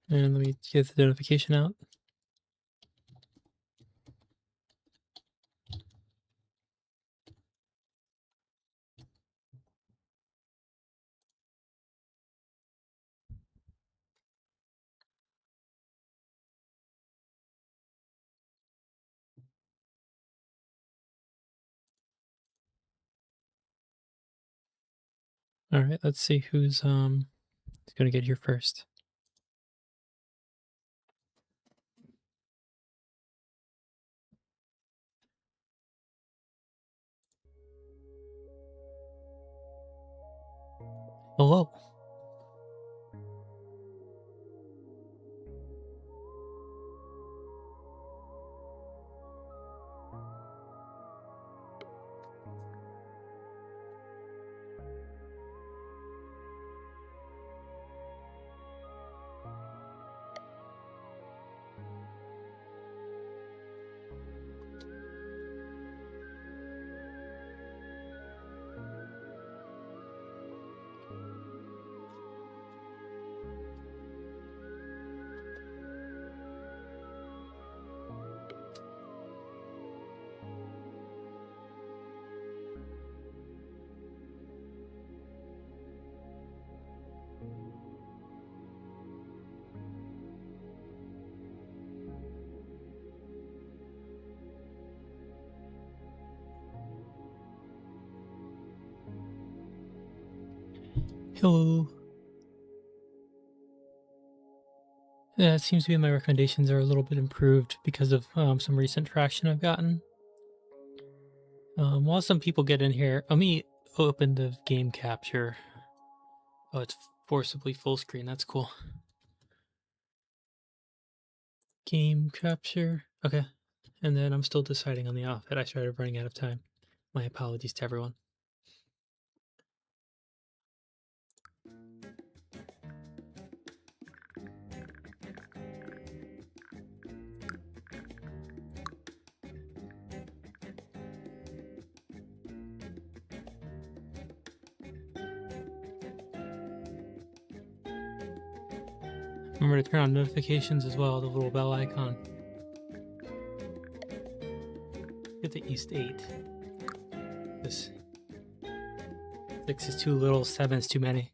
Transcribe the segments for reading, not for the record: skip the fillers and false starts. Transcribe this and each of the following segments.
And let me get the notification out. All right, let's see who's gonna get here first. Hello. Hello. Yeah, it seems to be my recommendations are a little bit improved because of some recent traction I've gotten. While some people get in here, let me open the game capture. Oh, it's forcibly full screen. That's cool. Game capture. Okay. And then I'm still deciding on the outfit. I started running out of time. My apologies to everyone. Remember to turn on notifications as well, the little bell icon. Get the East 8. This 6 is too little, 7 is too many.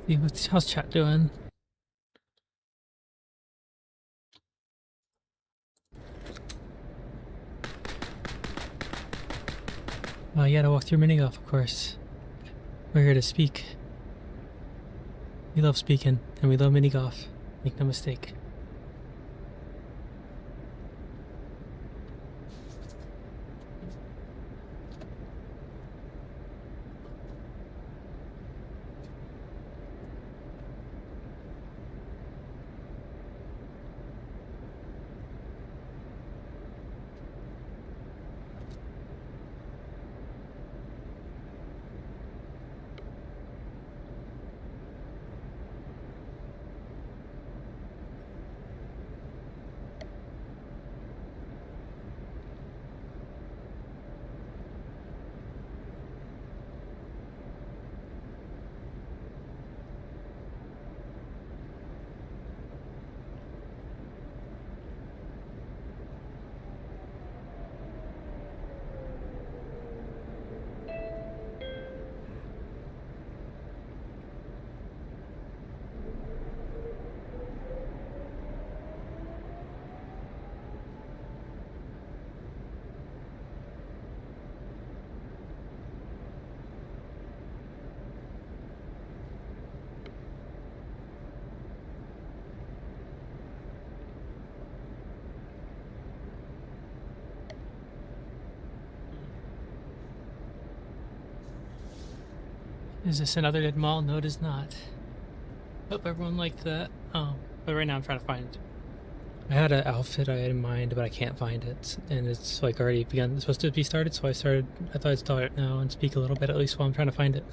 See, how's chat doing? You gotta walk through mini golf, of course. We're here to speak. We love speaking, and we love mini golf. Make no mistake. Is this another dead mall? No, it is not. Hope everyone liked that. But right now I'm trying to find. I had an outfit I had in mind, but I can't find it, and it's like already begun. It's supposed to be started, so I started. I thought I'd start it now and speak a little bit at least while I'm trying to find it.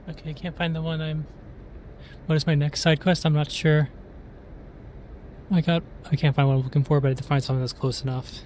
Okay, I can't find the one I'm. What is my next side quest? I'm not sure. I can't find what I'm looking for, but I had to find something that's close enough.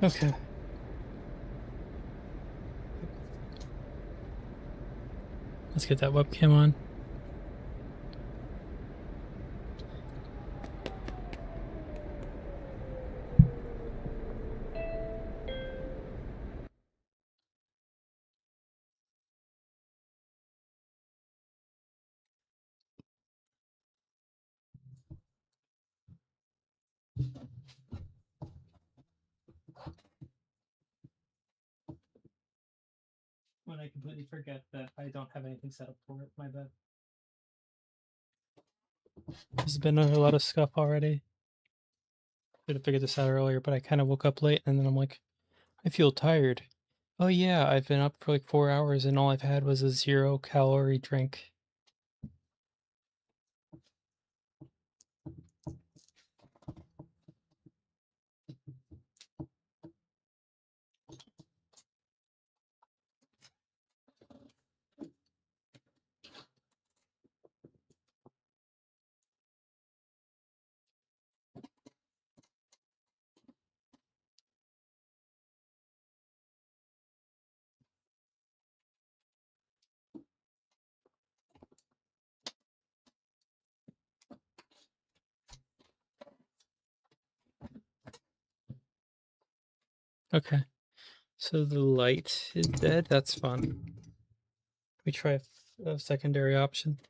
Okay. Let's get that webcam on. When I completely forget that I don't have anything set up for it, my bad. There's been a lot of stuff already. Should have figured this out earlier, but I kind of woke up late and then I'm like, I feel tired. Oh yeah, I've been up for like 4 hours and all I've had was a 0 calorie drink. Okay, so the light is dead. That's fun. We try a secondary option.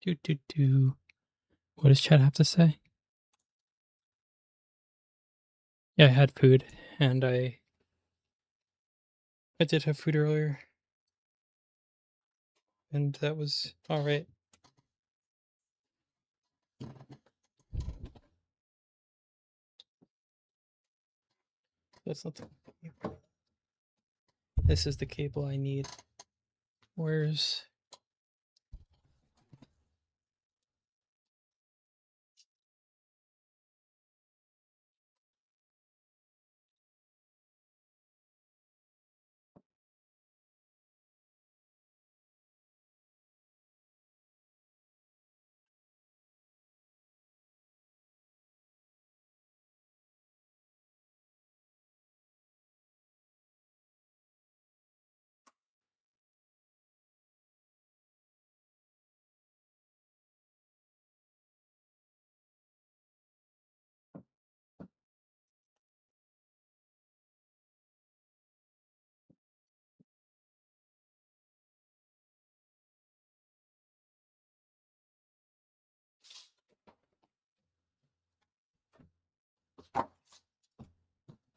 Do do do. What does Chad have to say? Yeah, I had food, and I did have food earlier, and that was all right. That's not the. This is the cable I need. Where's?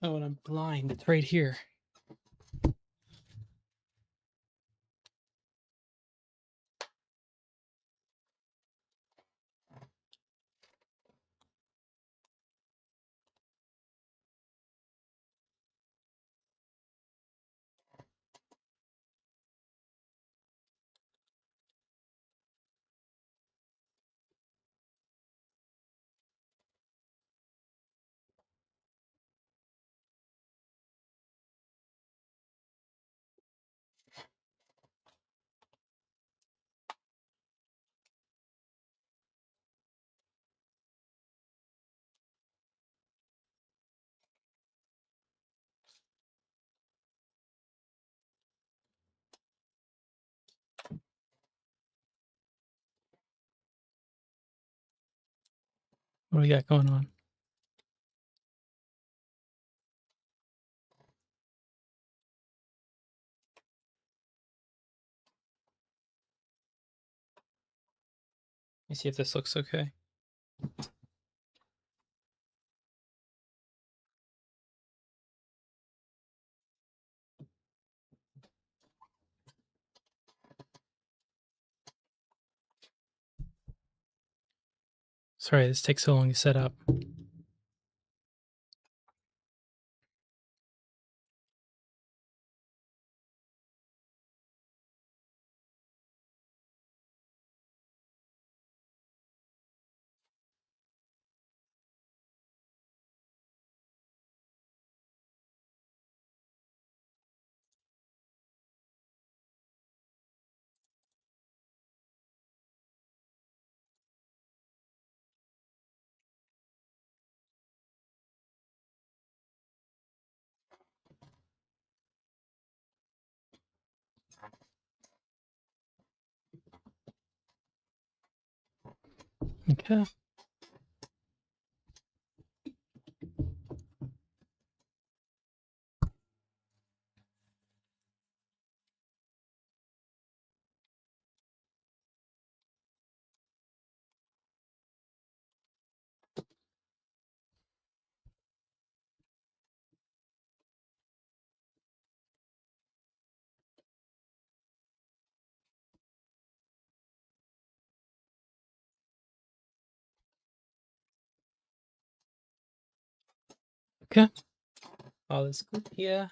Oh, and I'm blind. It's right here. What do we got going on? Let me see if this looks okay. Sorry, this takes so long to set up. Okay. Okay. Alles gut hier.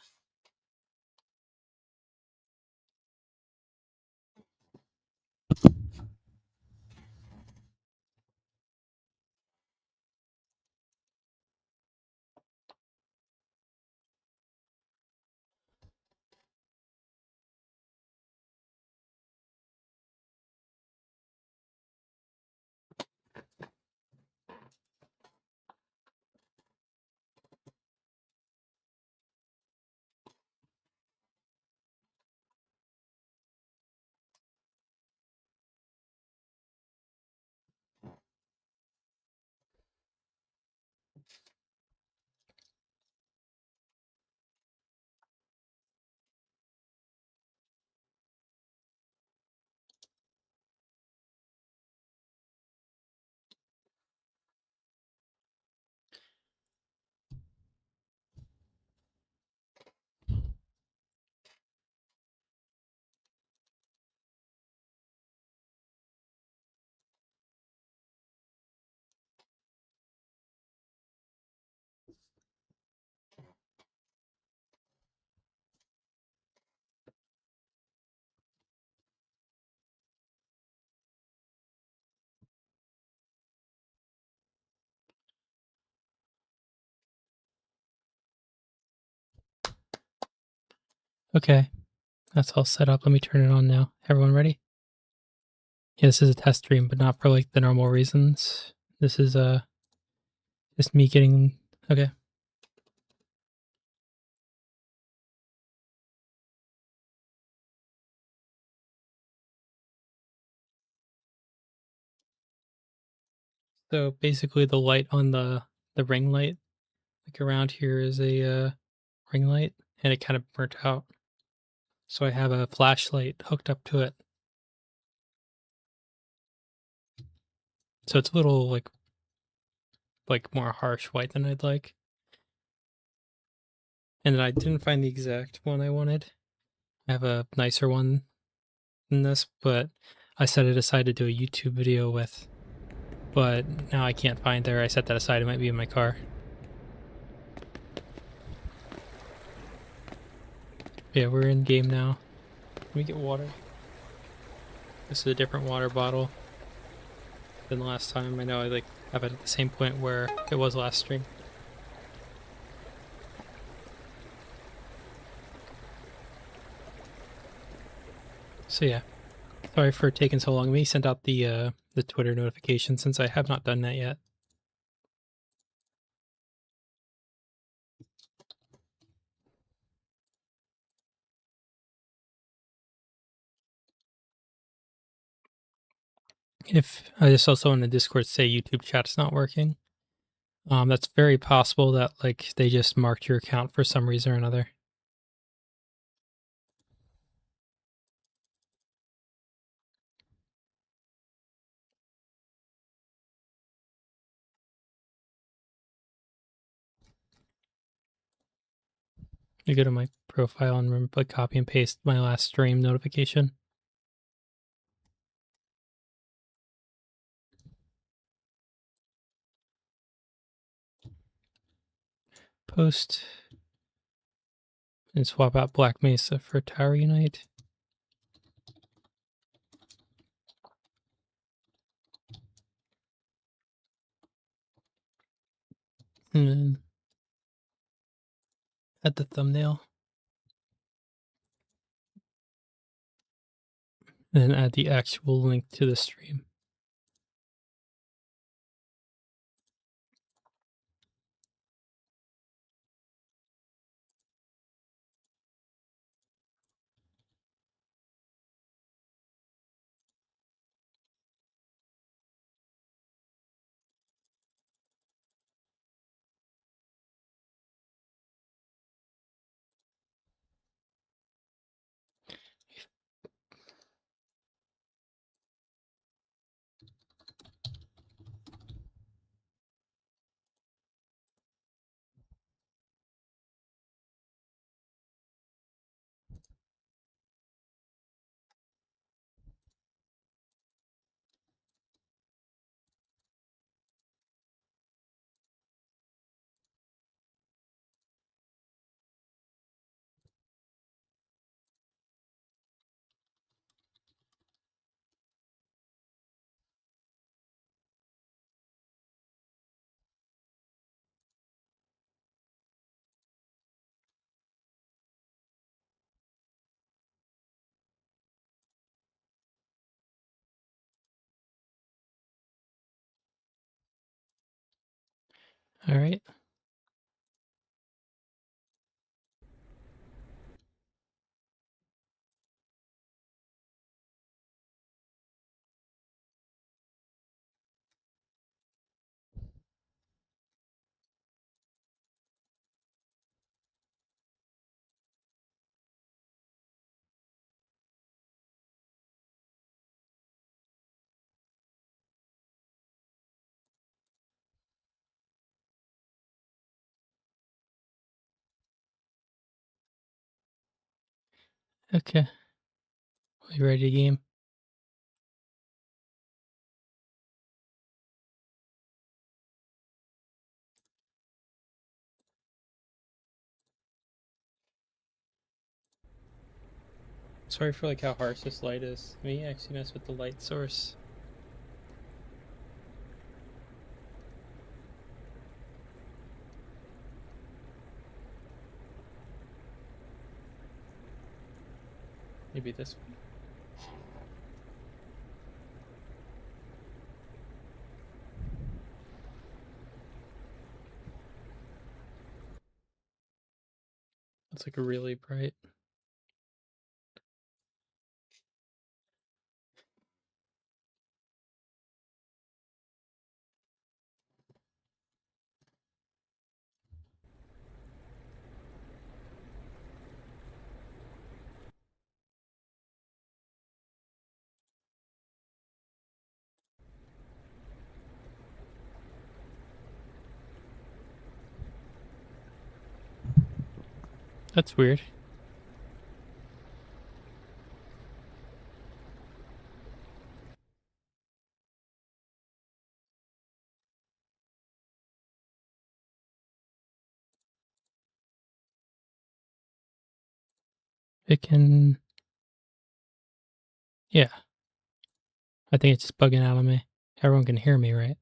Okay, that's all set up. Let me turn it on now. Everyone ready? Yeah, this is a test stream, but not for like the normal reasons. This is just me getting okay. So basically the light on the ring light, like around here is a ring light and it kind of burnt out. So I have a flashlight hooked up to it. So it's a little like more harsh white than I'd like. And then I didn't find the exact one I wanted. I have a nicer one than this, but I set it aside to do a YouTube video with. But now I can't find there. I set that aside. It might be in my car. Yeah, we're in game now. Let me get water. This is a different water bottle than last time. I know I like have it at the same point where it was last stream. So yeah, sorry for taking so long. Let me send out the Twitter notification since I have not done that yet. If I just saw someone in the Discord say YouTube chat's not working, that's very possible that like they just marked your account for some reason or another. You go to my profile and like copy and paste my last stream notification. Post and swap out Black Mesa for Tower Unite. And then add the thumbnail. And then add the actual link to the stream. All right. Okay. Are you ready to game? Sorry for like how harsh this light is. Me actually mess with the light source. Maybe this one. It's like really bright. That's weird. It can. Yeah. I think it's just bugging out on me. Everyone can hear me, right?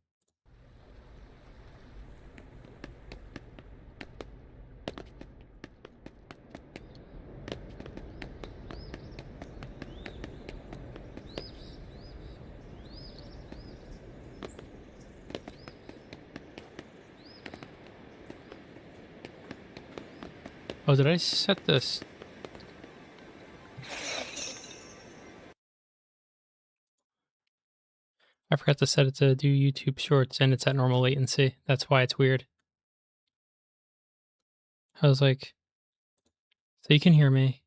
Oh, did I set this? I forgot to set it to do YouTube Shorts, and it's at normal latency. That's why it's weird. I was like, so you can hear me.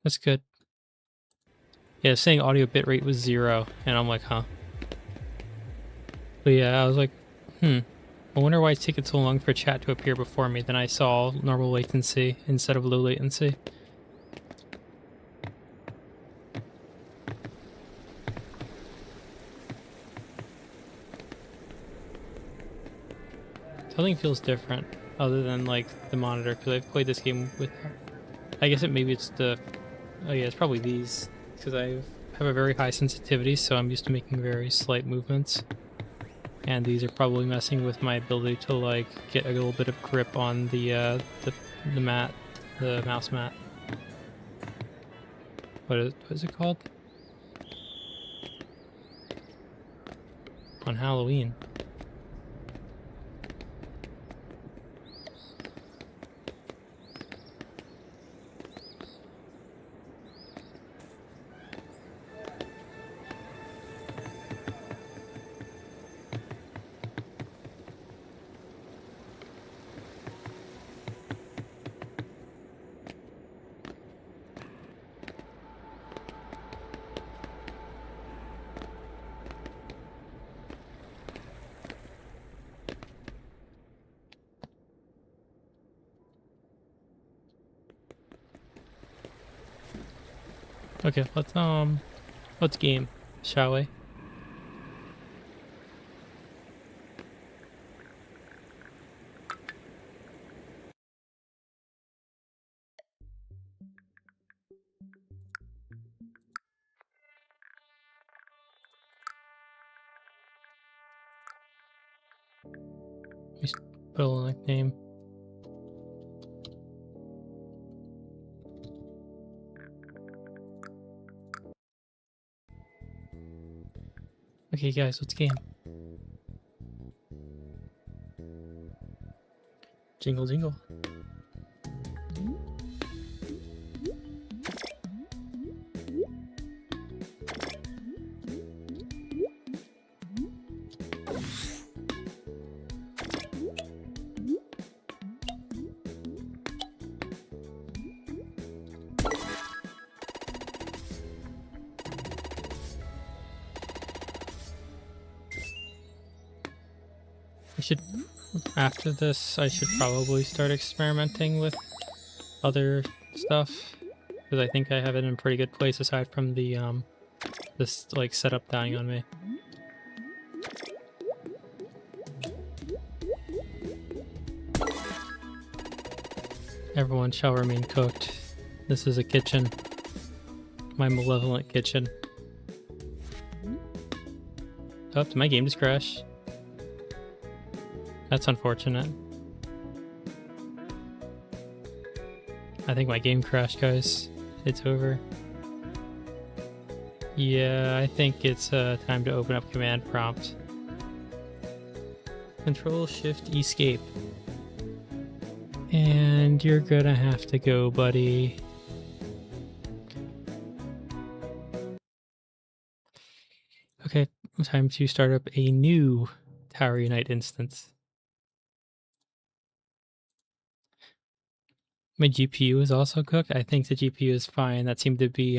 That's good. Yeah, saying audio bitrate was 0, and I'm like, huh. But yeah, I was like, I wonder why it's taking so long for chat to appear before me. Then I saw normal latency instead of low latency. Something feels different other than like the monitor, because I've played this game with. I guess maybe it's the. Oh yeah, it's probably these, because I have a very high sensitivity, so I'm used to making very slight movements. And these are probably messing with my ability to like get a little bit of grip on the mat, the mouse mat. What is it called? On Halloween. Okay, let's game, shall we? We put a nickname. Okay, guys, let's game. Jingle jingle. After this, I should probably start experimenting with other stuff, because I think I have it in a pretty good place aside from the this like setup dying on me. Everyone shall remain cooked. This is a kitchen. My malevolent kitchen. Oh, did my game just crash? That's unfortunate. I think my game crashed, guys. It's over. Yeah, I think it's time to open up command prompt. Control Shift Escape. And you're gonna have to go, buddy. Okay, time to start up a new Tower Unite instance. My GPU is also cooked. I think the GPU is fine. That seemed to be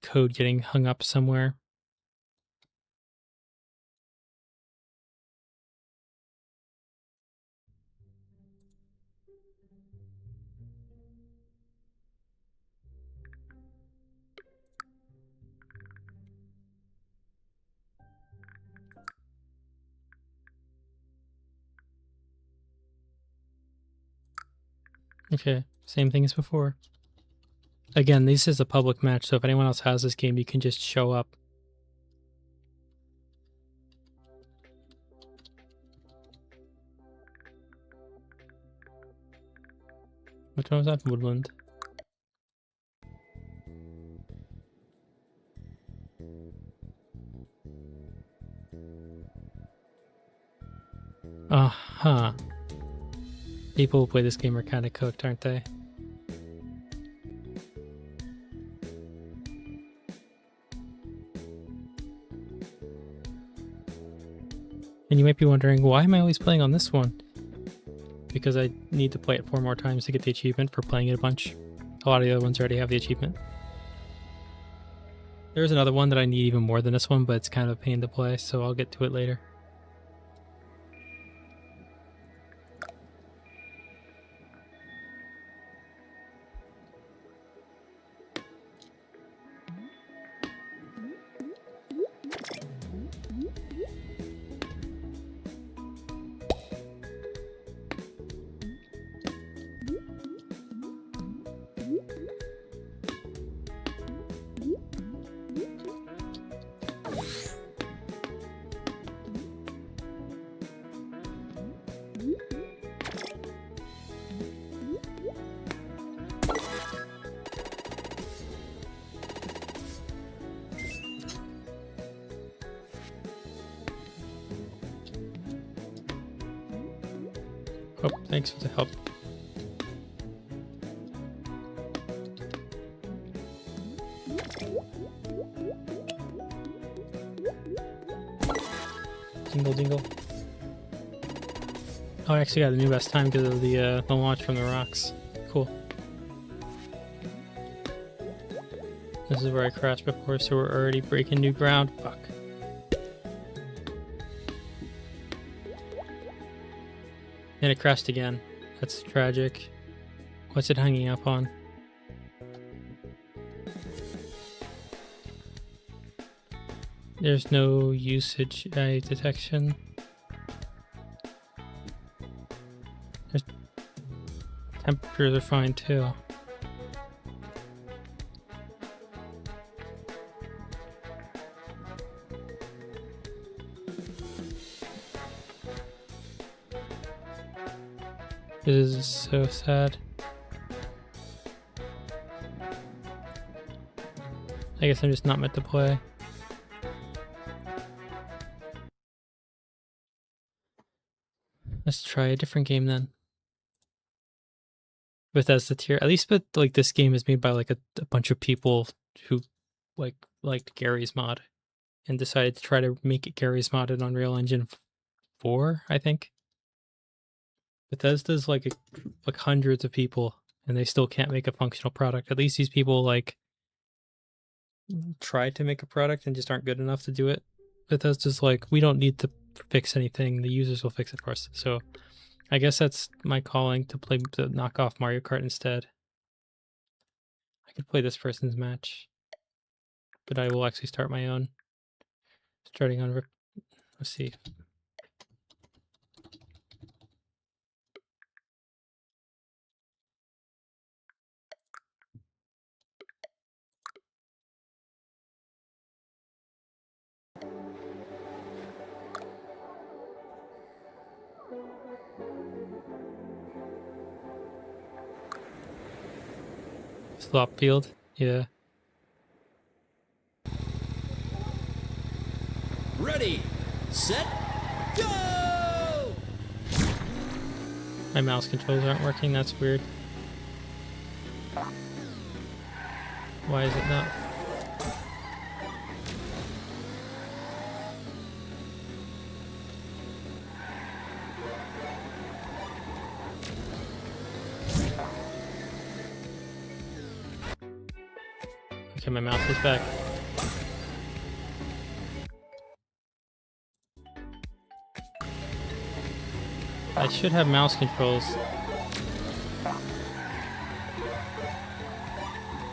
code getting hung up somewhere. Okay, same thing as before. Again, this is a public match, so if anyone else has this game, you can just show up. Which one was that? Woodland. Uh-huh. People who play this game are kind of cooked, aren't they? And you might be wondering, why am I always playing on this one? Because I need to play it 4 more times to get the achievement for playing it a bunch. A lot of the other ones already have the achievement. There's another one that I need even more than this one, but it's kind of a pain to play, so I'll get to it later. Oh, thanks for the help. Dingle dingle. Oh, I actually got the new best time because of the launch from the rocks. Cool. This is where I crashed before, so we're already breaking new ground. Fuck. And it crashed again. That's tragic. What's it hanging up on? There's no usage detection. There's temperatures are fine too. This is so sad. I guess I'm just not meant to play. try a different game then. Bethesda tier. At least, but like this game is made by like a bunch of people who liked Gary's mod and decided to try to make it Gary's mod in Unreal Engine 4, I think. Bethesda's like hundreds of people, and they still can't make a functional product. At least these people like try to make a product and just aren't good enough to do it. Bethesda's like, we don't need to fix anything. The users will fix it for us. So I guess that's my calling, to knock off Mario Kart instead. I could play this person's match, but I will actually start my own. Starting on, let's see. Slop field, yeah. Ready, set, go! My mouse controls aren't working, that's weird. Why is it not? Okay, my mouse is back. I should have mouse controls.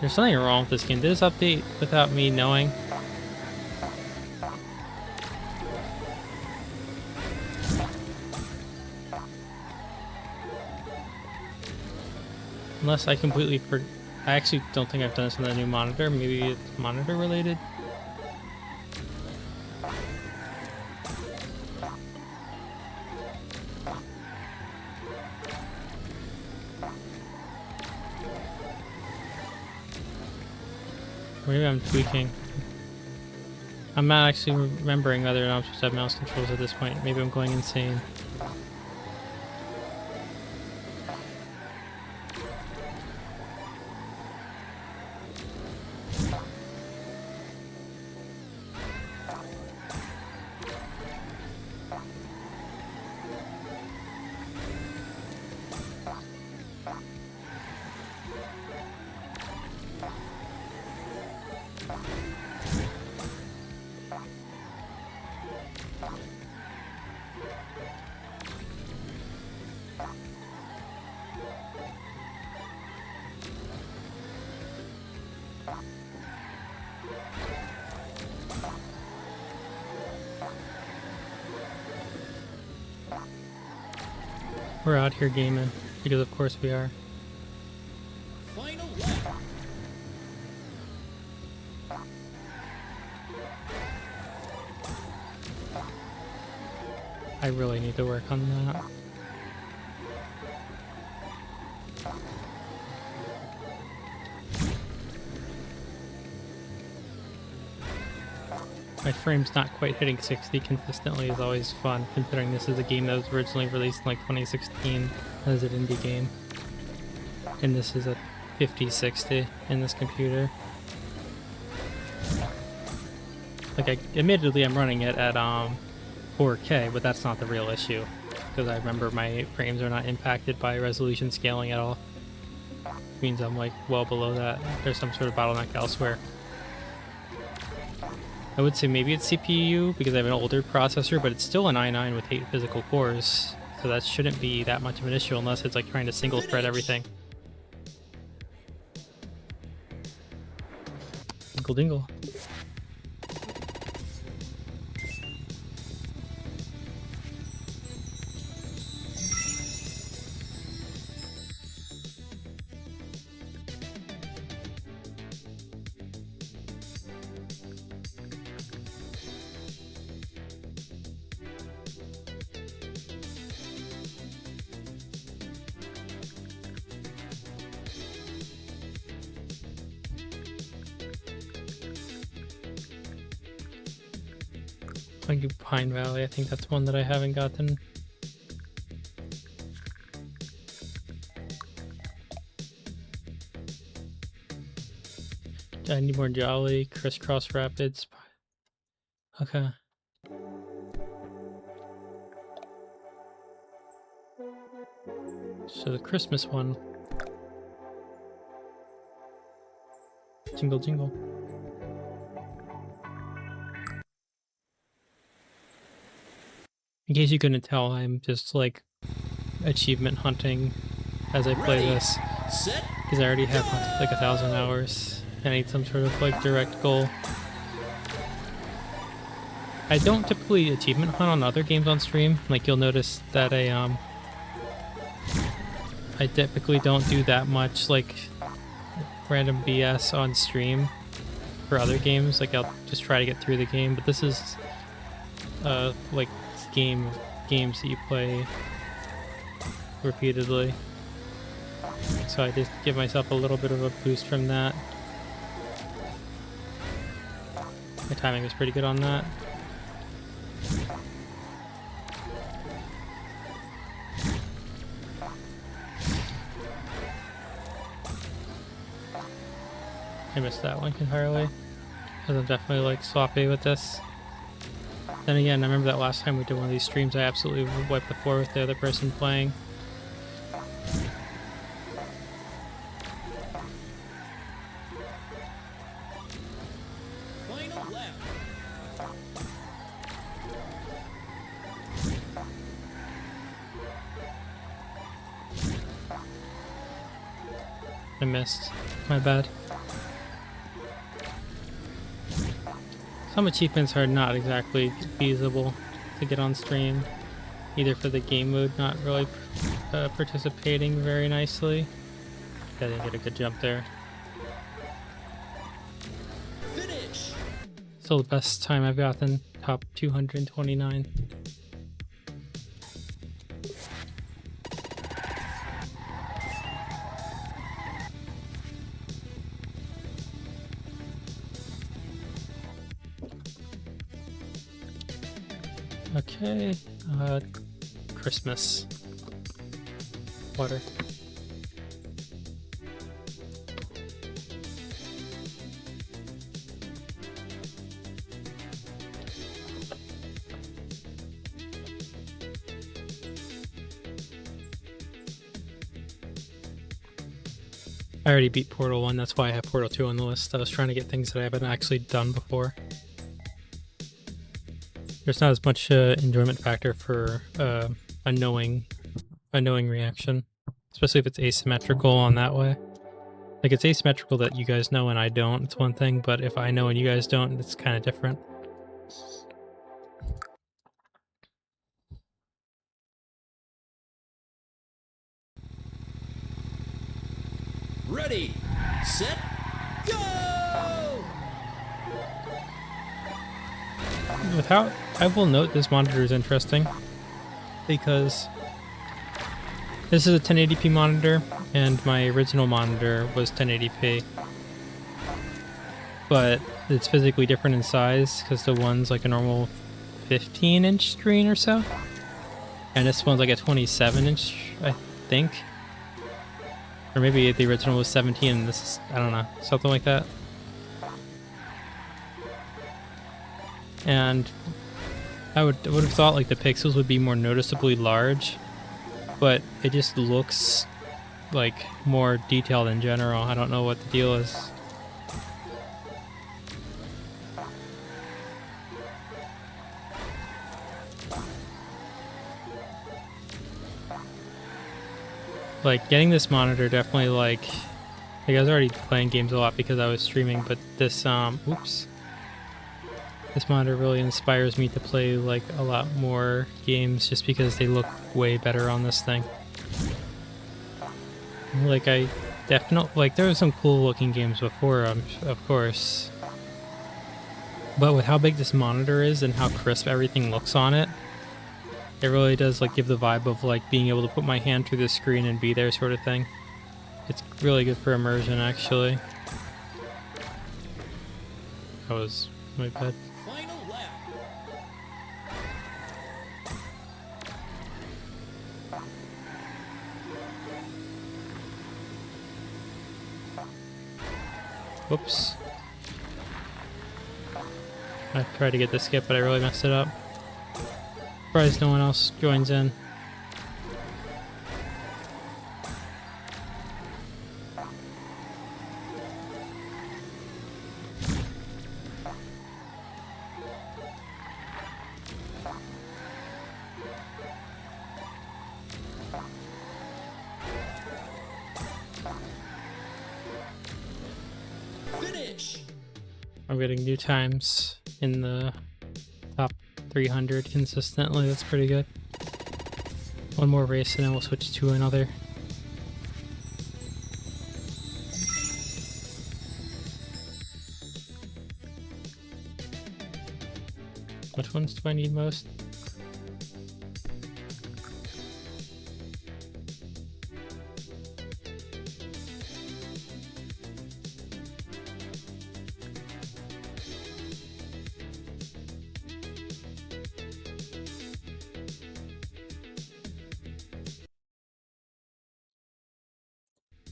There's something wrong with this game. Did this update without me knowing? Unless I completely I actually don't think I've done this on the new monitor. Maybe it's monitor related. Maybe I'm tweaking. I'm not actually remembering whether or not I'm supposed to have mouse controls at this point. Maybe I'm going insane. We're out here gaming, because of course we are. Final lap. I really need to work on that. My frame's not quite hitting 60 consistently is always fun, considering this is a game that was originally released in like 2016 as an indie game. And this is a 50-60 in this computer. Like, admittedly I'm running it at 4K, but that's not the real issue. Because I remember my frames are not impacted by resolution scaling at all. It means I'm like well below that. There's some sort of bottleneck elsewhere. I would say maybe it's CPU because I have an older processor, but it's still an i9 with 8 physical cores. So that shouldn't be that much of an issue unless it's like trying to single thread everything. Dingle dingle. I do Pine Valley. I think that's one that I haven't gotten. I need more Jolly, Crisscross Rapids. Okay. So the Christmas one. Jingle jingle. In case you couldn't tell, I'm just like achievement hunting as I play Ready, this. set, Because I already have like 1,000 hours. I need some sort of like direct goal. I don't typically achievement hunt on other games on stream. Like you'll notice that I typically don't do that much like random BS on stream for other games. Like I'll just try to get through the game, but this is like games that you play repeatedly. So I just give myself a little bit of a boost from that. My timing was pretty good on that. I missed that one entirely. Because I'm definitely like sloppy with this. Then again, I remember that last time we did one of these streams, I absolutely wiped the floor with the other person playing. final lap. I missed. My bad. Some achievements are not exactly feasible to get on stream, either for the game mode not really participating very nicely. I didn't get a good jump there. Finish. Still the best time I've gotten, top 229. Okay, Christmas. Water. I already beat Portal 1, that's why I have Portal 2 on the list. I was trying to get things that I haven't actually done before. There's not as much enjoyment factor for a knowing reaction, especially if it's asymmetrical on that way. Like it's asymmetrical that you guys know and I don't, it's one thing, but if I know and you guys don't, it's kind of different. Ready, set, go! Without, I will note this monitor is interesting because this is a 1080p monitor and my original monitor was 1080p, but it's physically different in size because the one's like a normal 15-inch screen or so, and this one's like a 27-inch, I think, or maybe the original was 17 and this is, I don't know, something like that. And I would have thought like the pixels would be more noticeably large, but it just looks like more detailed in general. I don't know what the deal is. Like getting this monitor definitely like I was already playing games a lot because I was streaming, but this this monitor really inspires me to play like a lot more games just because they look way better on this thing. Like I definitely like there were some cool looking games before, of course, but with how big this monitor is and how crisp everything looks on it, it really does like give the vibe of like being able to put my hand through the screen and be there sort of thing. It's really good for immersion actually. That was my bad. Final lap. Whoops. I tried to get the skip, but I really messed it up. Surprised no one else joins in. Finish. I'm getting new times in the top 300 consistently. That's pretty good. One more race and then we'll switch to another. Which ones do I need most?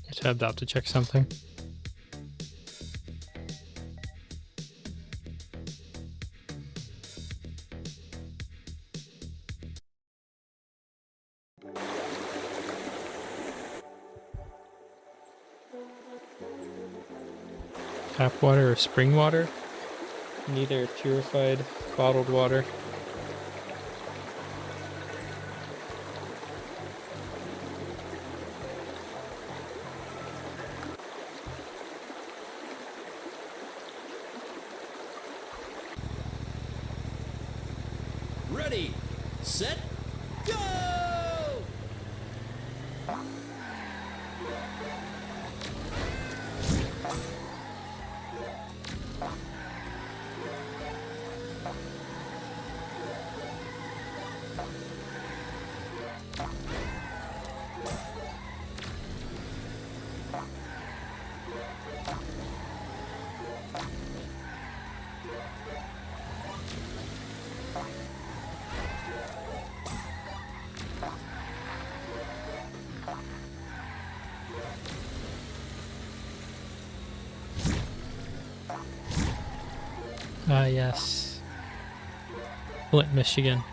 I tabbed out to check something. Tap water or spring water? Neither purified bottled water. Ready, set, go! Ah, yes. Flint, Michigan.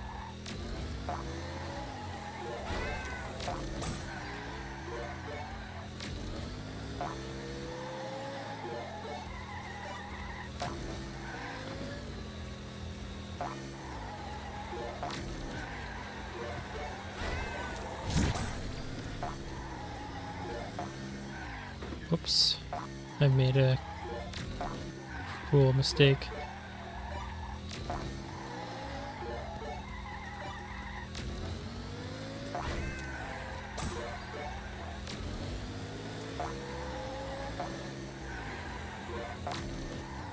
Whoops. I made a cruel mistake.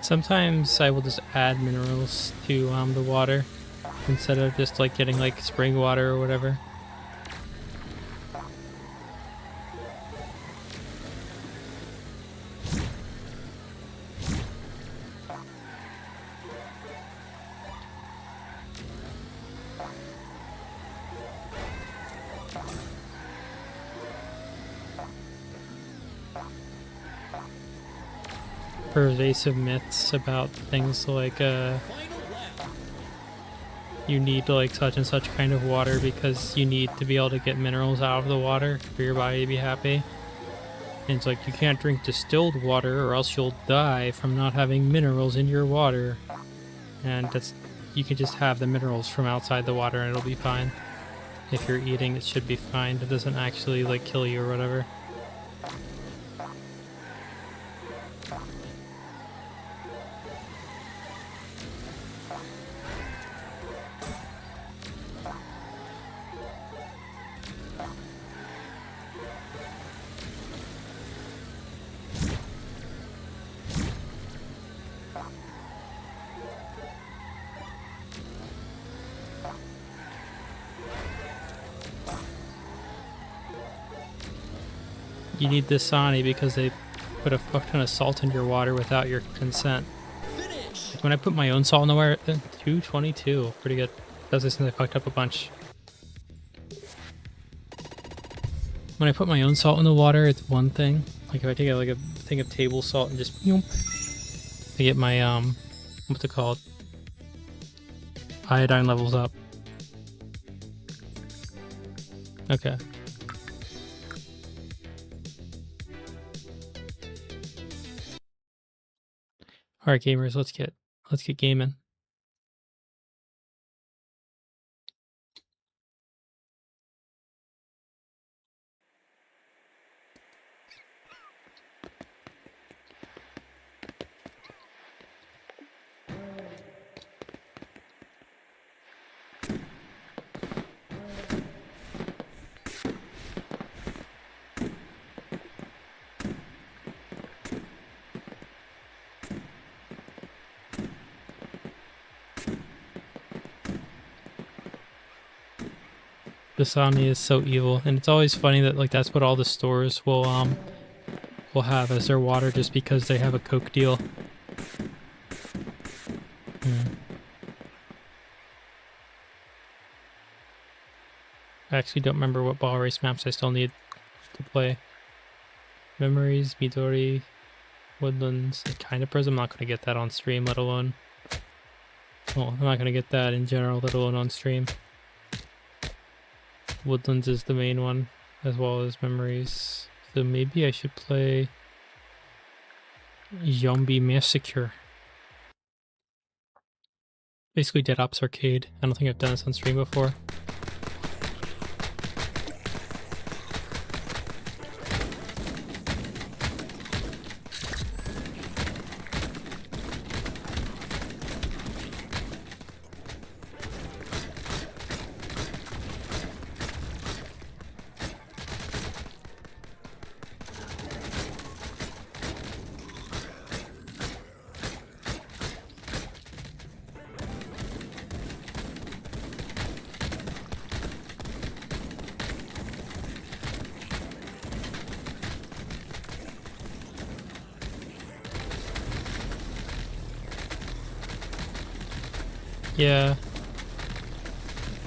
Sometimes I will just add minerals to the water instead of just like getting like spring water or whatever. Pervasive myths about things like Final lap. you need like such and such kind of water because you need to be able to get minerals out of the water for your body to be happy. And it's like you can't drink distilled water or else you'll die from not having minerals in your water. And that's, you can just have the minerals from outside the water and it'll be fine. If you're eating, it should be fine. It doesn't actually like kill you or whatever. You need Dasani because they put a fuck ton of salt in your water without your consent. Finish. When I put my own salt in the water, 222, pretty good. Does this since I fucked up a bunch. When I put my own salt in the water, it's one thing. Like if I take like a thing of table salt and just, yoop, I get my what's it called? iodine levels up. Okay. All right, gamers, let's get gaming. This Omni is so evil, and it's always funny that like that's what all the stores will have as their water, just because they have a Coke deal. I actually don't remember what ball race maps I still need to play. Memories, Midori, Woodlands, and kind of Prism. I'm not going to get that on stream, let alone... Well, I'm not going to get that in general, let alone on stream. Woodlands is the main one, as well as Memories. So maybe I should play... Zombie Massacre. Basically Dead Ops Arcade. I don't think I've done this on stream before. Yeah.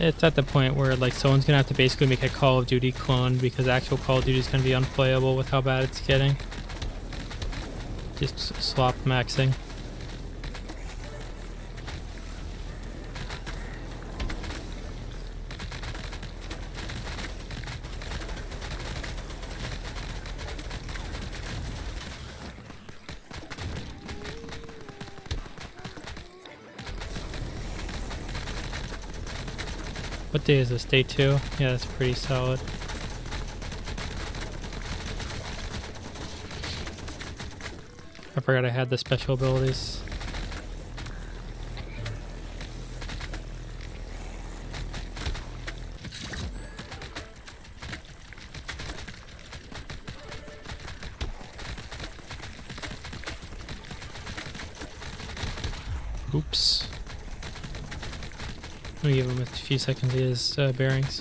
It's at the point where like someone's gonna have to basically make a Call of Duty clone, because actual Call of Duty is gonna be unplayable with how bad it's getting. Just slop maxing. What day is this? Day 2? Yeah, that's pretty solid. I forgot I had the special abilities. Oops. Let me give him a few seconds to get his bearings.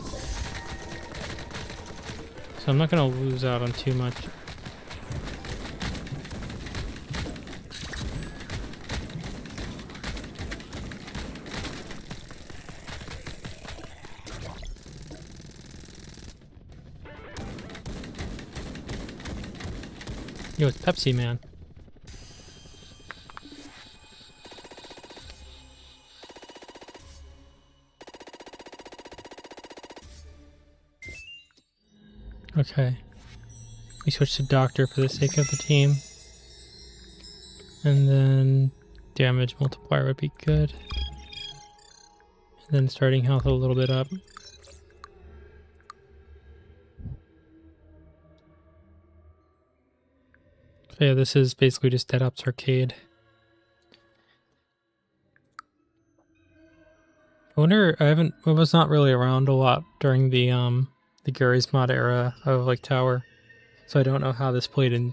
So I'm not gonna lose out on too much. Yo, it's Pepsi Man. Okay. We switch to Doctor for the sake of the team. And then damage multiplier would be good. And then starting health a little bit up. So yeah, this is basically just Dead Ops Arcade. I wonder, I was not really around a lot during the Gary's Mod era of like Tower. So I don't know how this played in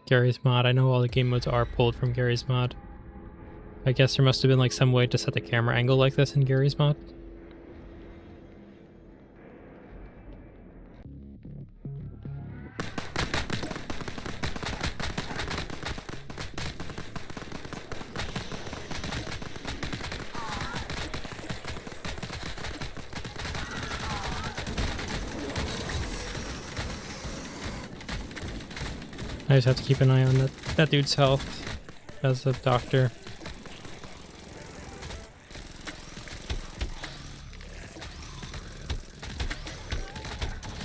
Gary's Mod. I know all the game modes are pulled from Gary's Mod. I guess there must have been like some way to set the camera angle like this in Gary's Mod. I just have to keep an eye on that dude's health as a doctor.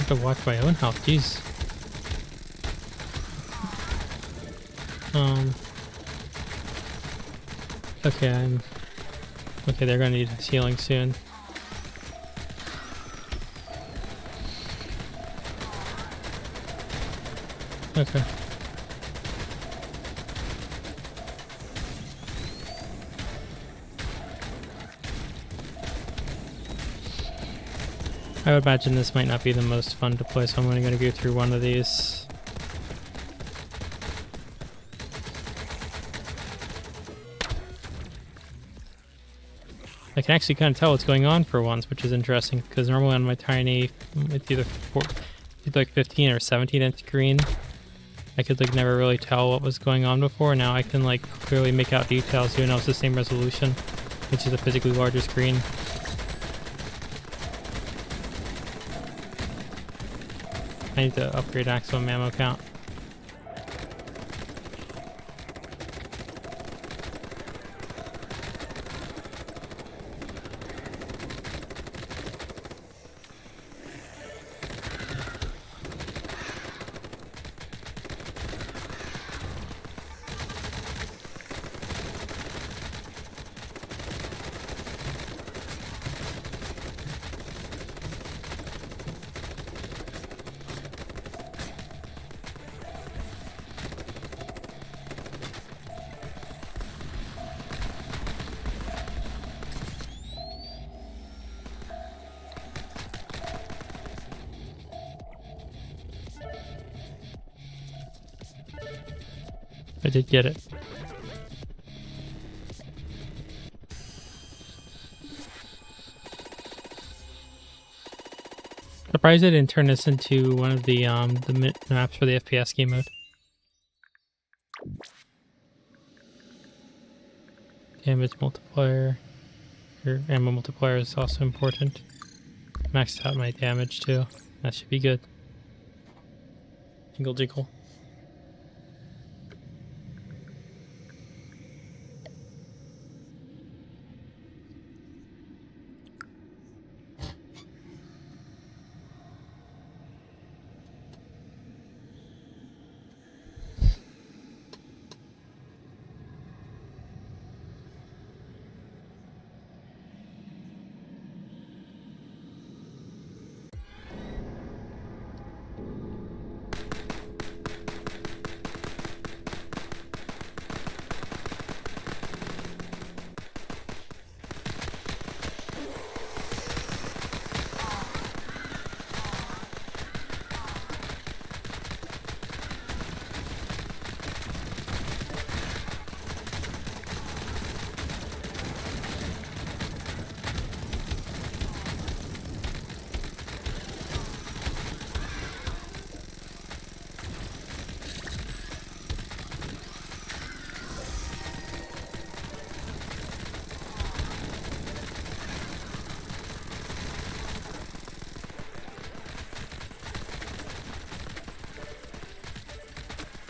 to watch my own health. Jeez. Okay, okay, they're gonna need healing soon. Okay. I would imagine this might not be the most fun to play, so I'm only going to go through one of these. I can actually kind of tell what's going on for once, which is interesting, because normally on my tiny, it's either like 15 or 17 inch screen, I could like never really tell what was going on before. Now I can like clearly make out details even though it's the same resolution, which is a physically larger screen. I need to upgrade maximum ammo count. I did get it. Surprised I didn't turn this into one of the maps for the FPS game mode. Damage multiplier. Your ammo multiplier is also important. Maxed out my damage too. That should be good. Jingle jingle.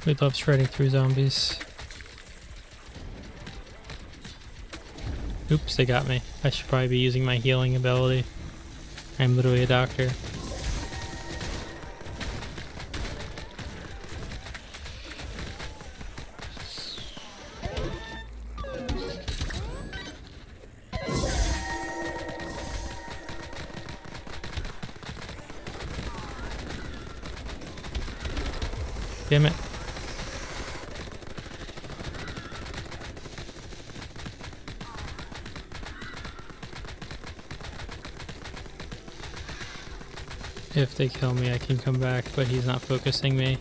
We love shredding through zombies. Oops, they got me. I should probably be using my healing ability. I'm literally a doctor. Damn it. If they kill me, I can come back, but he's not focusing me.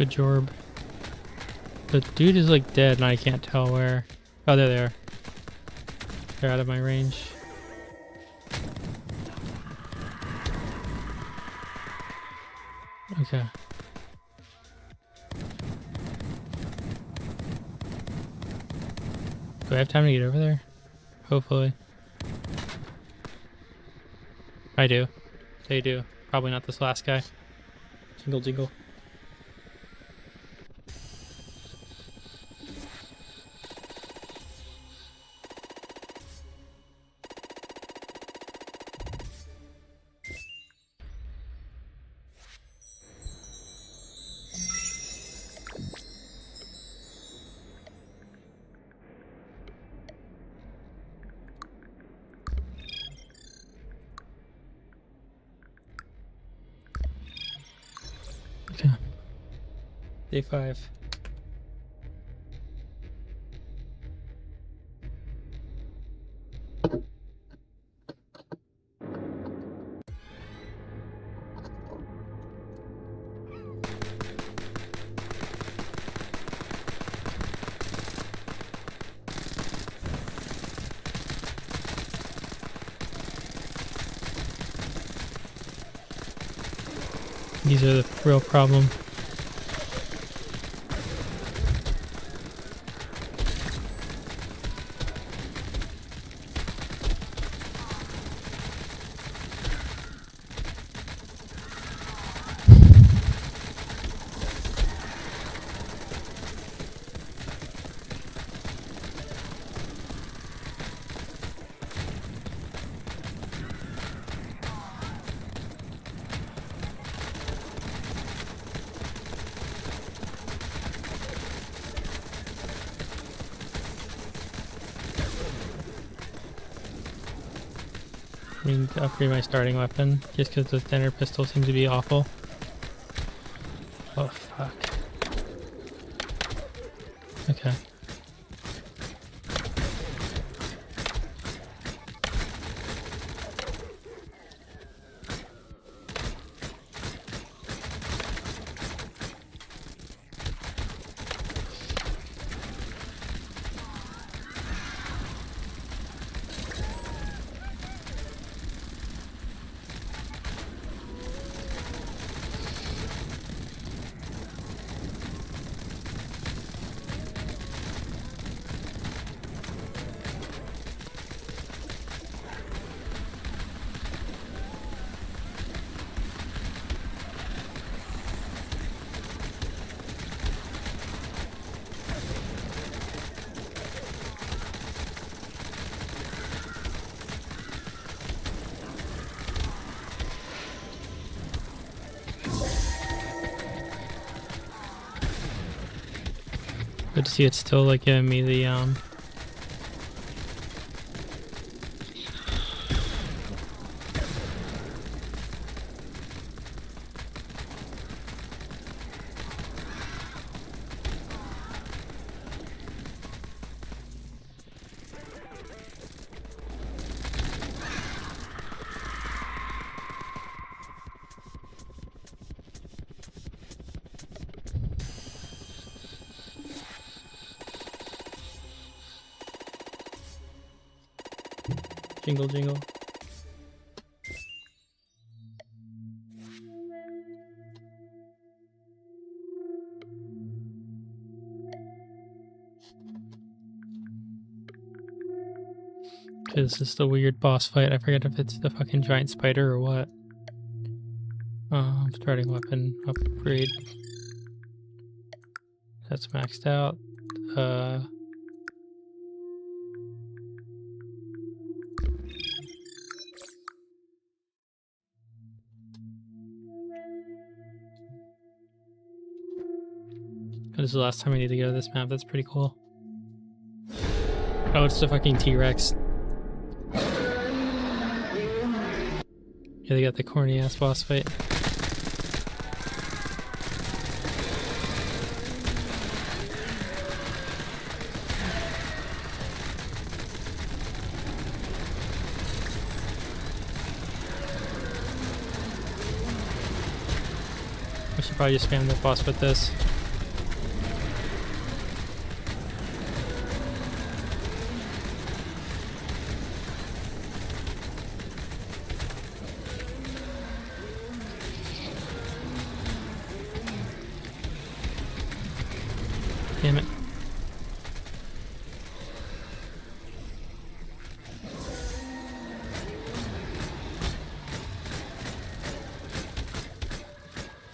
Good job. The dude is like dead and I can't tell where. Oh, they're there. They're out of my range. Okay. Do I have time to get over there? Hopefully. I do. They do. Probably not this last guy. Jingle jingle. Okay. Day 5. These are the real problem. I need to upgrade my starting weapon just because the thinner pistol seems to be awful. Oh fuck. Okay. Good to see it's still like giving me the jingle jingle. This is the weird boss fight. I forget if it's the fucking giant spider or what. Starting weapon upgrade. That's maxed out. This is the last time I need to go to this map. That's pretty cool. Oh, it's the fucking T-Rex. Yeah, they got the corny ass boss fight. Wish should probably just spam the boss with this. Damn it.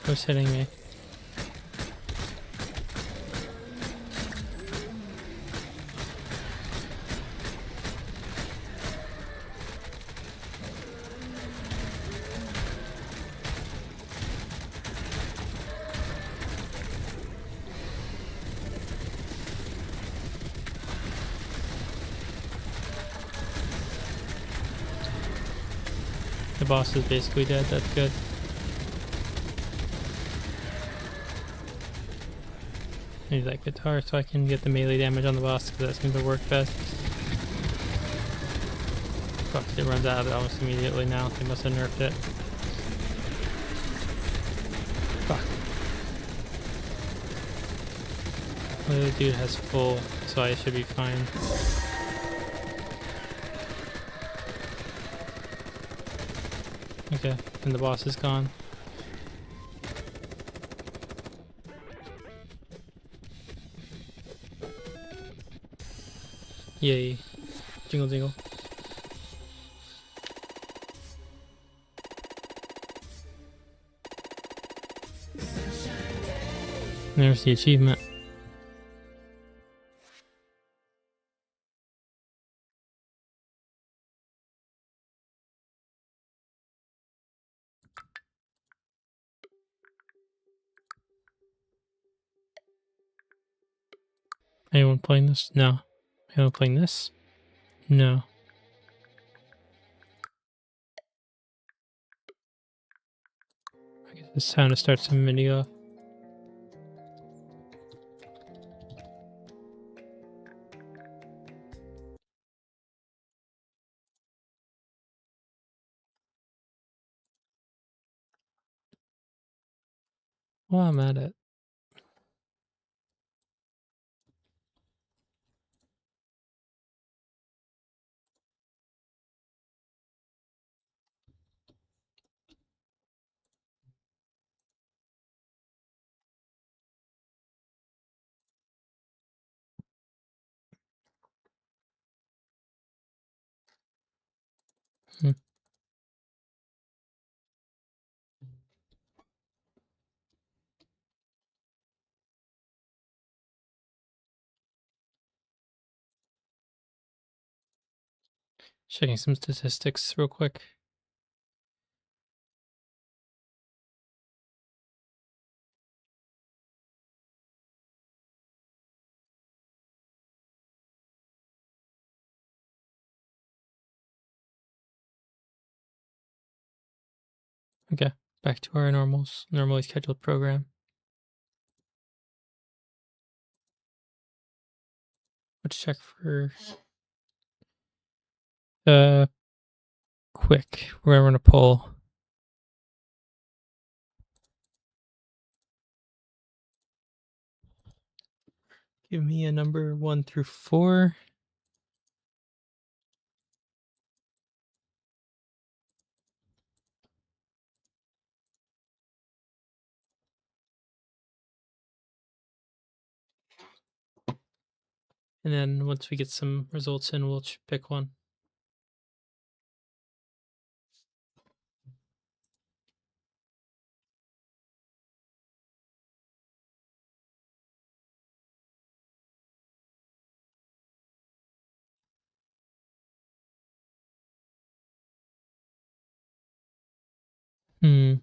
Who's hitting me? The boss is basically dead, that's good. Use that guitar so I can get the melee damage on the boss because that seems to work best. Fuck, it runs out of it almost immediately now. They must have nerfed it. Fuck. Well, the dude has full, so I should be fine. Okay, and the boss is gone. Yay. Jingle jingle. There's the achievement. Anyone playing this? No. Anyone playing this? No. I guess it's time to start some video. Well, I'm at it. Hmm. Checking some statistics real quick. Okay, back to our normally scheduled program. Let's check for quick. We're gonna run a poll. Give me a number 1 through 4. And then once we get some results in, we'll pick one. Hmm.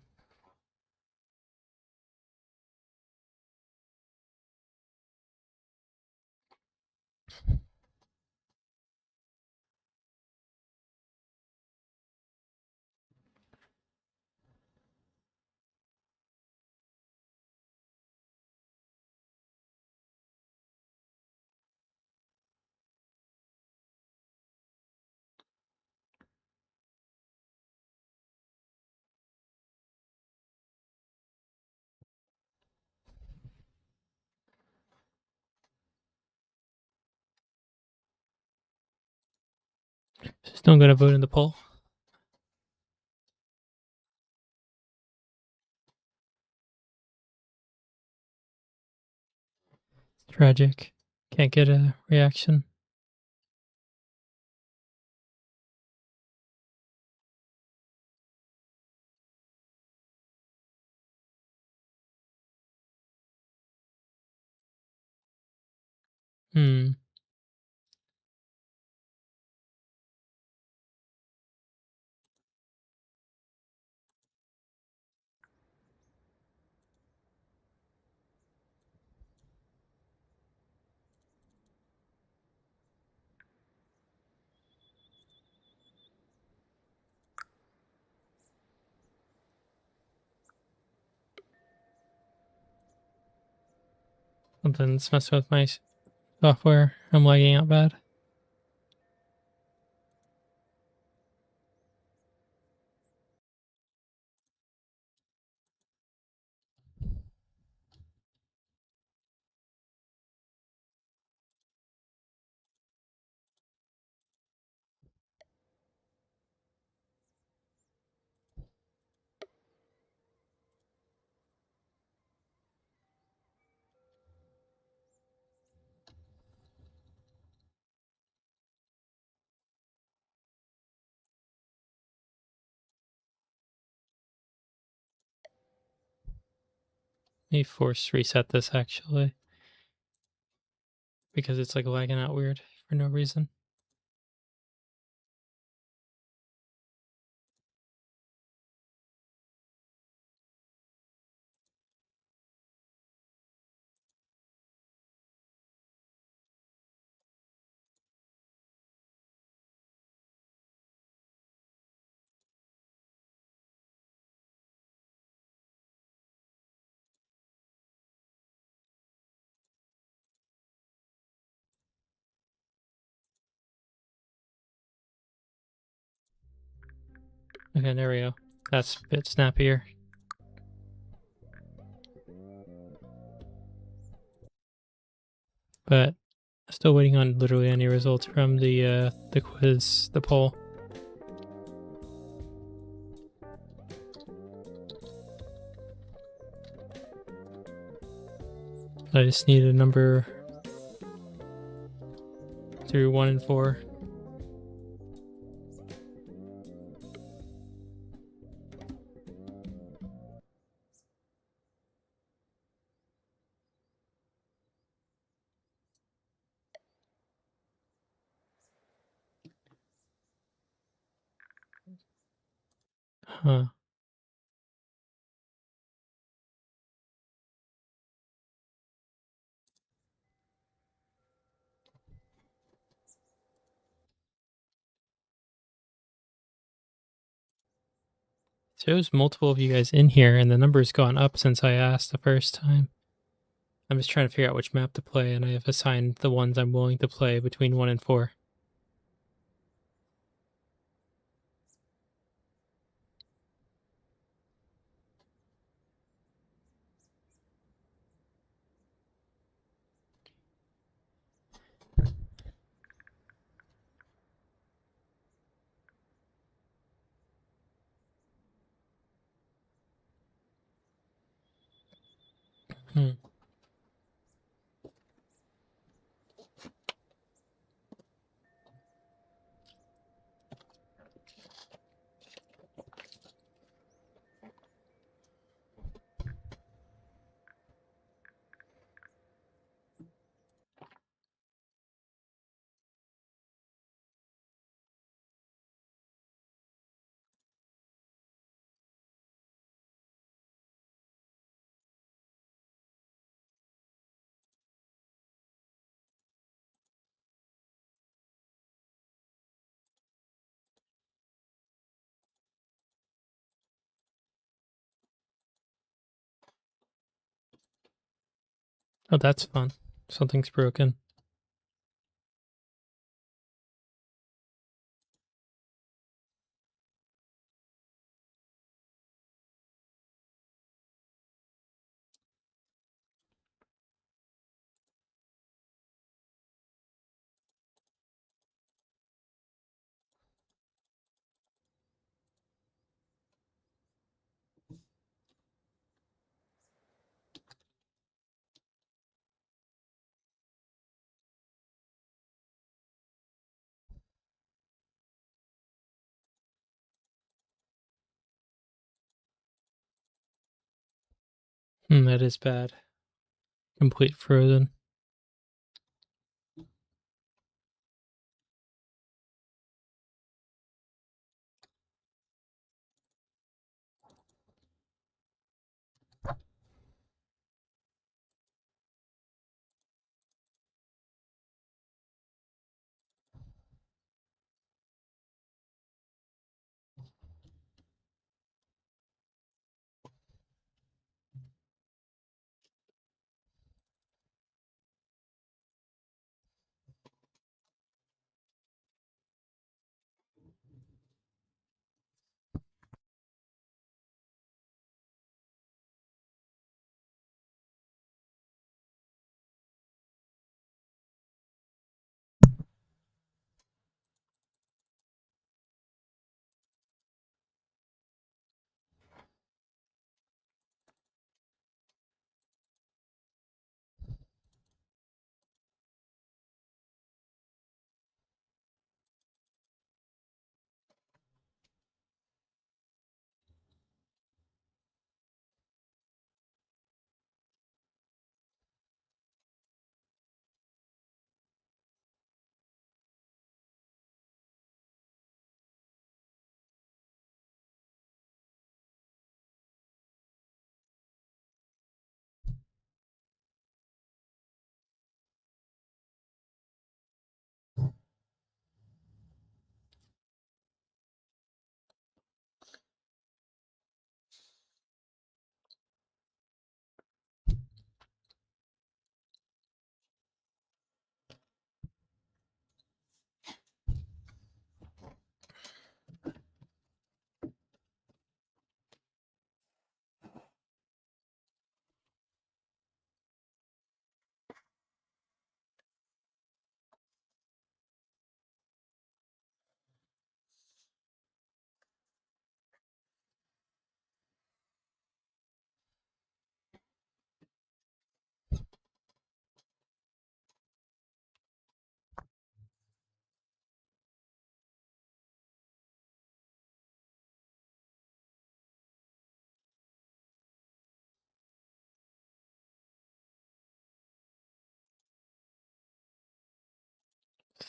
Still gonna vote in the poll. It's tragic. Can't get a reaction. Hmm. Something's messing with my software. I'm lagging out bad. Let me force reset this actually, because it's like lagging out weird for no reason. Okay, there we go. That's a bit snappier. But still waiting on literally any results from the quiz, the poll. I just need a number through 1 and 4. Huh. Shows multiple of you guys in here, and the number's gone up since I asked the first time. I'm just trying to figure out which map to play, and I have assigned the ones I'm willing to play between 1 and 4. Hmm. Oh, that's fun. Something's broken. That is bad. Complete frozen.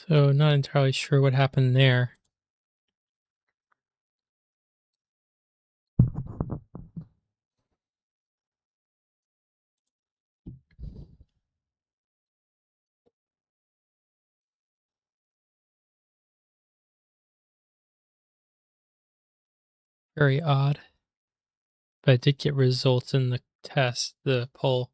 So not entirely sure what happened there. Very odd. But I did get results in the test, the poll.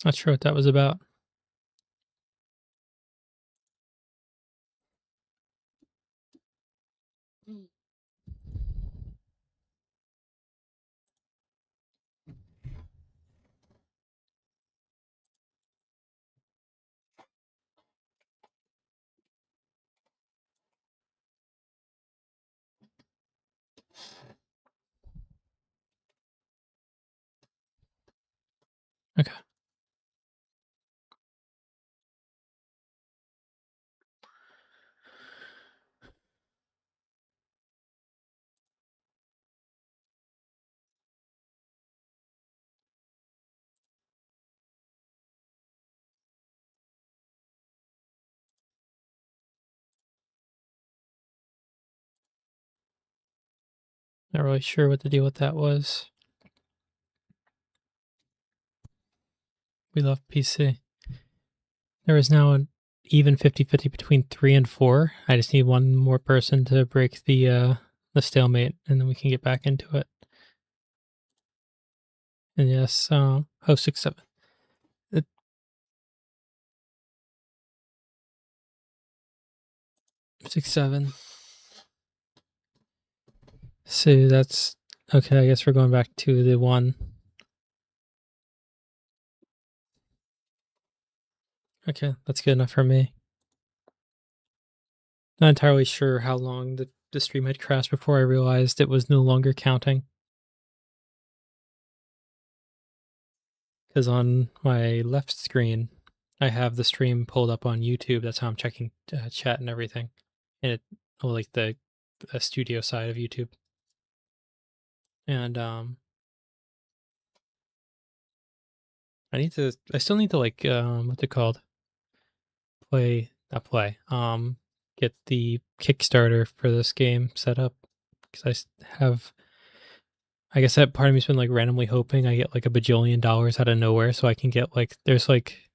Not sure what that was about. Okay. Not really sure what the deal with that was. We love PC. There is now an even 50-50 between 3 and 4. I just need one more person to break the stalemate, and then we can get back into it. And yes, host 6-7. 6, 7. So that's okay. I guess we're going back to the 1. Okay, that's good enough for me. Not entirely sure how long the stream had crashed before I realized it was no longer counting. Because on my left screen, I have the stream pulled up on YouTube. That's how I'm checking chat and everything. And like the studio side of YouTube. And I still need to like what's it called? Not play. Get the Kickstarter for this game set up because I guess that part of me's been like randomly hoping I get like a bajillion dollars out of nowhere so I can get like there's like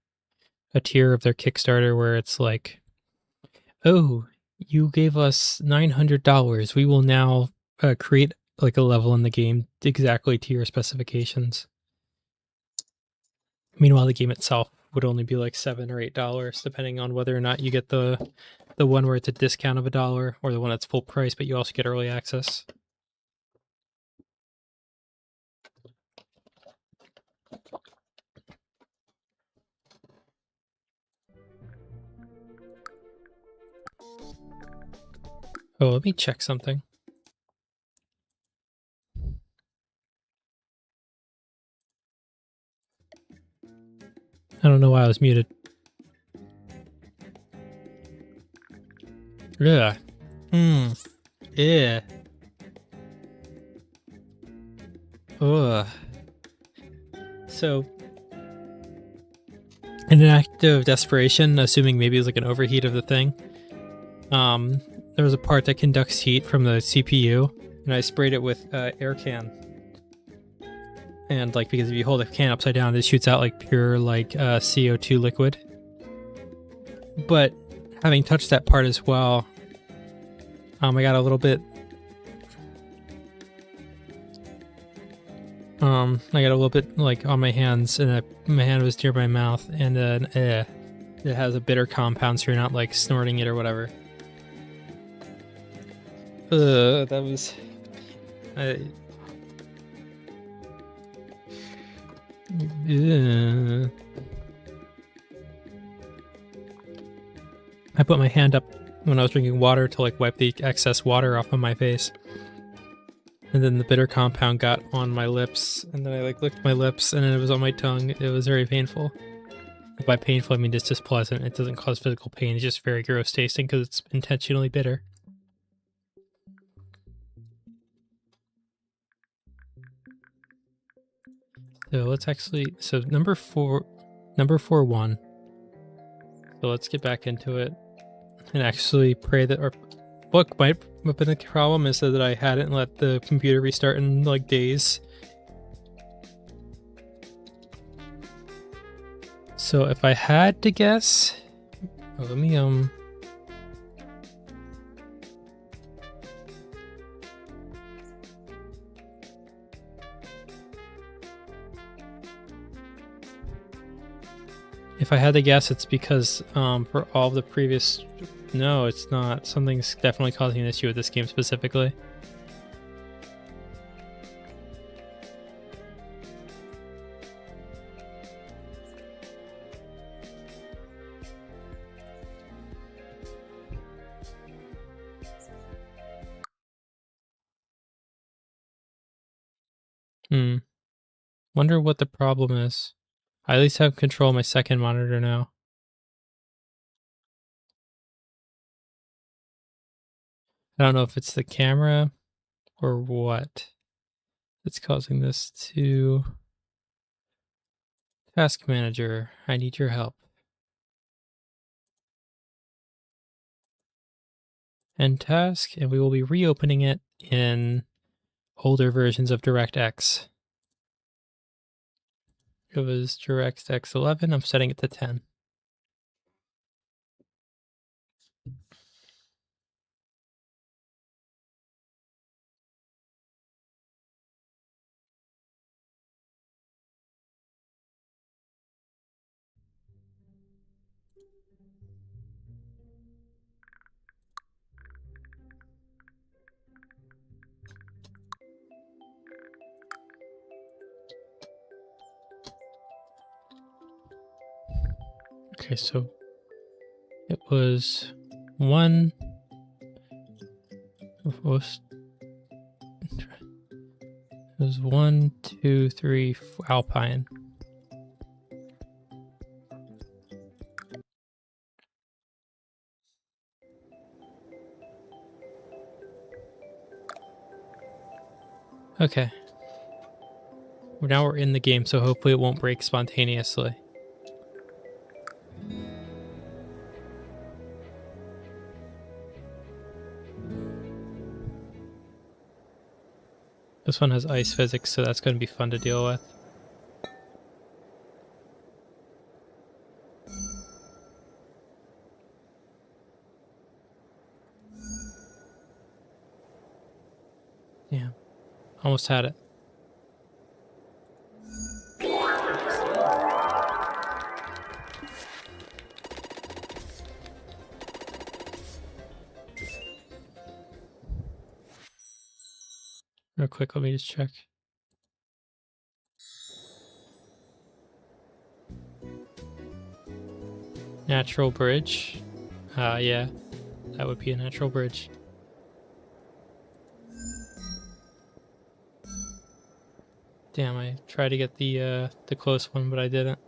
a tier of their Kickstarter where it's like, oh, you gave us $900. We will now create like a level in the game exactly to your specifications. Meanwhile, the game itself would only be like $7 or $8, depending on whether or not you get the one where it's a discount of $1 or the one that's full price, but you also get early access. Oh, let me check something. I don't know why I was muted. Yeah. Yeah. Ugh. So, in an act of desperation, assuming maybe it was like an overheat of the thing, there was a part that conducts heat from the CPU, and I sprayed it with air can. And like because if you hold a can upside down, it shoots out like pure like CO2 liquid. But having touched that part as well, I got a little bit. I got a little bit like on my hands, and my hand was near my mouth, and then it has a bitter compound, so you're not like snorting it or whatever. That was. I put my hand up when I was drinking water to like wipe the excess water off of my face. And then the bitter compound got on my lips, and then I like licked my lips, and then it was on my tongue. It was very painful. By painful, I mean it's just pleasant. It doesn't cause physical pain. It's just very gross tasting because it's intentionally bitter. So let's actually, so number 4-1. So let's get back into it and actually pray that our what might have been a problem is that I hadn't let the computer restart in like days. So if I had to guess, let me if I had to guess, it's because for all the previous, no, it's not. Something's definitely causing an issue with this game specifically. Wonder what the problem is. I at least have control of my second monitor now. I don't know if it's the camera or what that's causing this to. Task manager, I need your help. End task, and we will be reopening it in older versions of DirectX. It was DirectX 11. I'm setting it to 10. Okay, so it was one. It was 1, 2, 3 Alpine. Okay. Well, now we're in the game, so hopefully it won't break spontaneously. This one has ice physics, so that's going to be fun to deal with. Yeah. Almost had it. Real quick, let me just check. Natural bridge. Yeah. That would be a natural bridge. Damn, I tried to get the close one, but I didn't.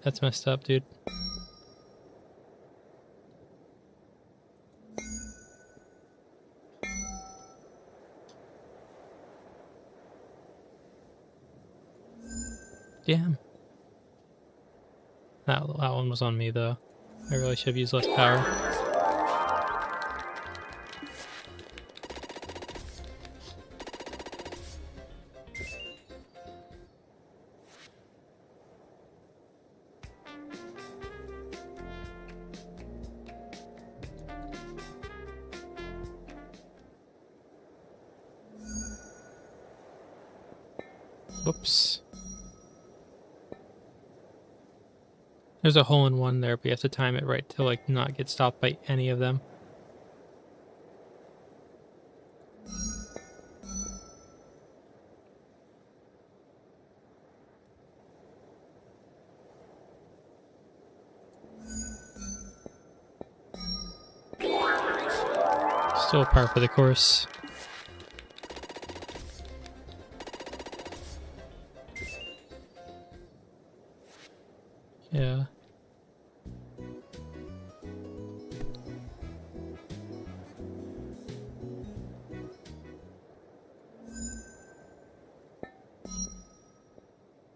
That's messed up, dude. Damn. That one was on me, though. I really should have used less power. Whoops. There's a hole in one there, but you have to time it right to like not get stopped by any of them. Still par for the course. Yeah.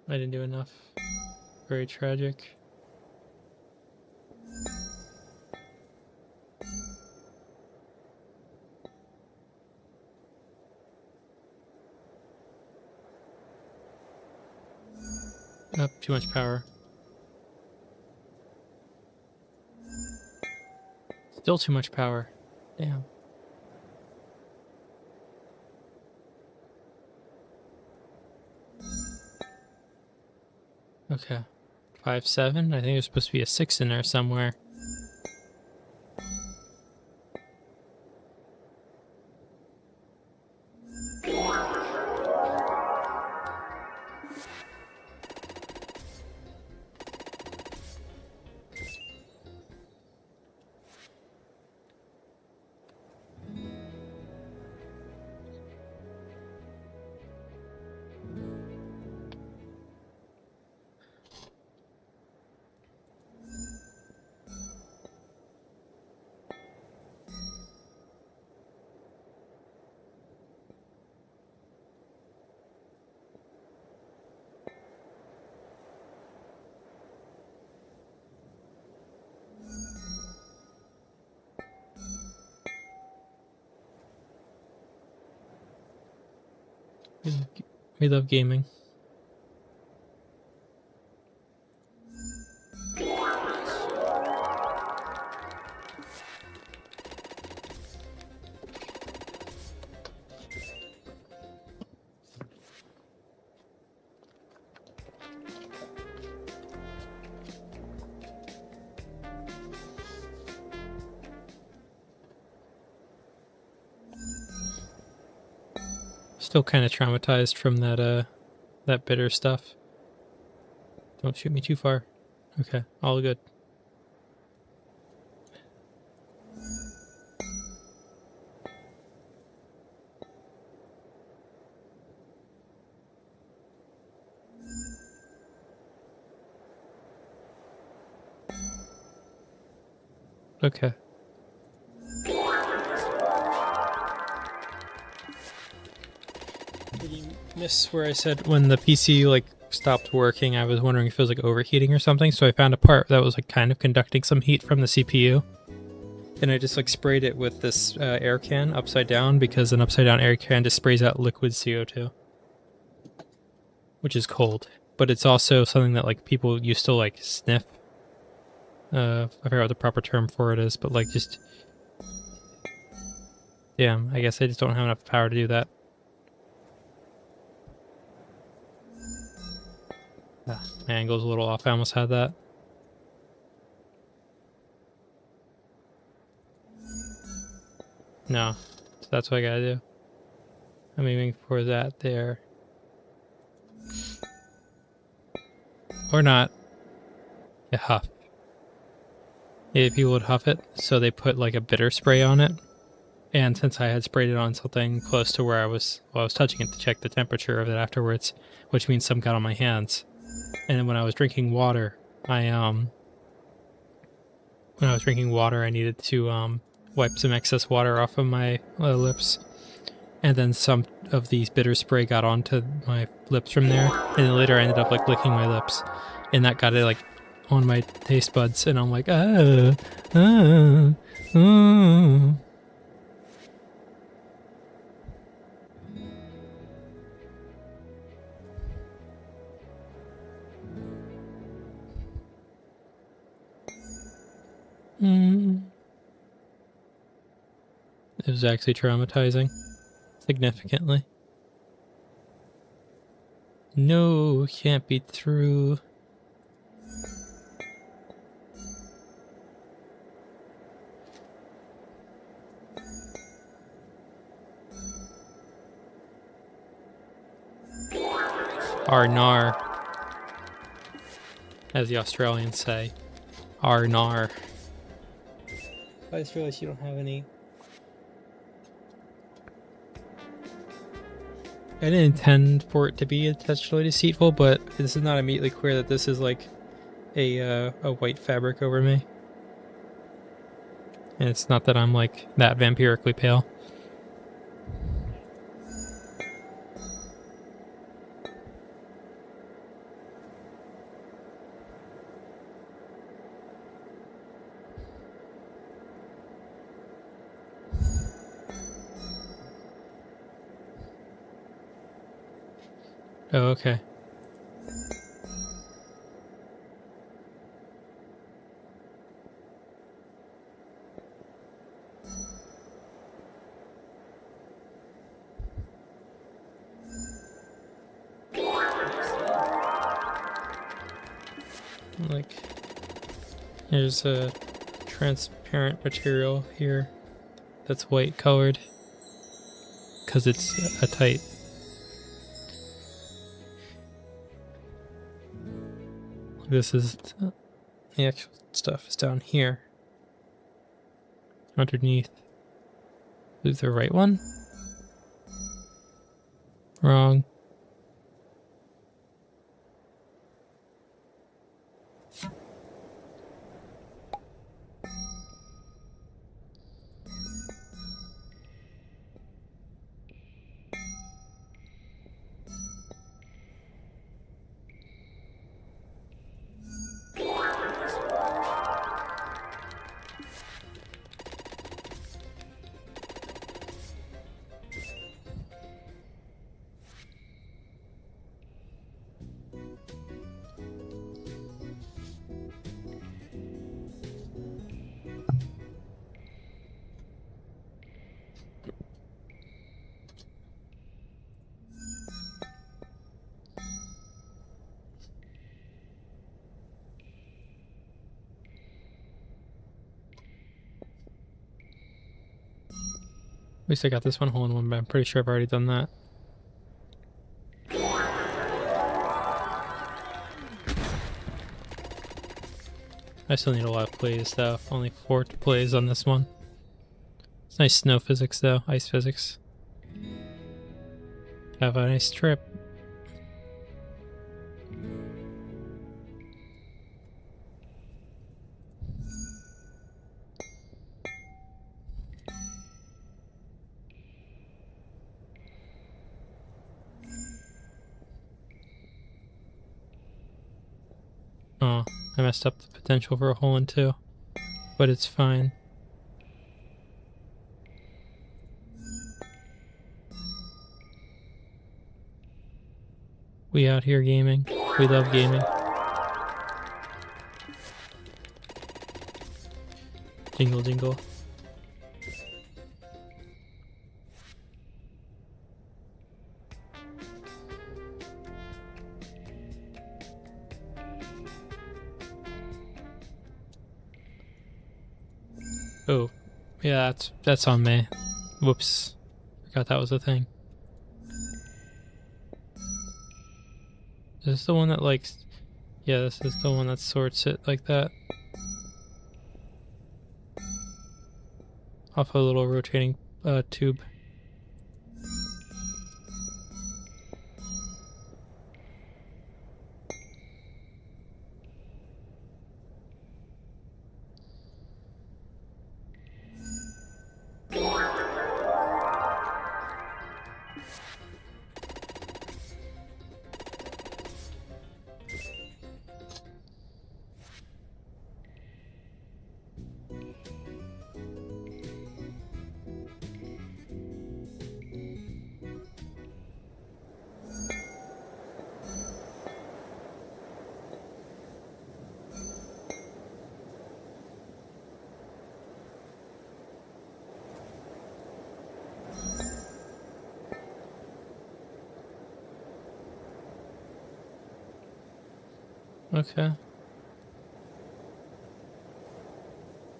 I didn't do enough. Very tragic. Up, too much power. Still too much power. Damn. Okay. 5-7. I think there's supposed to be a 6 in there somewhere. We love gaming. Still kind of traumatized from that bitter stuff. Don't shoot me too far. Okay, all good. okay. Did you miss where I said when the PC like stopped working, I was wondering if it was like overheating or something, so I found a part that was like kind of conducting some heat from the CPU. And I just like sprayed it with this air can upside down, because an upside down air can just sprays out liquid CO2, which is cold. But it's also something that like people used to like sniff. I forgot what the proper term for it is, but like just... Damn, I guess I just don't have enough power to do that. Ah, my angle's a little off, I almost had that. No, so that's what I gotta do. I'm aiming for that there. Or not. Yeah, huff. Yeah, people would huff it, so they put like a bitter spray on it. And since I had sprayed it on something close to where I was touching it to check the temperature of it afterwards, which means some got on my hands. And then when I was drinking water, I needed to wipe some excess water off of my lips. And then some of these bitter spray got onto my lips from there. And then later I ended up like licking my lips. And that got it like on my taste buds. And I'm like, ah. It was actually traumatizing. Significantly. No, can't be through. Arnar. As the Australians say. Arnar. I just realized you don't have any. I didn't intend for it to be intentionally deceitful, but this is not immediately clear that this is like a white fabric over me. And it's not that I'm like that vampirically pale. Oh, okay. Like, there's a transparent material here that's white colored because it's a tight. This is the actual stuff is down here underneath. Is the right one? Wrong. At least I got this one hole in one, but I'm pretty sure I've already done that. I still need a lot of plays though. Only 4 plays on this one. It's nice snow physics though, ice physics. Have a nice trip. Oh, I messed up the potential for a hole in 2. But it's fine. We out here gaming. We love gaming. Jingle jingle. Oh, yeah, that's on me. Whoops. Forgot that was a thing. Is this the one that likes... Yeah, this is the one that sorts it like that. Off a little rotating tube. Okay.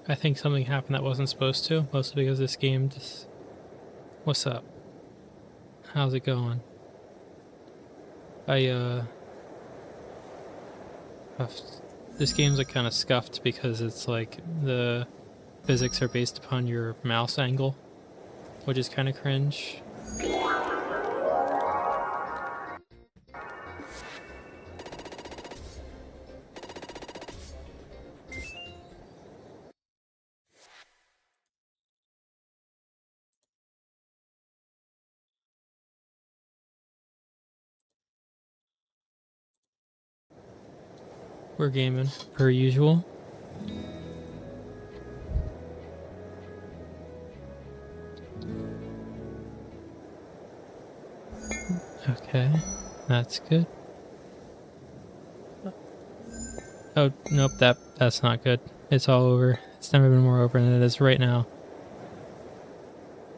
I think something happened that wasn't supposed to, mostly because this game just... What's up? How's it going? This game's like kind of scuffed because it's like the physics are based upon your mouse angle, which is kind of cringe. We're gaming, per usual. Okay, that's good. Oh, nope, that's not good. It's all over. It's never been more over than it is right now.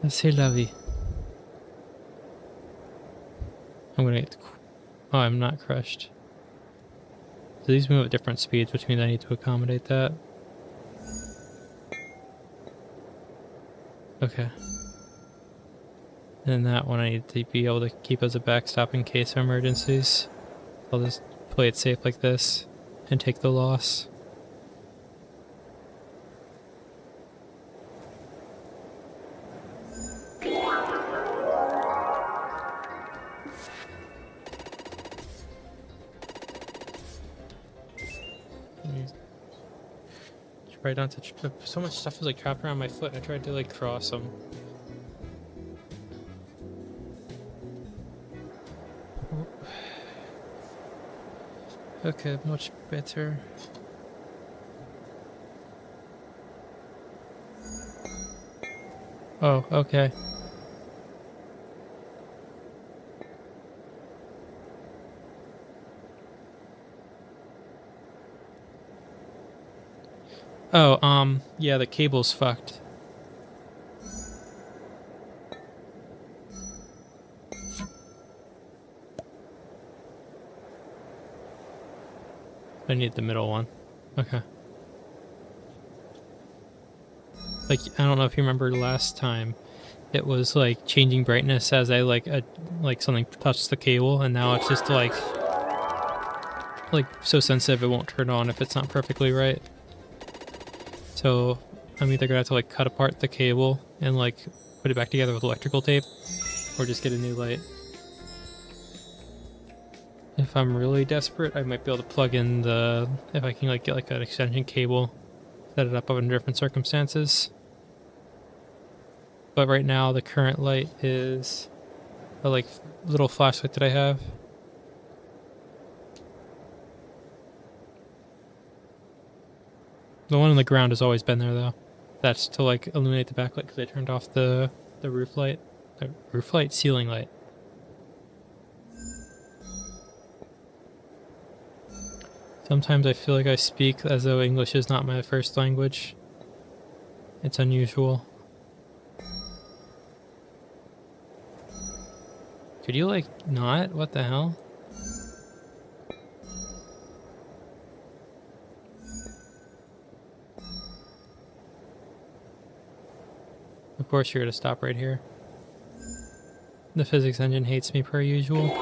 C'est la vie. I'm gonna get... Oh, I'm not crushed. So these move at different speeds, which means I need to accommodate that. Okay. And that one I need to be able to keep as a backstop in case of emergencies. I'll just play it safe like this and take the loss. Right onto so much stuff was like trapped around my foot. I tried to like cross them. Okay, much better. Oh, okay. Oh, yeah, the cable's fucked. I need the middle one. Okay. Like, I don't know if you remember last time, it was like changing brightness as I like something touched the cable, and now it's just like so sensitive it won't turn on if it's not perfectly right. So I'm either gonna have to like cut apart the cable and like put it back together with electrical tape, or just get a new light. If I'm really desperate, I might be able to plug in if I can like get like an extension cable, set it up under different circumstances. But right now the current light is a like little flashlight that I have. The one on the ground has always been there, though. That's to, like, illuminate the backlight because I turned off the roof light. The roof light? Ceiling light. Sometimes I feel like I speak as though English is not my first language. It's unusual. Could you, like, not? What the hell? Of course you're gonna stop right here. The physics engine hates me per usual.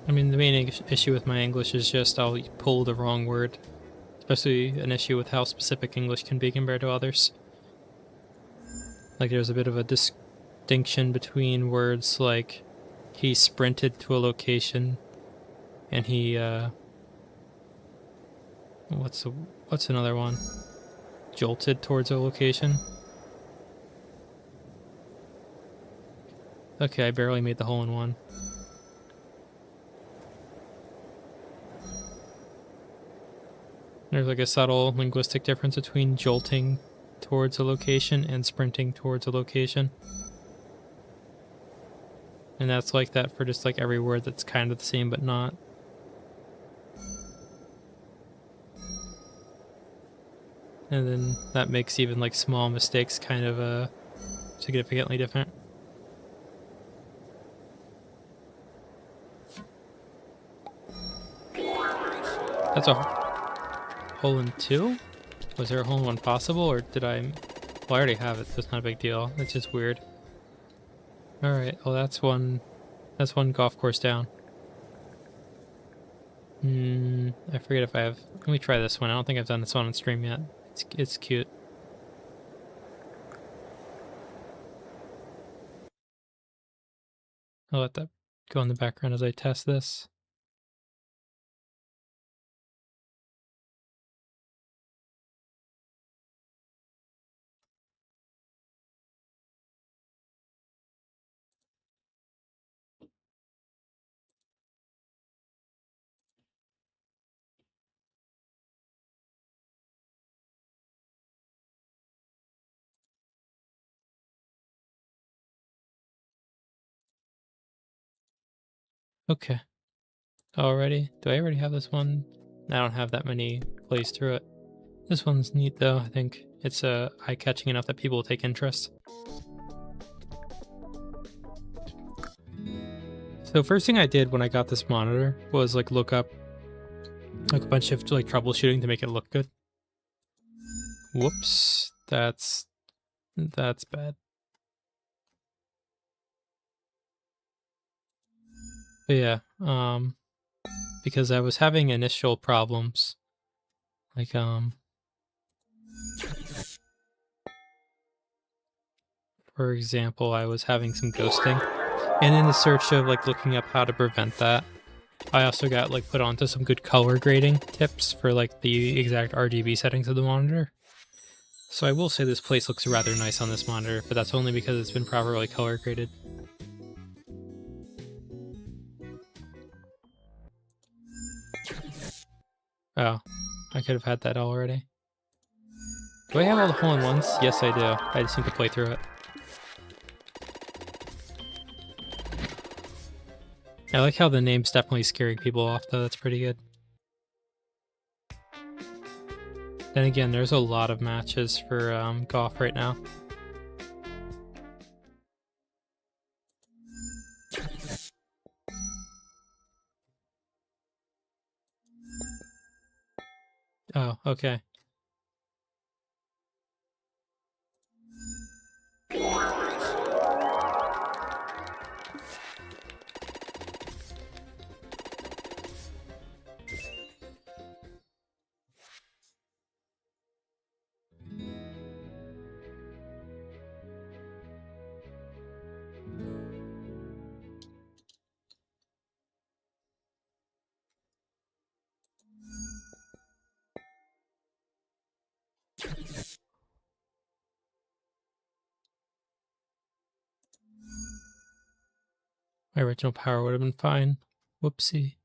I mean, the main issue with my English is just I'll pull the wrong word. Especially an issue with how specific English can be compared to others. Like, there's a bit of a distinction between words like he sprinted to a location and he, what's another one? Jolted towards a location. Okay, I barely made the hole in one. There's like a subtle linguistic difference between jolting towards a location and sprinting towards a location. And that's like that for just like every word that's kind of the same but not. And then that makes even like small mistakes kind of significantly different. That's a hole in two? Was there a hole in one possible, or did I... Well, I already have it, so it's not a big deal. It's just weird. Alright, well that's one golf course down. I forget if I have... Let me try this one. I don't think I've done this one on stream yet. It's cute. I'll let that go in the background as I test this. Okay. Already? Do I already have this one? I don't have that many plays through it. This one's neat though, I think. It's eye-catching enough that people will take interest. So first thing I did when I got this monitor was like look up like a bunch of like troubleshooting to make it look good. Whoops, that's bad. But yeah, because I was having initial problems, like for example, I was having some ghosting, and in the search of like looking up how to prevent that, I also got like put onto some good color grading tips for like the exact RGB settings of the monitor. So I will say this place looks rather nice on this monitor, but that's only because it's been properly color graded. Oh, I could have had that already. Do I have all the hole-in-ones? Yes, I do. I just need to play through it. I like how the name's definitely scaring people off, though. That's pretty good. Then again, there's a lot of matches for golf right now. Oh, okay. My original power would have been fine. Whoopsie.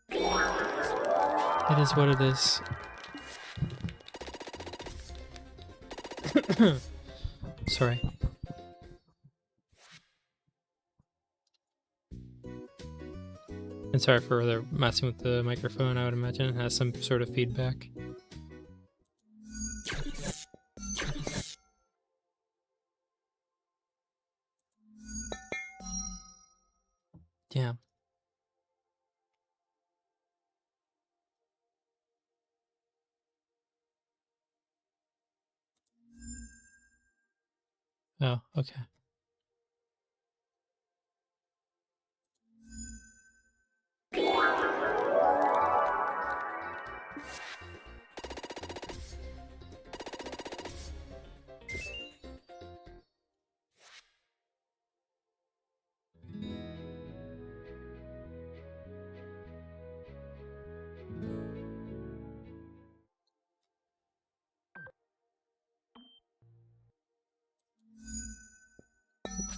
It is what it is. Sorry. And sorry for the messing with the microphone. I would imagine it has some sort of feedback. Damn. Oh, okay.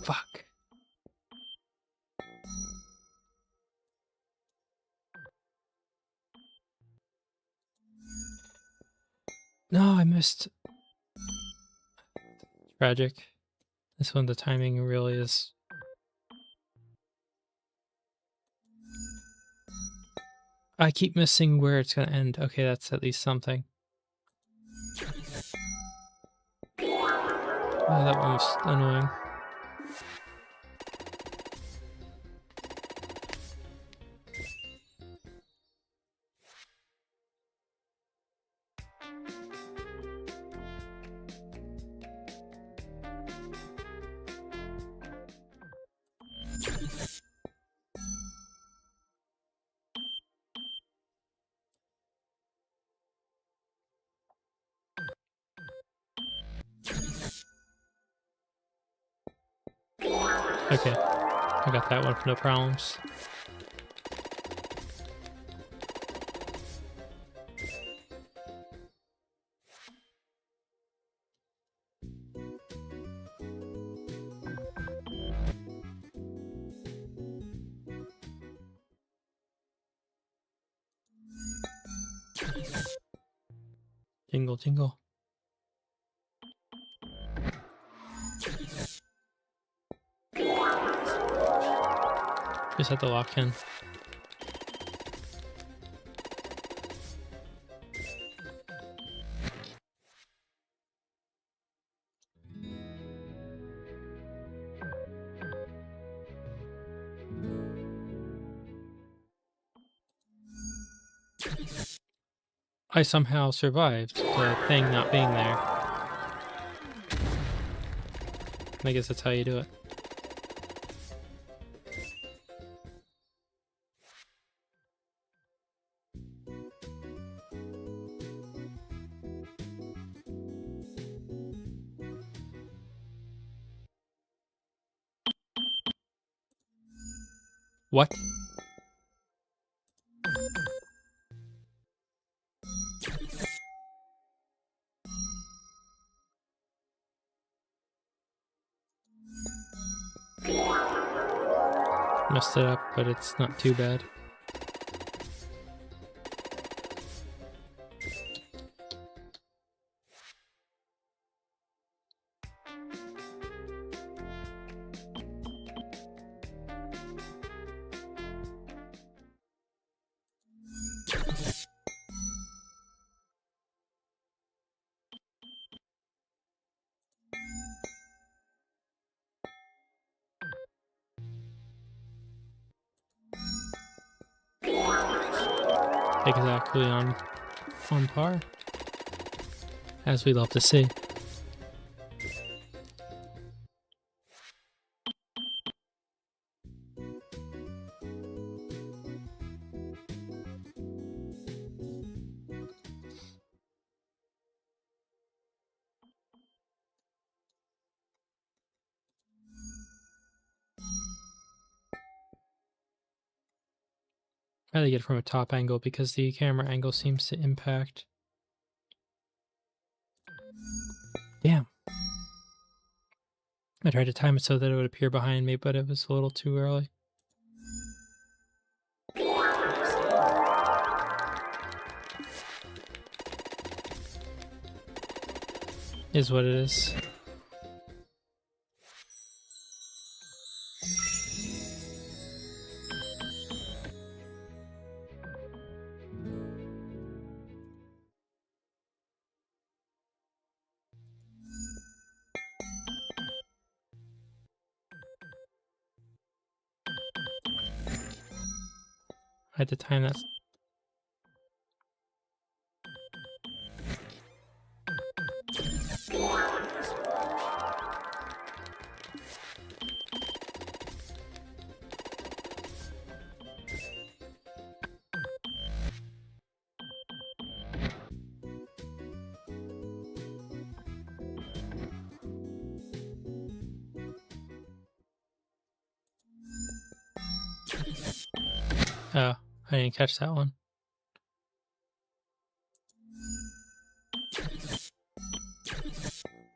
Fuck. No, I missed. Tragic. This one, the timing really is. I keep missing where it's gonna end. Okay, that's at least something. Oh, that one was annoying. Okay, I got that one, no problems. Jingle, jingle. Just had to lock in. I somehow survived the thing not being there. I guess that's how you do it. What? Messed it up, but it's not too bad. Exactly on par, as we love to see. I had to get it from a top angle because the camera angle seems to impact. Damn. I tried to time it so that it would appear behind me, but it was a little too early. Is what it is. I had to time that. Oh, I didn't catch that one.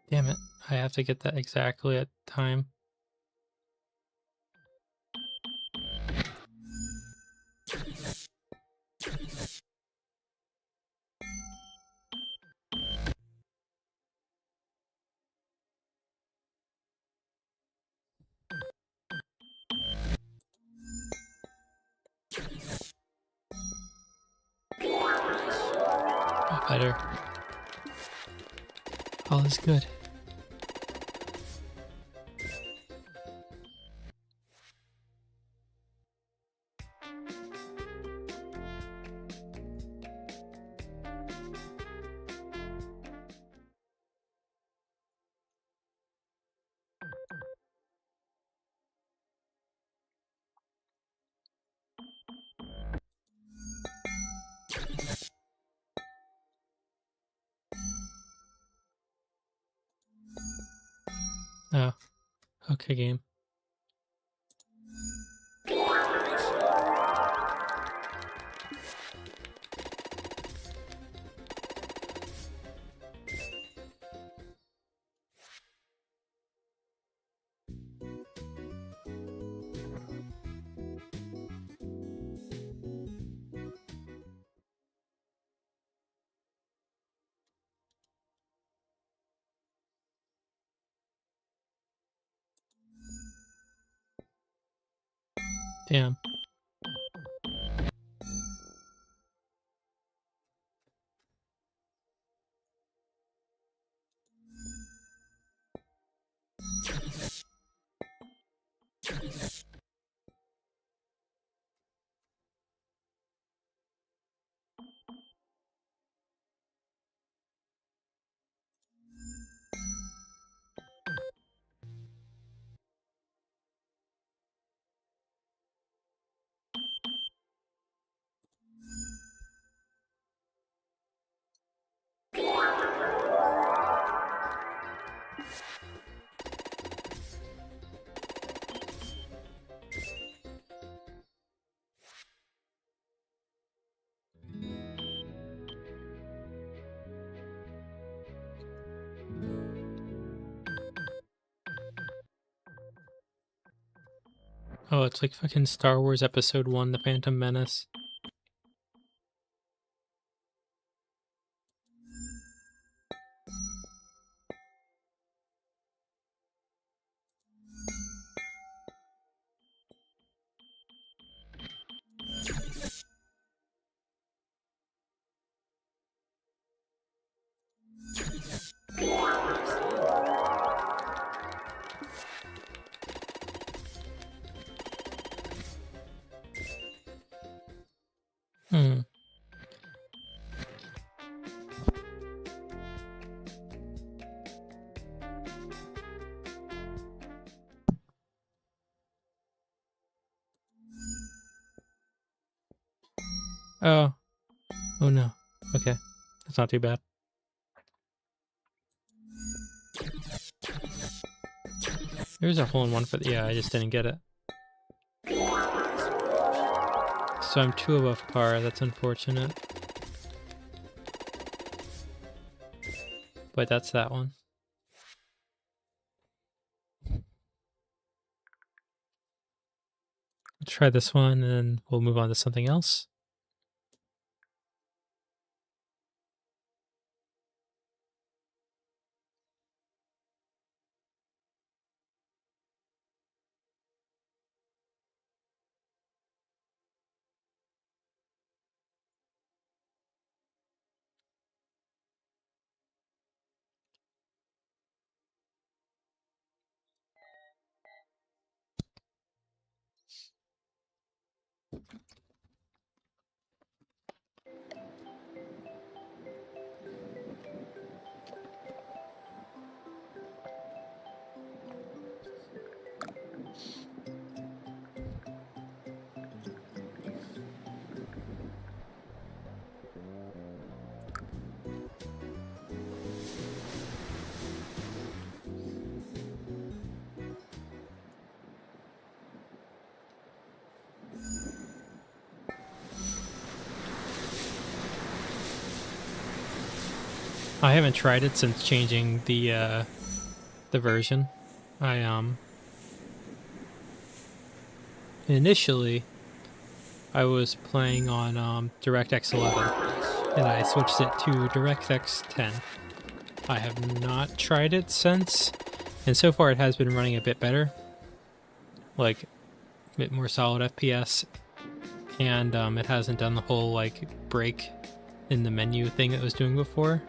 Damn it. I have to get that exactly at time. Oh, better. All is good. Oh, okay, game. Damn. Oh, it's like fucking Star Wars Episode 1, The Phantom Menace. Hmm. Oh. Oh no. Okay. That's not too bad. There's a hole in one for the. Yeah, I just didn't get it. So I'm 2 above par. That's unfortunate. But that's that one. try this one, and then we'll move on to something else. I haven't tried it since changing the version. Initially I was playing on DirectX 11, and I switched it to DirectX 10. I have not tried it since, and so far it has been running a bit better, like a bit more solid FPS, and it hasn't done the whole like break in the menu thing it was doing before.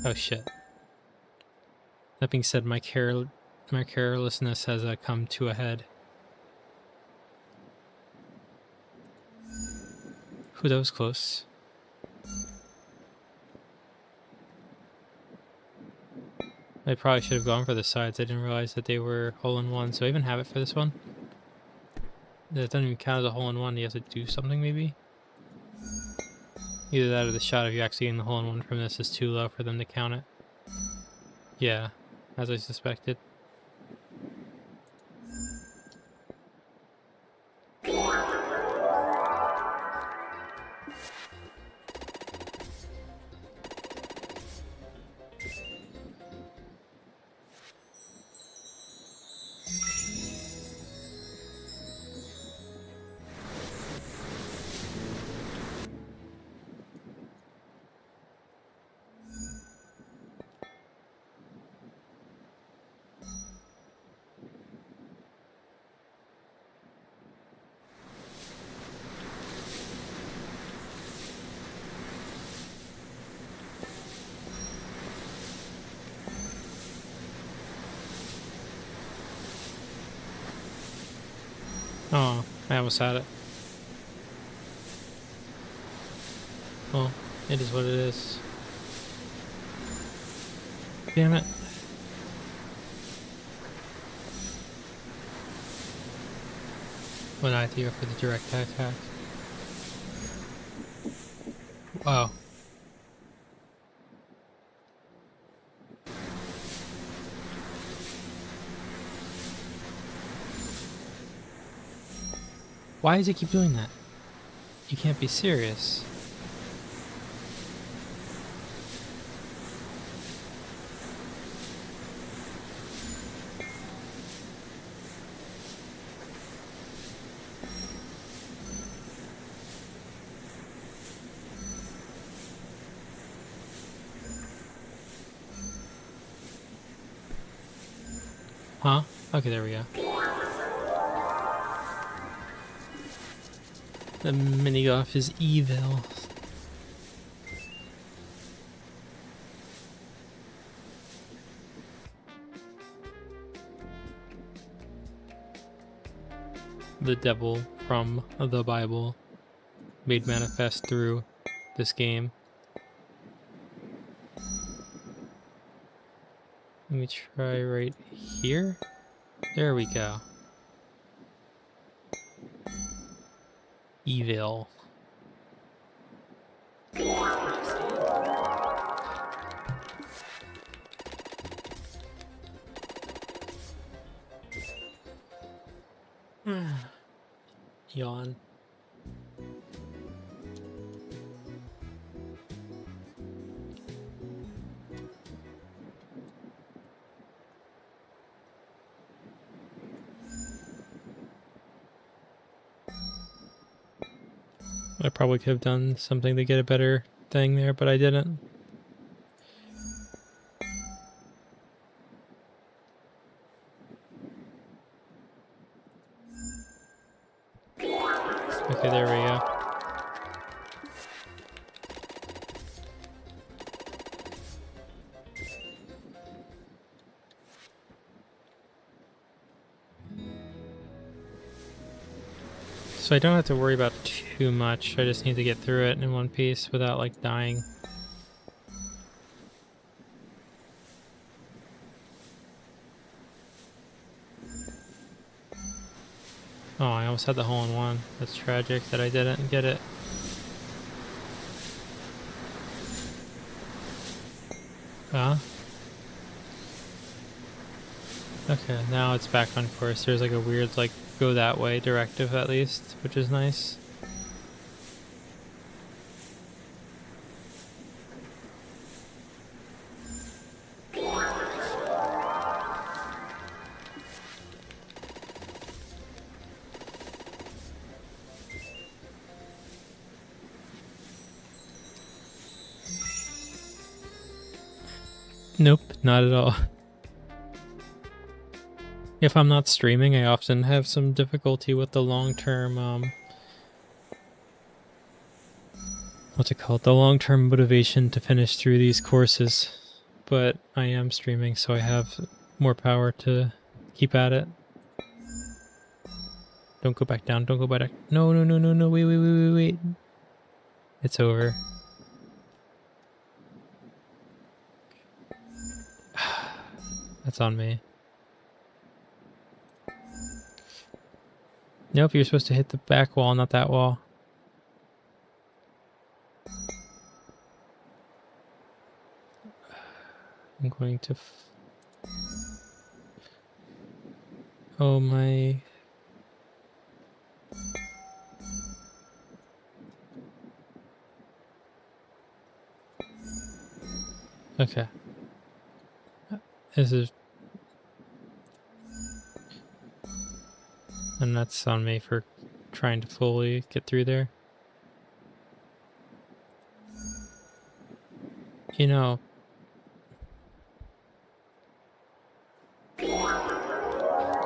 Oh shit. That being said, my carelessness has come to a head. Ooh, that was close. I probably should have gone for the sides. I didn't realize that they were hole-in-one, so I even have it for this one. That doesn't even count as a hole-in-one. You have to do something, maybe? Either that or the shot of you actually getting the hole-in-one from this is too low for them to count it. Yeah, as I suspected. Oh, I almost had it. Well, it is what it is. Damn it. One idea for the direct attack. Wow. Why does it keep doing that? You can't be serious. Huh? Okay, there we go. The mini golf is evil. The devil from the Bible made manifest through this game. Let me try right here. There we go. Evil. Yawn. I probably could have done something to get a better thing there, but I didn't. Okay, there we go. So I don't have to worry about too much. I just need to get through it in one piece without like dying. Oh, I almost had the hole in one. That's tragic that I didn't get it. Huh? Okay, now it's back on course. There's like a weird like go that way directive at least, which is nice. Nope, not at all. If I'm not streaming, I often have some difficulty with the long-term, what's it called? The long-term motivation to finish through these courses. But I am streaming, so I have more power to keep at it. Don't go back down, don't go back. No, no, no, no, no, wait. It's over. That's on me. Nope, you're supposed to hit the back wall, not that wall. I'm going to... Oh my... Okay. This is... And that's on me for trying to fully get through there. You know...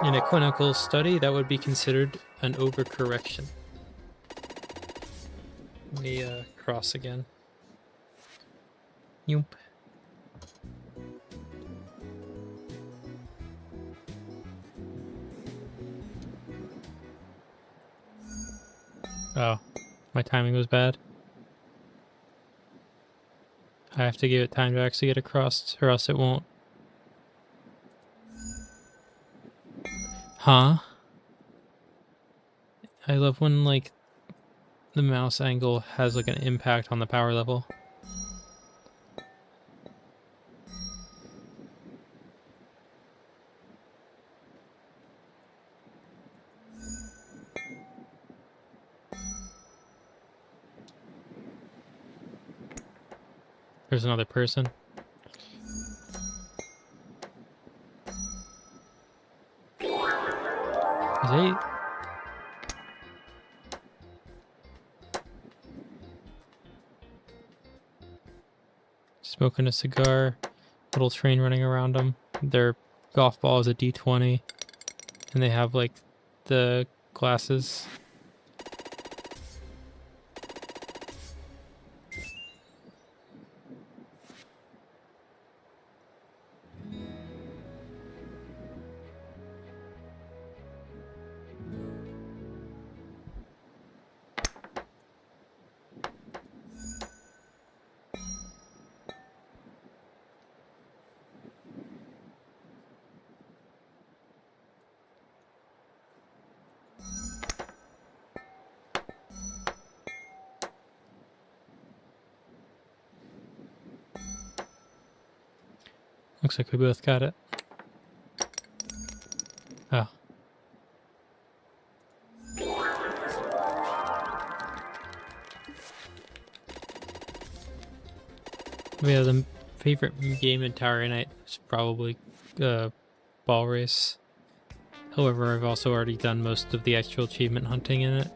In a clinical study, that would be considered an overcorrection. Let me cross again. Yoop. Oh, my timing was bad. I have to give it time to actually get across, or else it won't. Huh? I love when, like, the mouse angle has, like, an impact on the power level. There's another person. Is he? Smoking a cigar. Little train running around them. Their golf ball is a D20. And they have, like, the glasses. Looks like we both got it. Oh. Yeah, the favorite game in Tower Night is probably Ball Race. However, I've also already done most of the actual achievement hunting in it.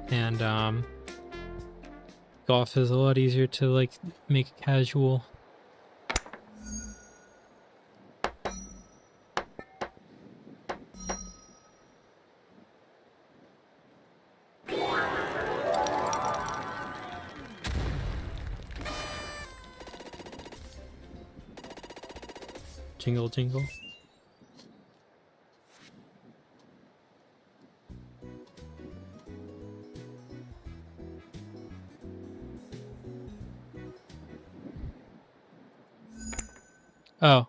And golf is a lot easier to like make casual. Jingle, jingle. Oh.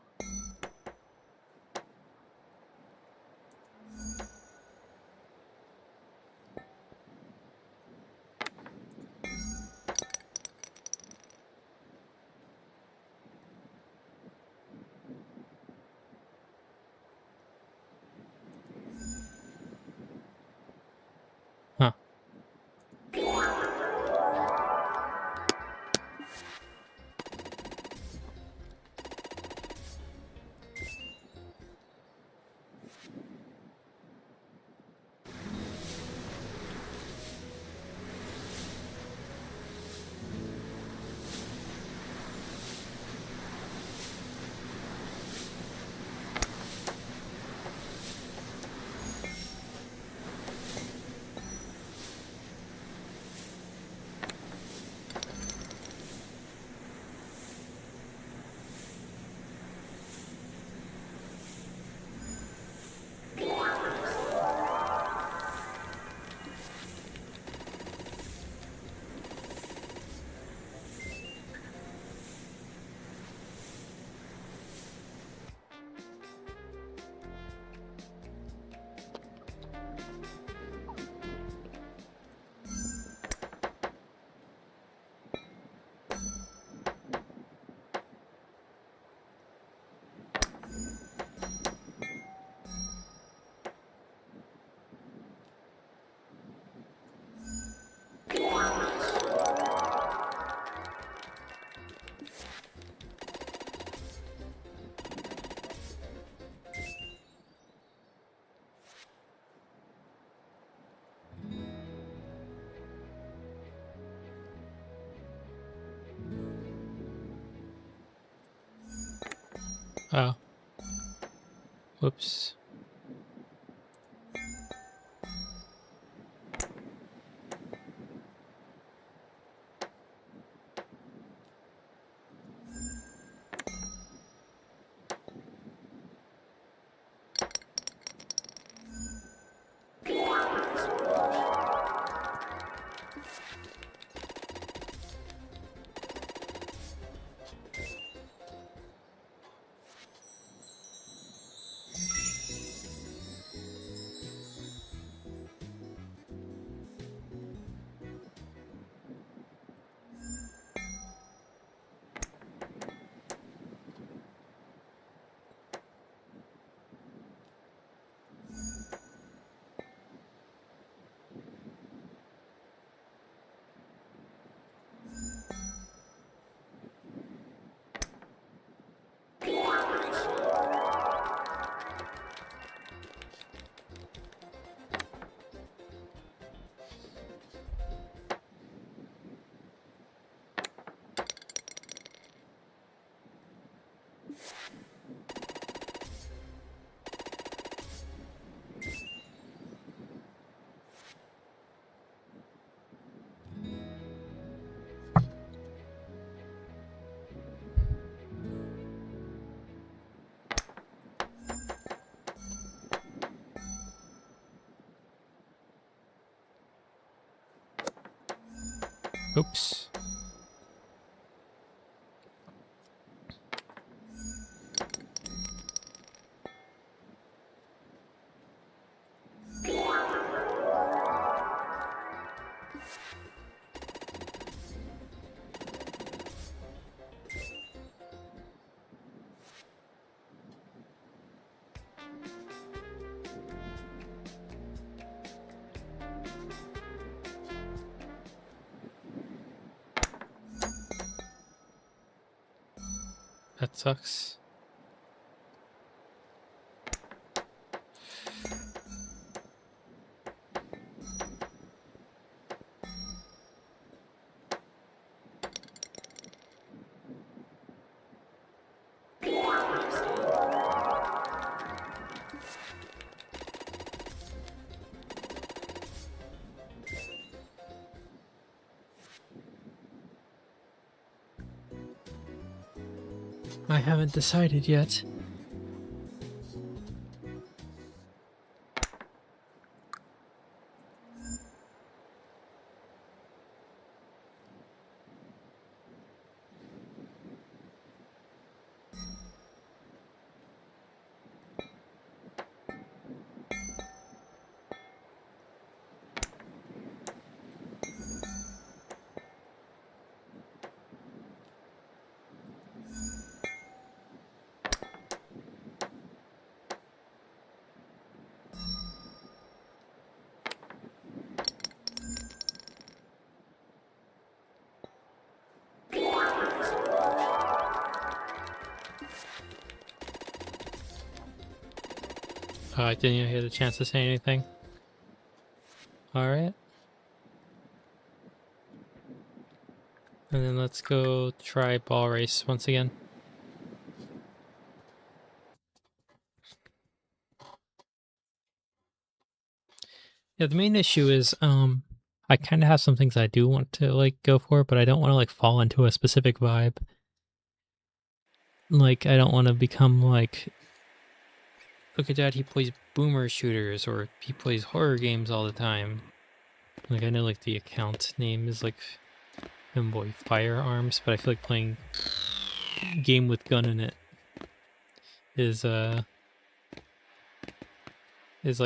Huh. Oh. Whoops. Oops. That sucks. I haven't decided yet. I didn't even get a chance to say anything. Alright. And then let's go try ball race once again. Yeah, the main issue is I kind of have some things I do want to like go for, but I don't want to like fall into a specific vibe. Like I don't want to become like, look at Dad, he plays boomer shooters, or he plays horror games all the time. Like I know like the account name is like Femboy Firearms, but I feel like playing game with gun in it is like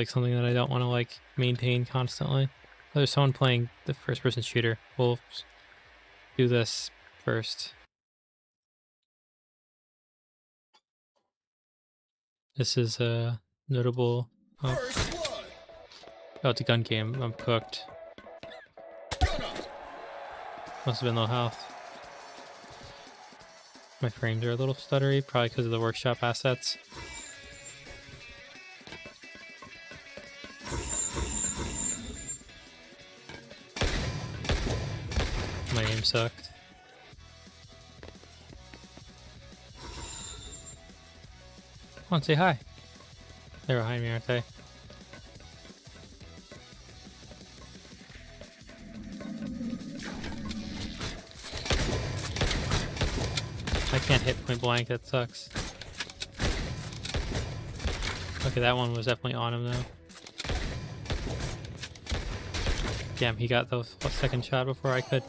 something that I don't want to like maintain constantly. There's someone playing the first person shooter. We'll do this first. This is a notable. Oh, it's a gun game. I'm cooked. Must have been low health. My frames are a little stuttery, probably because of the workshop assets. My aim sucked. Come on, say hi. They're behind me, aren't they? I can't hit point blank, that sucks. Okay, that one was definitely on him though. Damn, he got the second shot before I could.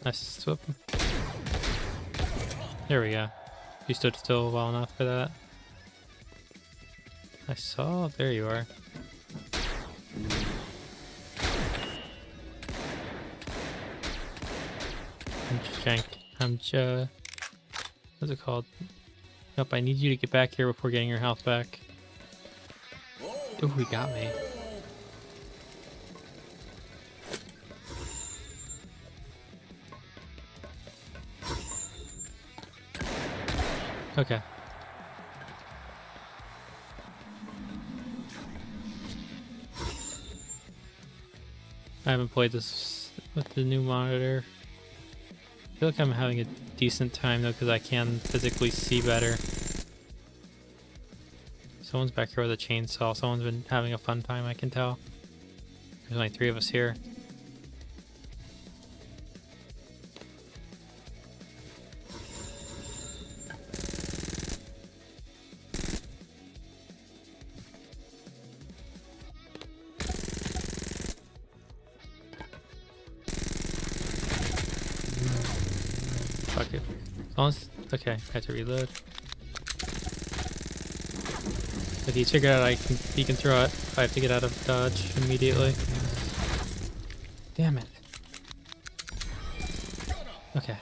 Nice swoop. There we go. You stood still well enough for that. I saw. There you are. What's it called? Nope, I need you to get back here before getting your health back. Ooh, he got me. Okay. I haven't played this with the new monitor. I feel like I'm having a decent time though because I can physically see better. Someone's back here with a chainsaw. Someone's been having a fun time, I can tell. There's only 3 of us here. Fuck it. Okay, I have to reload. But he's figured out he can throw it. I have to get out of dodge immediately. Damn it. Okay.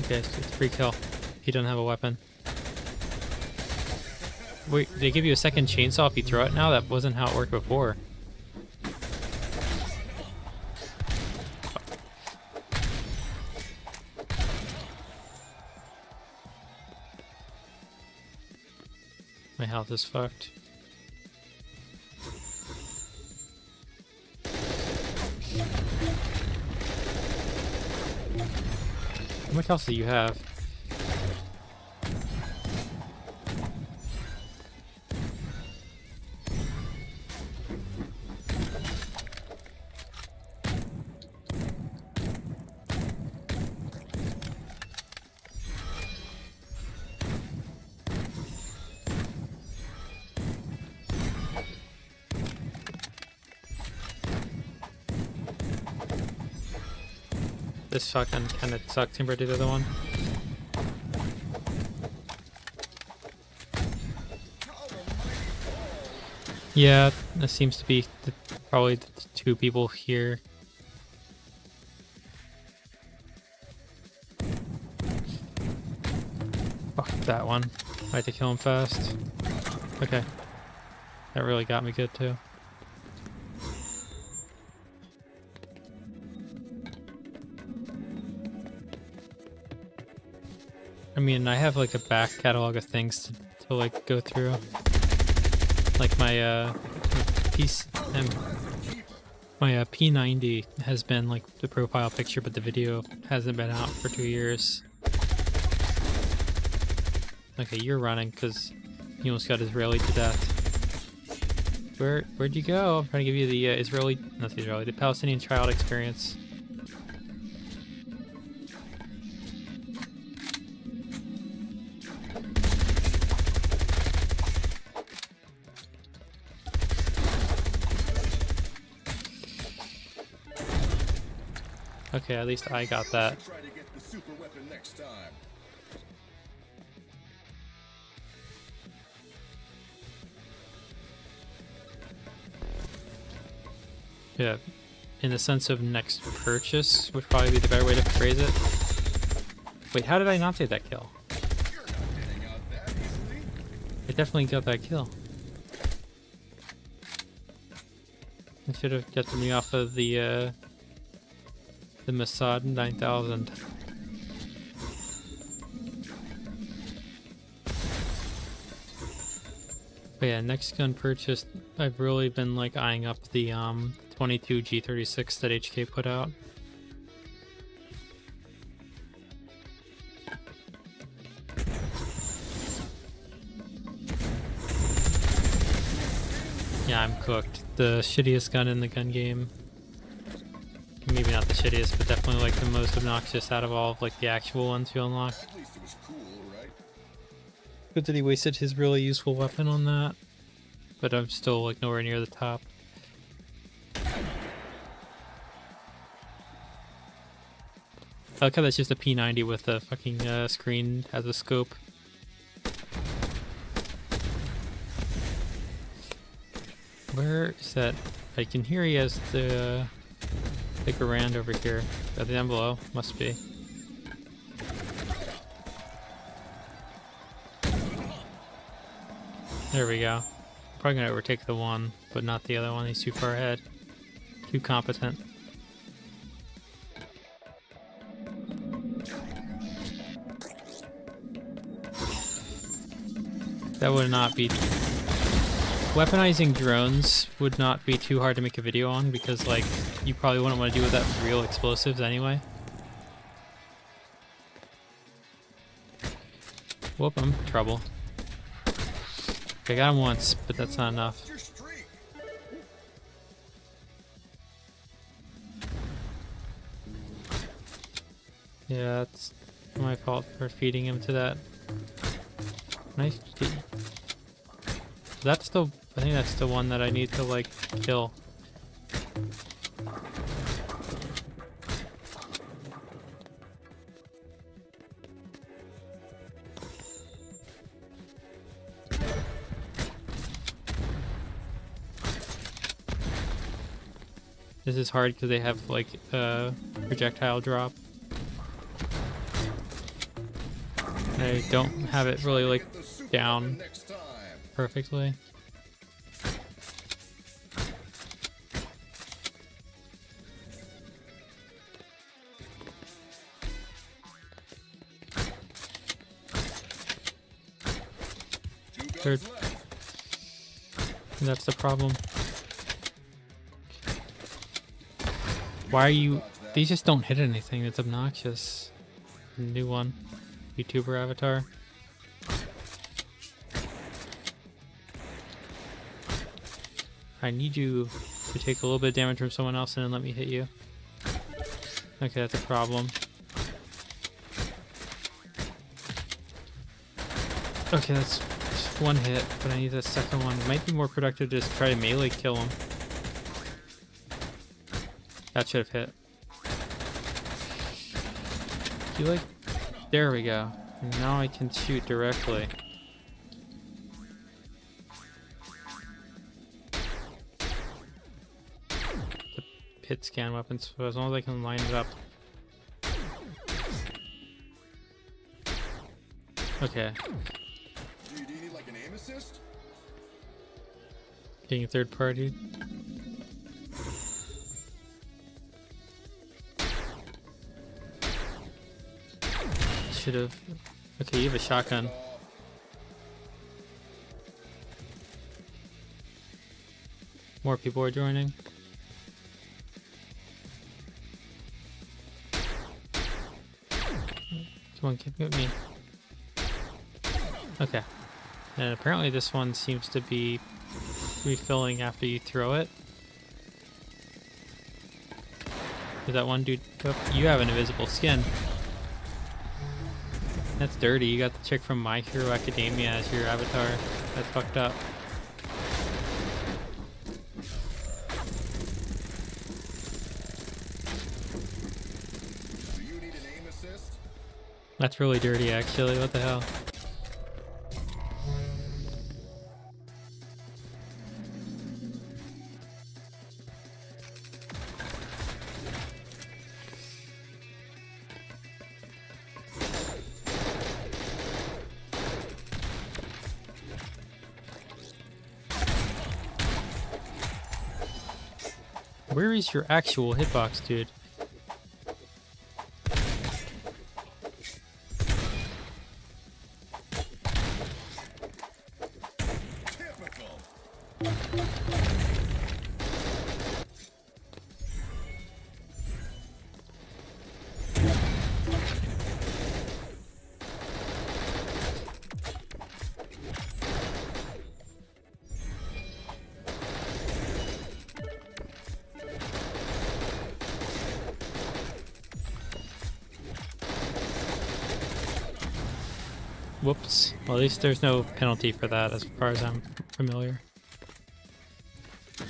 Okay, it's a free kill. He doesn't have a weapon. Wait, they give you a second chainsaw if you throw it now? That wasn't how it worked before. My health is fucked. How much else do you have? this shotgun kind of sucks compared to the other one. Yeah, that seems to be probably the two people here. Fuck that one. I had to kill him fast. Okay. That really got me good too. I mean, I have like a back catalog of things to like go through. Like my my P90 has been like the profile picture, but the video hasn't been out for 2 years. Okay, you're running because you almost got Israeli to death. Where'd you go? I'm trying to give you the the Palestinian child experience. Okay, at least I got that. Try to get the super weapon next time. Yeah, in the sense of next purchase would probably be the better way to phrase it. Wait, how did I not get that kill? You're not getting out that easily. I definitely got that kill. I should have gotten me off of the Mossad 9000. But yeah, next gun purchase, I've really been like eyeing up the 22 G36 that HK put out. Yeah, I'm cooked. The shittiest gun in the gun game. Maybe not the shittiest, but definitely like the most obnoxious out of all of like the actual ones you unlock. At least it was cool, right? Good that he wasted his really useful weapon on that, but I'm still like nowhere near the top. I like how that's just a P90 with a fucking screen as a scope. Where is that? I can hear he has the Garand over here. At the down below, must be. There we go. Probably gonna overtake the one, but not the other one. He's too far ahead. Too competent. That would not be... Weaponizing drones would not be too hard to make a video on because, like, you probably wouldn't want to deal with that with real explosives anyway. Whoop, I'm in trouble. Okay, I got him once, but that's not enough. Your streak. Yeah, it's my fault for feeding him to that. Nice. That's the... I think that's the one that I need to, like, kill. This is hard because they have, like, projectile drop. I don't have it really, like, Get the super down weapon next time. perfectly. Two guns left. That's the problem. Why are you... These just don't hit anything. It's obnoxious. New one. YouTuber avatar. I need you to take a little bit of damage from someone else and then let me hit you. Okay, that's a problem. Okay, that's just one hit, but I need that second one. It might be more productive to just try to melee kill him. That should have hit. Do like... There we go. Now I can shoot directly. The pit scan weapons, so as long as I can line it up. Okay. Do you need like an aim assist? Getting a third party. Should have. Okay, you have a shotgun. More people are joining. Come on, get me. Okay. And apparently this one seems to be refilling after you throw it. Is that one dude? Oh, you have an invisible skin. That's dirty. You got the chick from My Hero Academia as your avatar. That's fucked up. Do you need an aim assist? That's really dirty, actually. What the hell? Where is your actual hitbox, dude? Typical. Whoops. Well, at least there's no penalty for that as far as I'm familiar. Are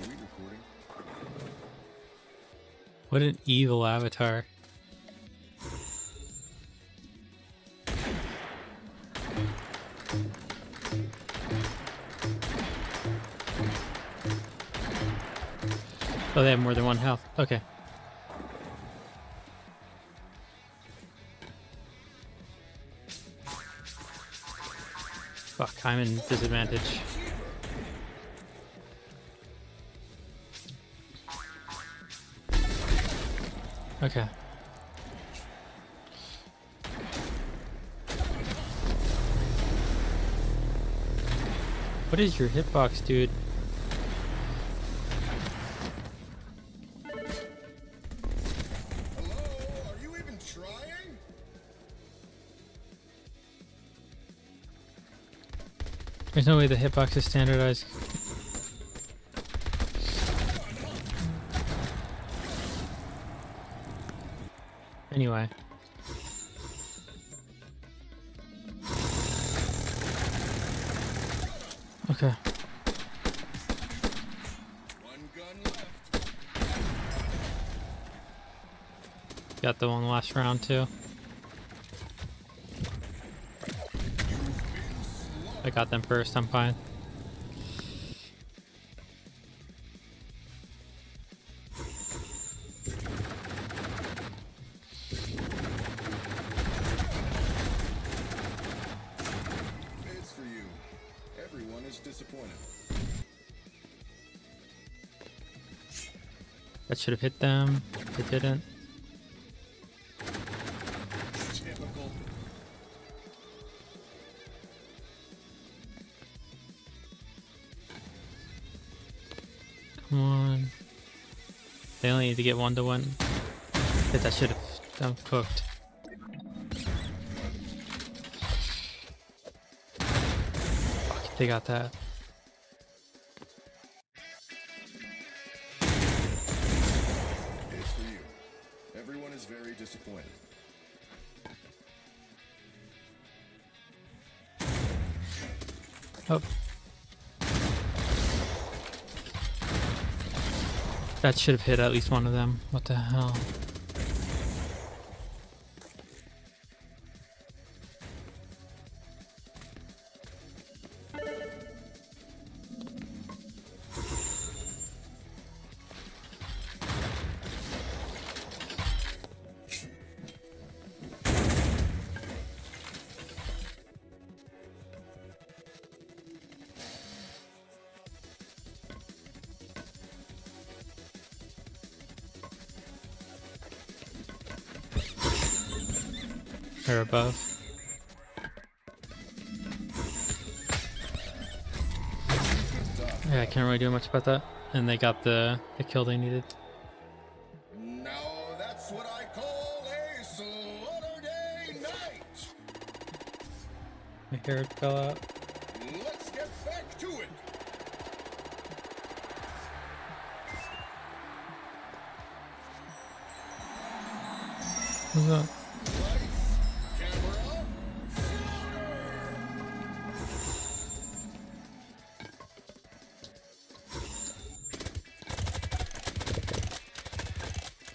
we recording? What an evil avatar. Oh, they have more than one health. Okay. Fuck, I'm in disadvantage. Okay. What is your hitbox, dude? Hello? Are you even trying? There's no way the hitbox is standardized. Anyway. Okay. One gun left. Got the one last round too. I got them first, I'm fine. It's for you. Everyone is disappointed. That should have hit them. It didn't. Typical. Come on. They only need to get one to win. But that should have done cooked. Fuck, they got that. It's for you. Everyone is very disappointed. Oh. That should have hit at least one of them. What the hell? They're above. Yeah, I can't really do much about that. And they got the kill they needed. Now that's what I call a Slaughter night. My hair fell out. Let's get back to it. What's that? Lights, camera, Slaughter!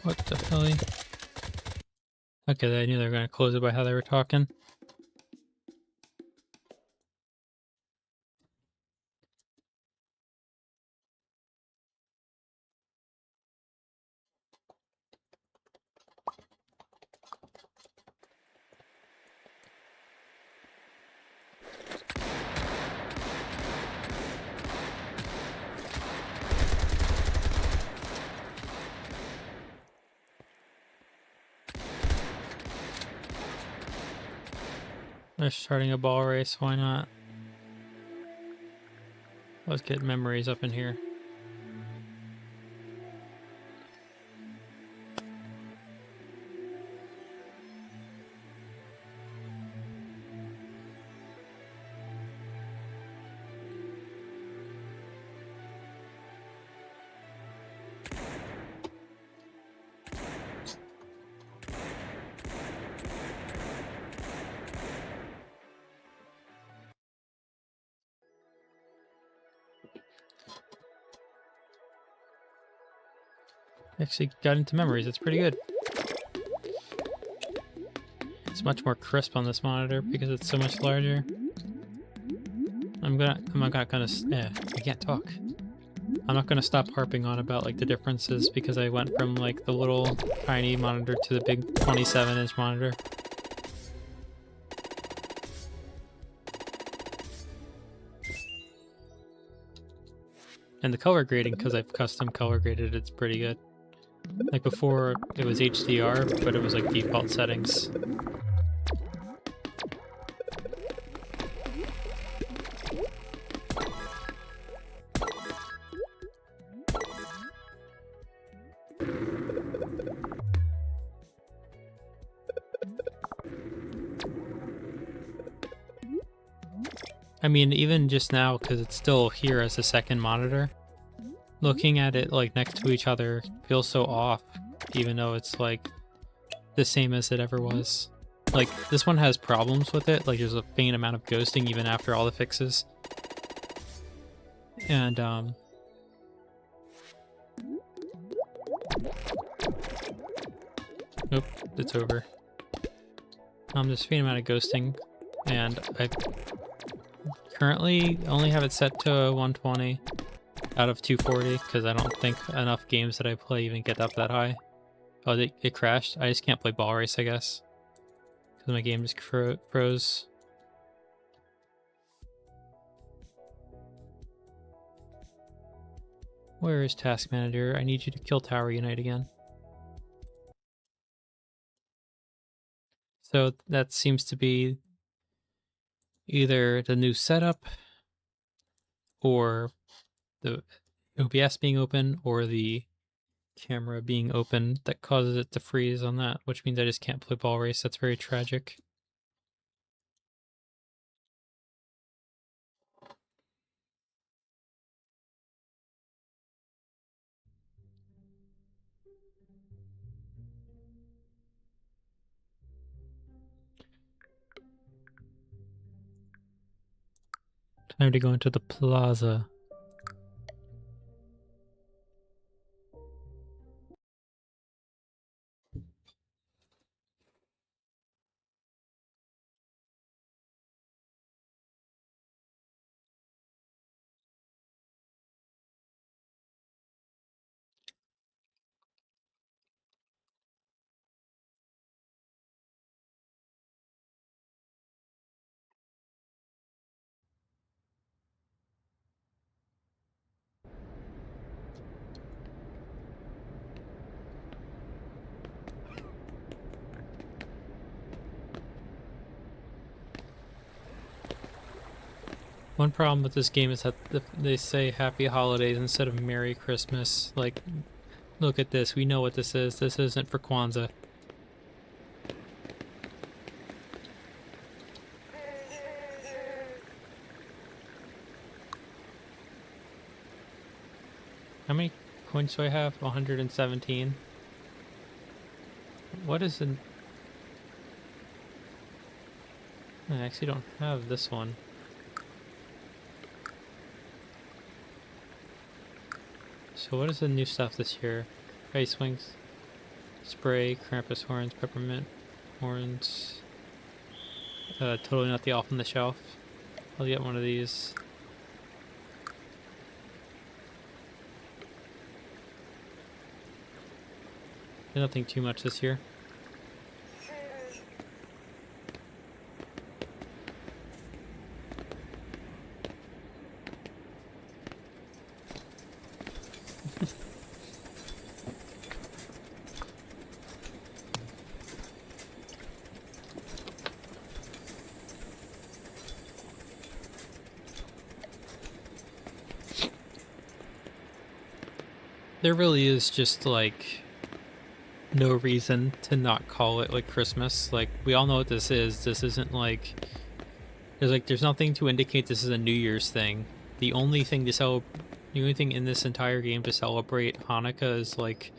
What the hell? Okay, I knew they were gonna close it by how they were talking. They're starting a ball race, why not? Let's get memories up in here. Actually got into memories, it's pretty good. It's much more crisp on this monitor because it's so much larger. I'm not gonna, yeah, I can't talk. I'm not gonna stop harping on about like the differences because I went from like the little tiny monitor to the big 27-inch monitor. And the color grading, because I've custom color graded, it's pretty good. Like before, it was HDR, but it was like default settings. I mean, even just now, because it's still here as a second monitor, looking at it like next to each other feels so off, even though it's like the same as it ever was. Like, this one has problems with it, like there's a faint amount of ghosting even after all the fixes. And, nope, it's over. There's a faint amount of ghosting, and I currently only have it set to 120 out of 240 because I don't think enough games that I play even get up that high. Oh, it crashed. I just can't play ball race, I guess, because my game just froze. Where is Task Manager? I need you to kill Tower Unite again. So that seems to be either the new setup or the OBS being open or the camera being open that causes it to freeze on that, which means I just can't play ball race. That's very tragic. Time to go into the plaza. One problem with this game is that they say Happy Holidays instead of Merry Christmas. Like, look at this. We know what this is. This isn't for Kwanzaa. How many coins do I have? 117. What is in... I actually don't have this one. So what is the new stuff this year? Ice wings, spray, Krampus horns, peppermint horns. Totally not the elf on the shelf. I'll get one of these. Nothing too much this year. There really is just like no reason to not call it like Christmas. Like, we all know what this is. This isn't like there's nothing to indicate this is a New Year's thing. The only thing in this entire game to celebrate Hanukkah is like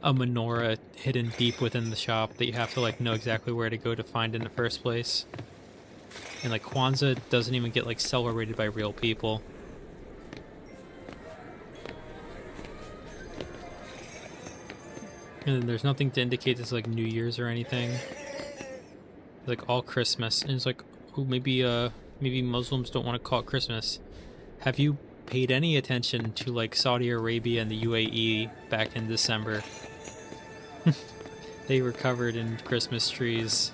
a menorah hidden deep within the shop that you have to like know exactly where to go to find in the first place. And like Kwanzaa doesn't even get like celebrated by real people. And there's nothing to indicate this like New Year's or anything. Like all Christmas, and it's like, oh, maybe Muslims don't want to call it Christmas. Have you paid any attention to like Saudi Arabia and the UAE back in December? They were covered in Christmas trees.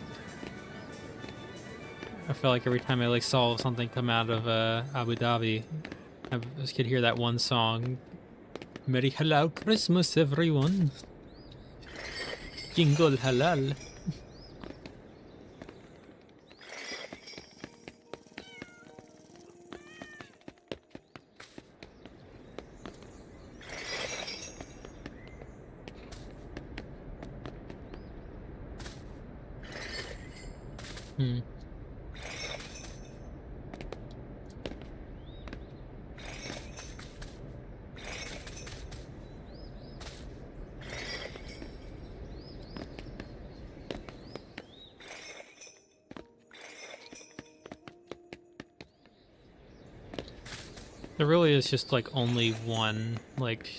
I felt like every time I like saw something come out of Abu Dhabi, I just could hear that one song, "Merry Halal Christmas, everyone." Jingle halal. There really is just like only one like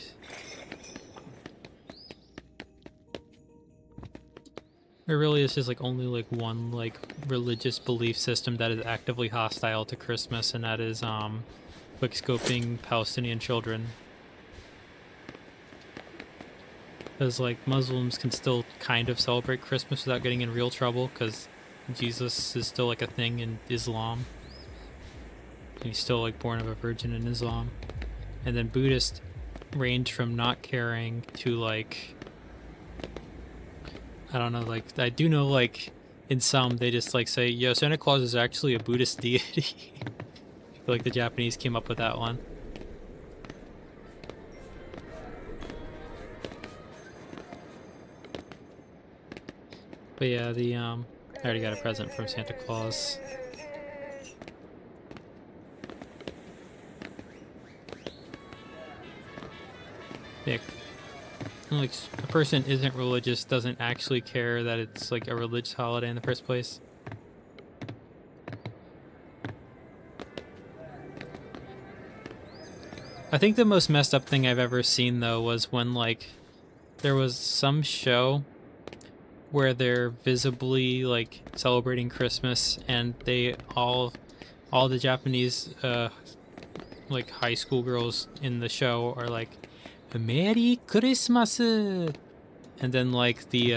there really is just like only like one like religious belief system that is actively hostile to Christmas, and that is quickscoping Palestinian children. Because like Muslims can still kind of celebrate Christmas without getting in real trouble, because Jesus is still like a thing in Islam. He's still like born of a virgin in Islam. And then Buddhists range from not caring to like, I don't know, like I do know like in some they just like say, yo, Santa Claus is actually a Buddhist deity. I feel like the Japanese came up with that one. But yeah, I already got a present from Santa Claus. Yeah, like a person isn't religious doesn't actually care that it's like a religious holiday in the first place. I think the most messed up thing I've ever seen though was when like there was some show where they're visibly like celebrating Christmas, and they all the Japanese like high school girls in the show are like, "Merry Christmas," and then like the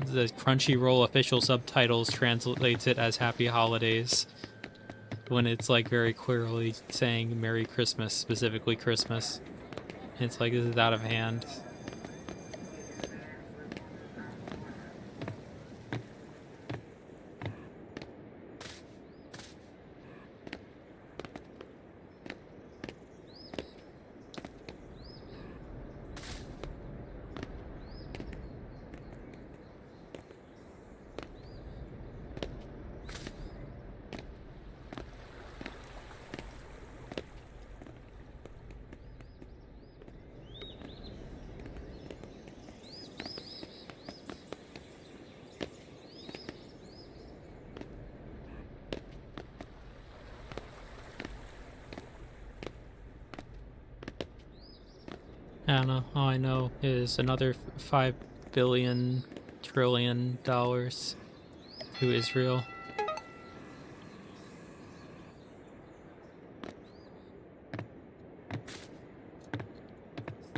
Crunchyroll official subtitles translates it as "Happy Holidays," when it's like very clearly saying "Merry Christmas," specifically Christmas. And it's like, this is out of hand. I don't know. All I know is another $5 billion trillion to Israel.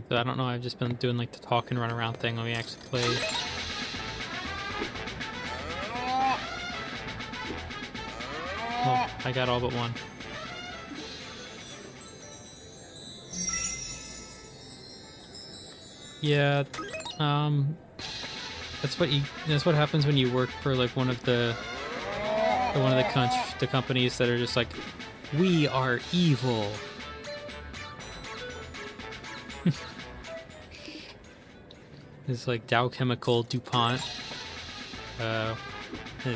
So I don't know. I've just been doing like the talk and run around thing when we actually play. Well, I got all but one. Yeah, that's what happens when you work for like one of the companies that are just like, we are evil. It's like Dow Chemical, DuPont. And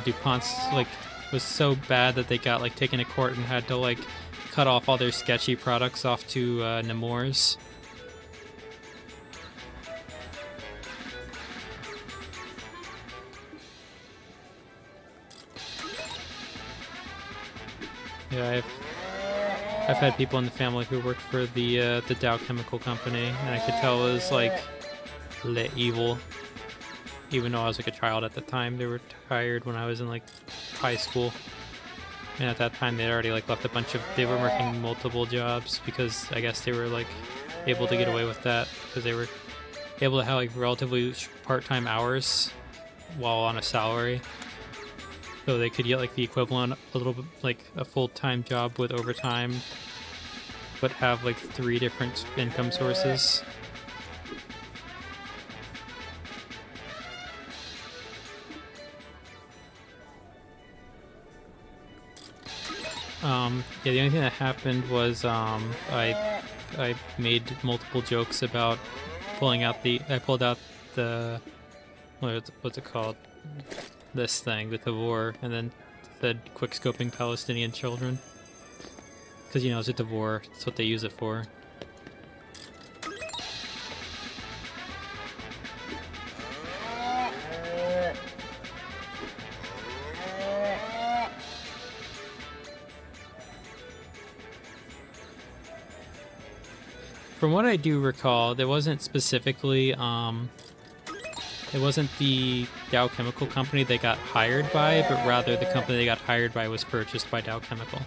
DuPont's like was so bad that they got like taken to court and had to like cut off all their sketchy products off to Nemours. Yeah, I've had people in the family who worked for the Dow Chemical Company, and I could tell it was like evil. Even though I was like a child at the time, they were hired when I was in like high school, and at that time they'd already like left a bunch of. They were working multiple jobs because I guess they were like able to get away with that because they were able to have like relatively part-time hours while on a salary. So they could get like the equivalent, a little bit like a full-time job with overtime, but have like 3 different income sources. Yeah, the only thing that happened was I made multiple jokes about pulling out I pulled out the what's it called? This thing, the Tavor, and then said quick-scoping Palestinian children. Because, you know, it's a Tavor. That's what they use it for. From what I do recall, there wasn't specifically, it wasn't the Dow Chemical Company they got hired by, but rather the company they got hired by was purchased by Dow Chemical.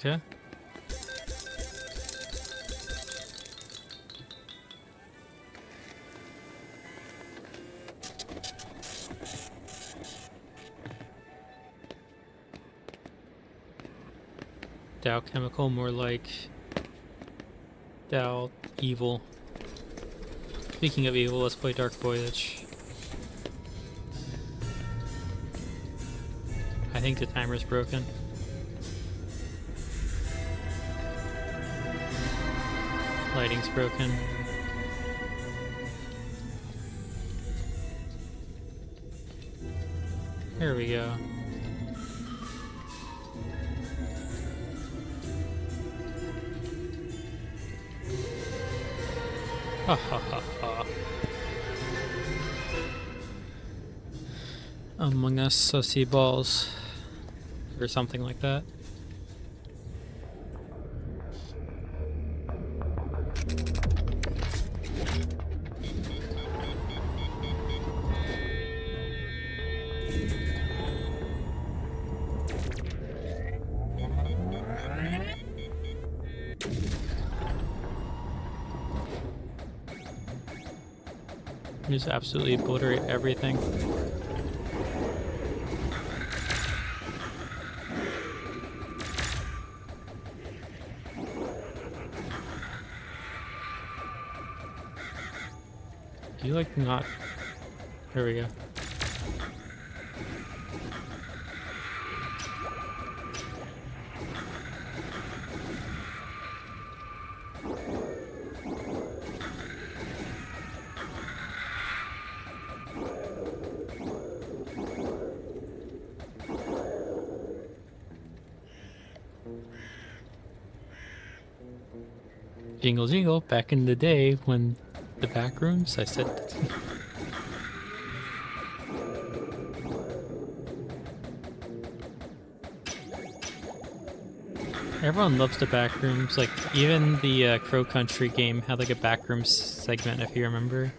Okay. Dow Chemical, more like Dow Evil. Speaking of evil, let's play Dark Voyage. I think the timer's broken. Lighting's broken. There we go. Ha ha ha ha. Among Us sussy balls. Or something like that. Just absolutely obliterate everything. Do you like not? There we go. Jingle jingle, back in the day when the back rooms, I said. Everyone loves the back rooms. Like, even the Crow Country game had like a back rooms segment, if you remember.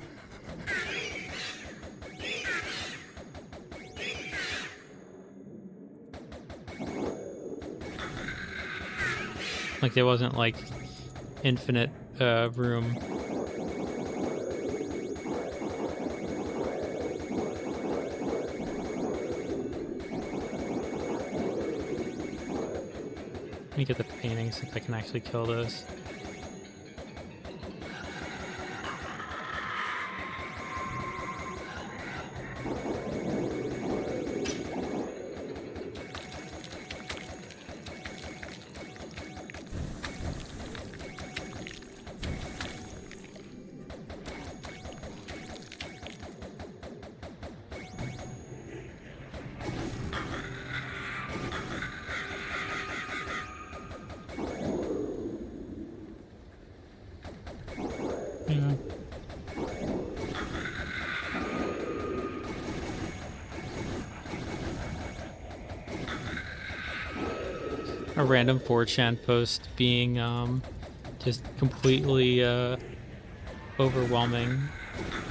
Like, there wasn't like infinite room. Let me get the paintings so I can actually kill those. Yeah. A random 4chan post being just completely overwhelming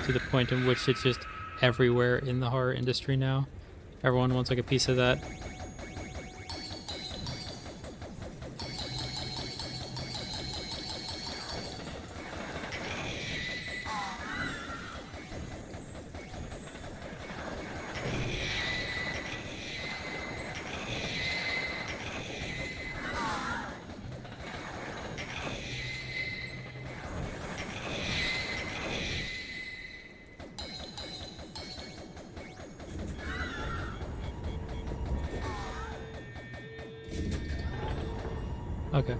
to the point in which it's just everywhere in the horror industry now. Everyone wants like a piece of that. Okay.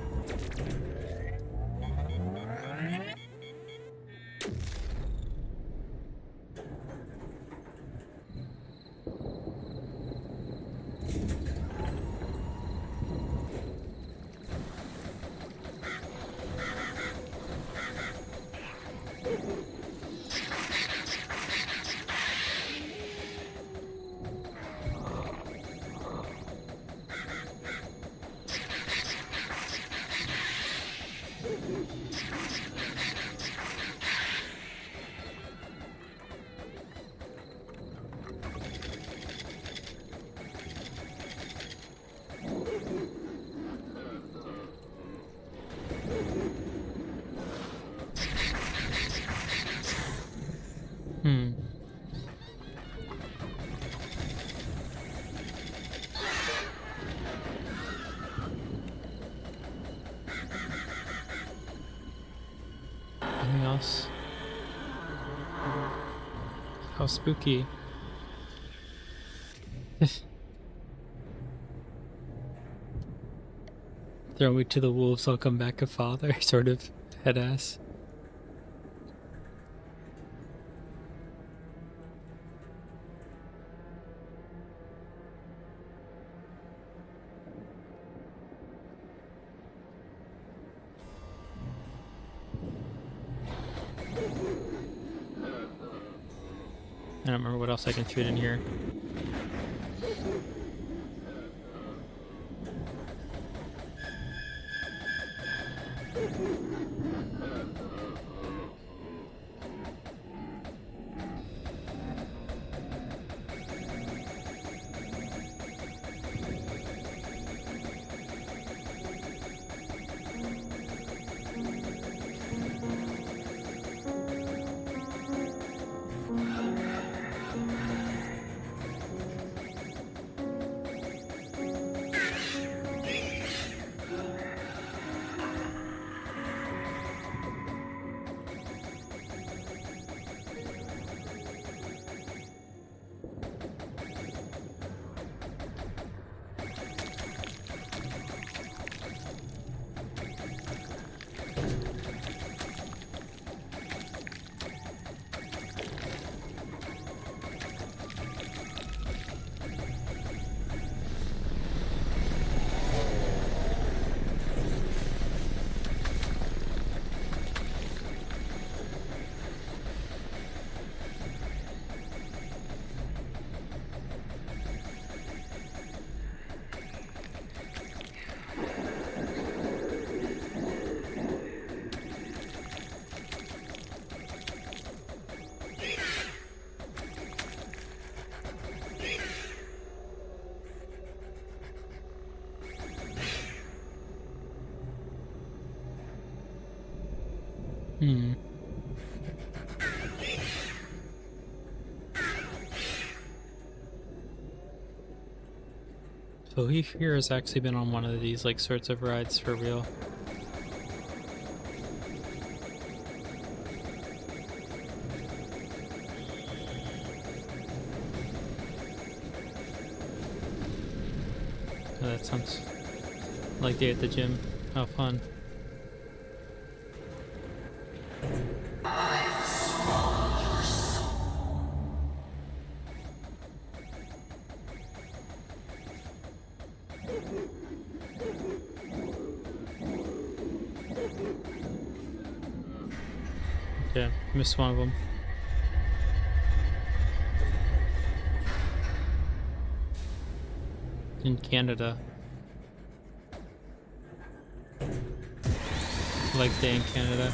Anything else? How spooky. Throw me to the wolves, I'll come back a father, sort of head ass. I don't remember what else I can shoot in here. Hmm. So he here has actually been on one of these like sorts of rides for real. Oh, that sounds like day at the gym. How fun. Okay, missed one of them. In Canada. Like day in Canada.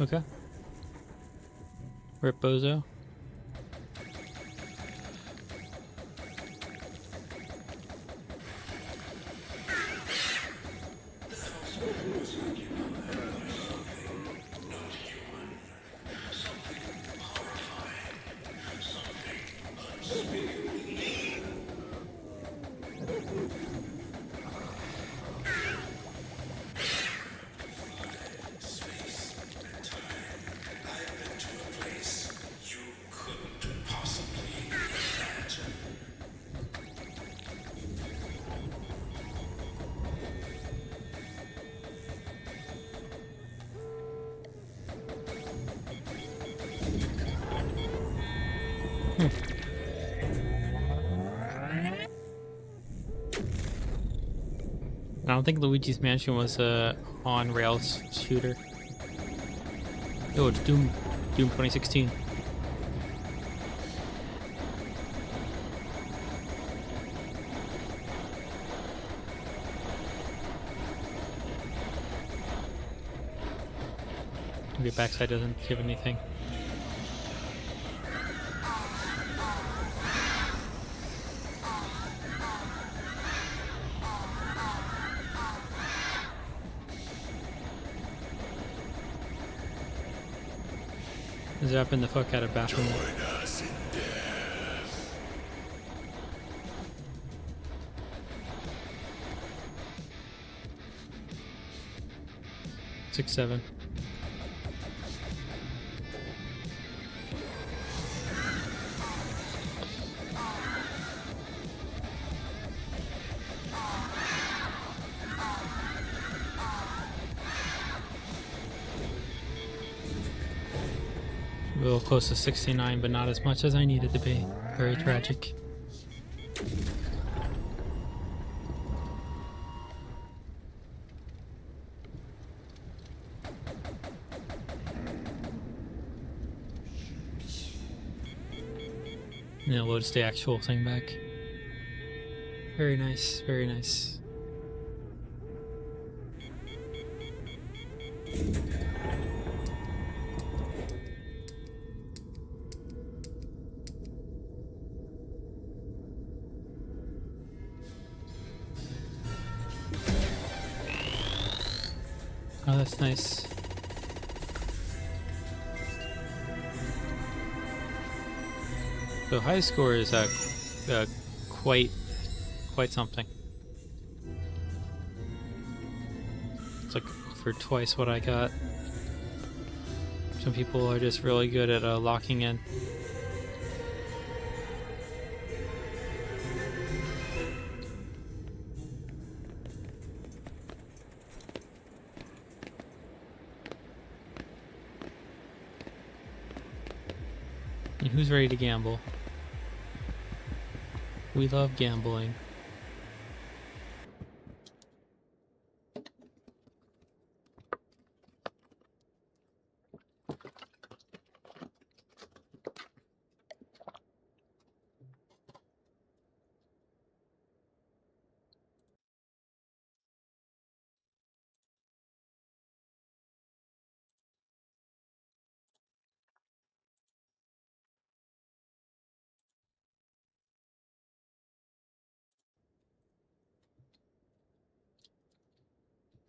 Okay. Rip Bozo. I don't think Luigi's Mansion was a on rails shooter. Oh, it's Doom 2016. Maybe backside doesn't give anything. Zapping the fuck out of bathroom. Join us in death. 6-7. A little close to 69, but not as much as I needed to be. Very tragic. And it loads the actual thing back. Very nice, very nice. Oh, that's nice. So high score is quite something. It's like for twice what I got. Some people are just really good at locking in. And who's ready to gamble? We love gambling.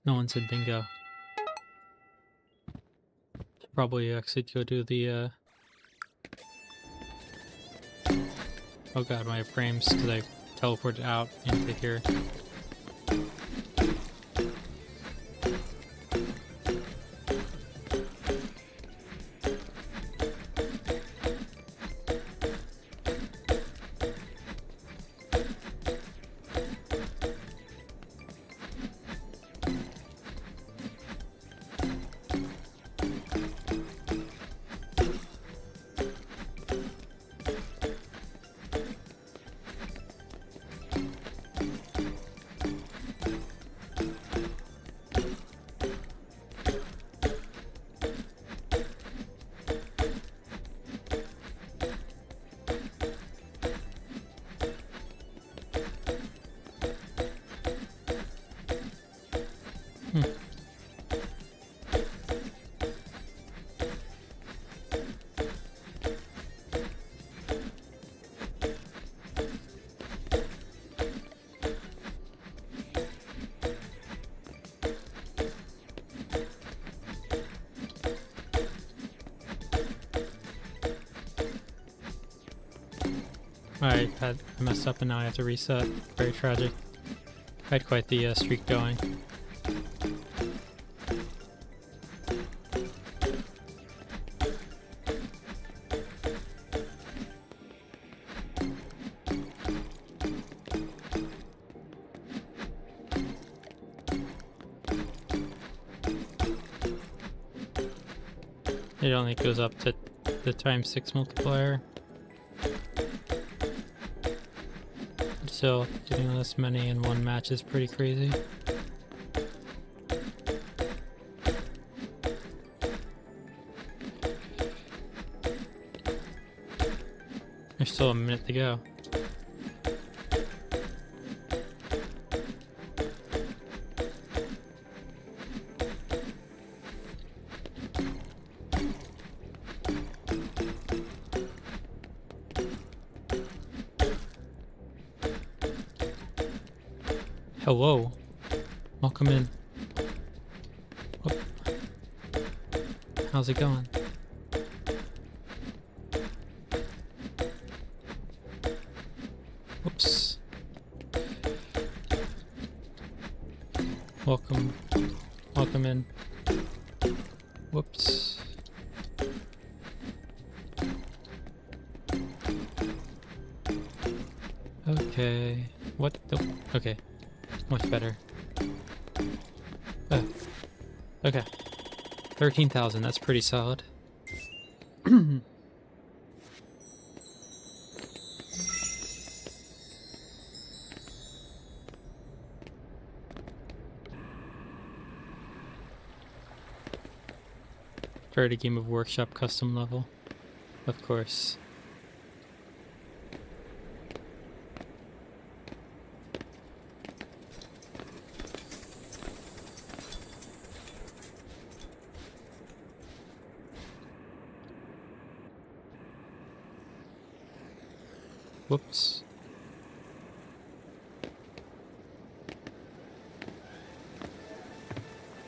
No one said bingo. Probably actually go do the oh god, my frames, because I teleported out into here. Alright, I messed up and now I have to reset. Very tragic. I had quite the streak going. It only goes up to the ×6 multiplier. Still, getting this many in one match is pretty crazy. There's still a minute to go. Hello. Welcome in. Oh. How's it going? Whoops. Welcome. Welcome in. Whoops. Okay. What the? Okay. Much better. Okay. 13,000, that's pretty solid. Started a game of Workshop custom level. Of course. Whoops.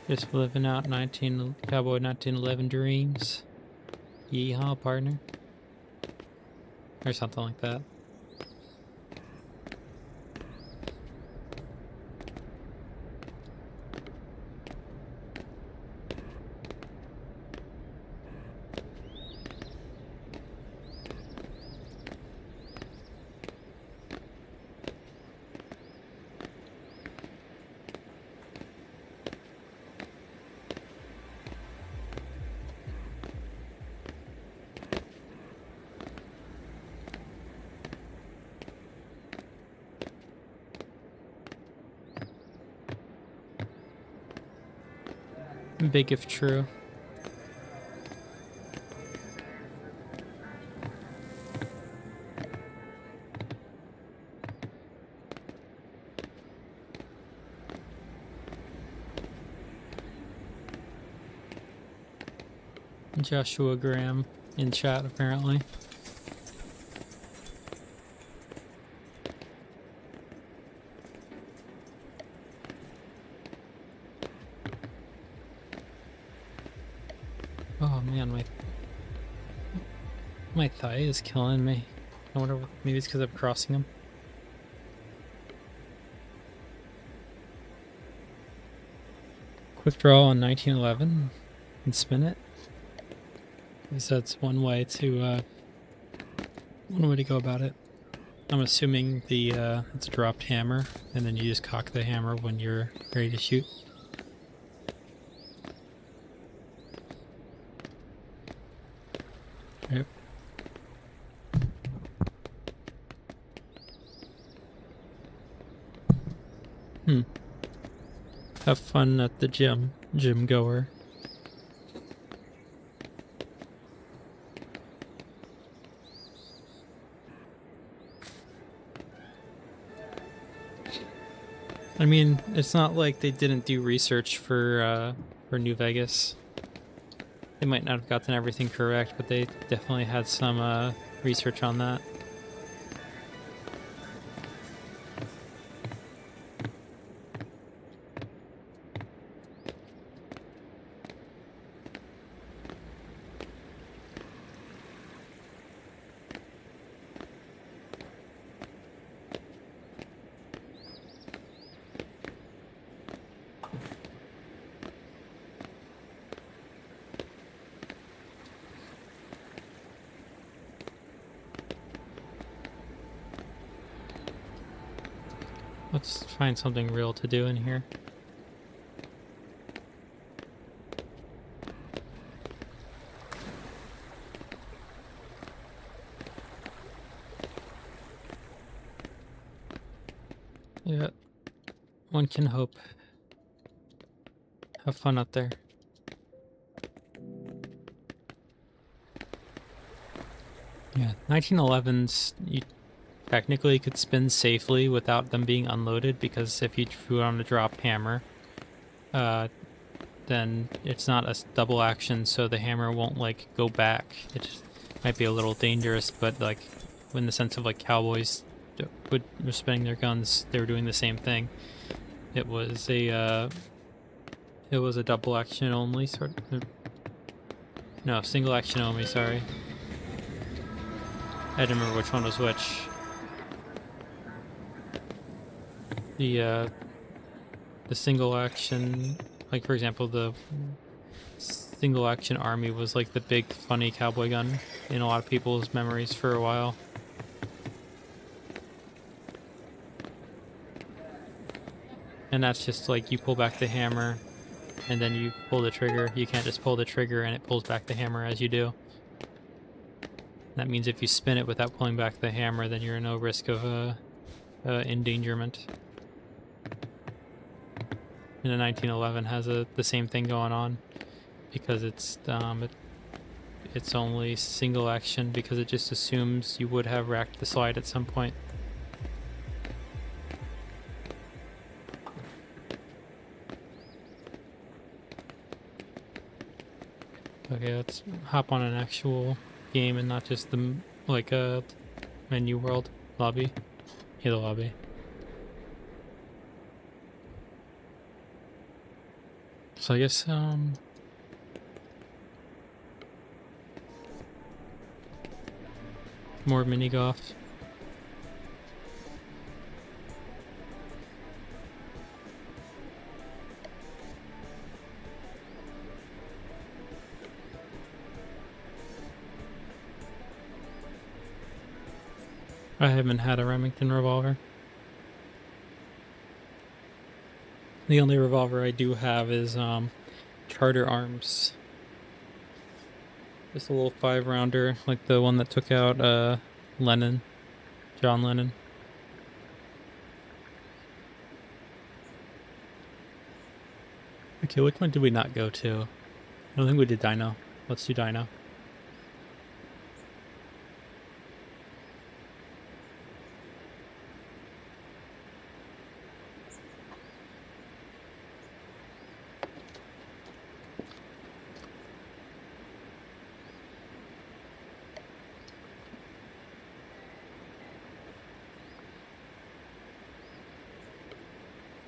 Just living out Cowboy 1911 dreams. Yeehaw, partner. Or something like that. Big if true. Joshua Graham in chat apparently. Oh man, my thigh is killing me. I wonder, maybe it's because I'm crossing them. Quick draw on 1911 and spin it. So that's one way to go about it. I'm assuming it's a dropped hammer, and then you just cock the hammer when you're ready to shoot. Yep. Have fun at the gym goer. I mean, it's not like they didn't do research for New Vegas. They might not have gotten everything correct, but they definitely had some research on that. Let's find something real to do in here. Yeah, one can hope. Have fun out there. Yeah, 1911s, you technically could spin safely without them being unloaded, because if you drew on a drop hammer, then it's not a double action, so the hammer won't like go back. It might be a little dangerous, but like in the sense of like cowboys were spinning their guns, they were doing the same thing. It was a double action only sort of. No, single action only. Sorry, I didn't remember which one was which. The single action, like for example, the single action army was like the big funny cowboy gun in a lot of people's memories for a while. And that's just like you pull back the hammer and then you pull the trigger. You can't just pull the trigger and it pulls back the hammer as you do. That means if you spin it without pulling back the hammer, then you're at no risk of endangerment. And the 1911 has the same thing going on, because it's only single action, because it just assumes you would have racked the slide at some point. Okay, let's hop on an actual game and not just the like a menu world lobby. Yeah, the lobby. So I guess more mini golf. I haven't had a Remington revolver. The only revolver I do have is Charter Arms. Just a little 5-rounder, like the one that took out Lennon, John Lennon. Okay, which one did we not go to? I don't think we did Dino. Let's do Dino.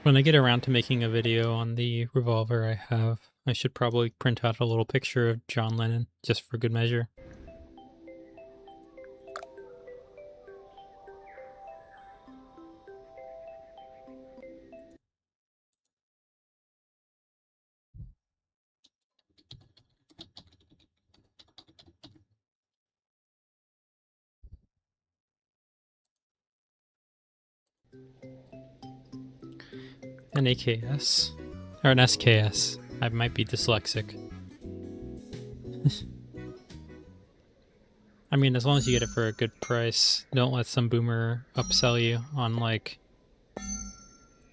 When I get around to making a video on the revolver I have, I should probably print out a little picture of John Lennon, just for good measure. An AKS? Or an SKS. I might be dyslexic. I mean, as long as you get it for a good price, don't let some boomer upsell you on, like,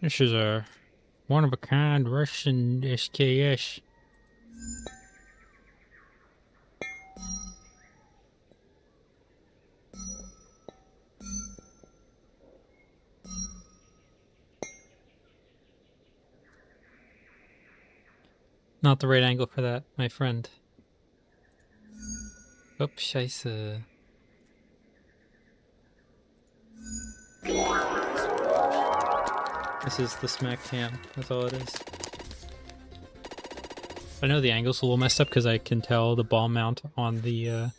this is a one-of-a-kind Russian SKS. Not the right angle for that, my friend. Oops, scheisse. This is the smack cam, that's all it is. I know the angle's a little messed up because I can tell the ball mount on the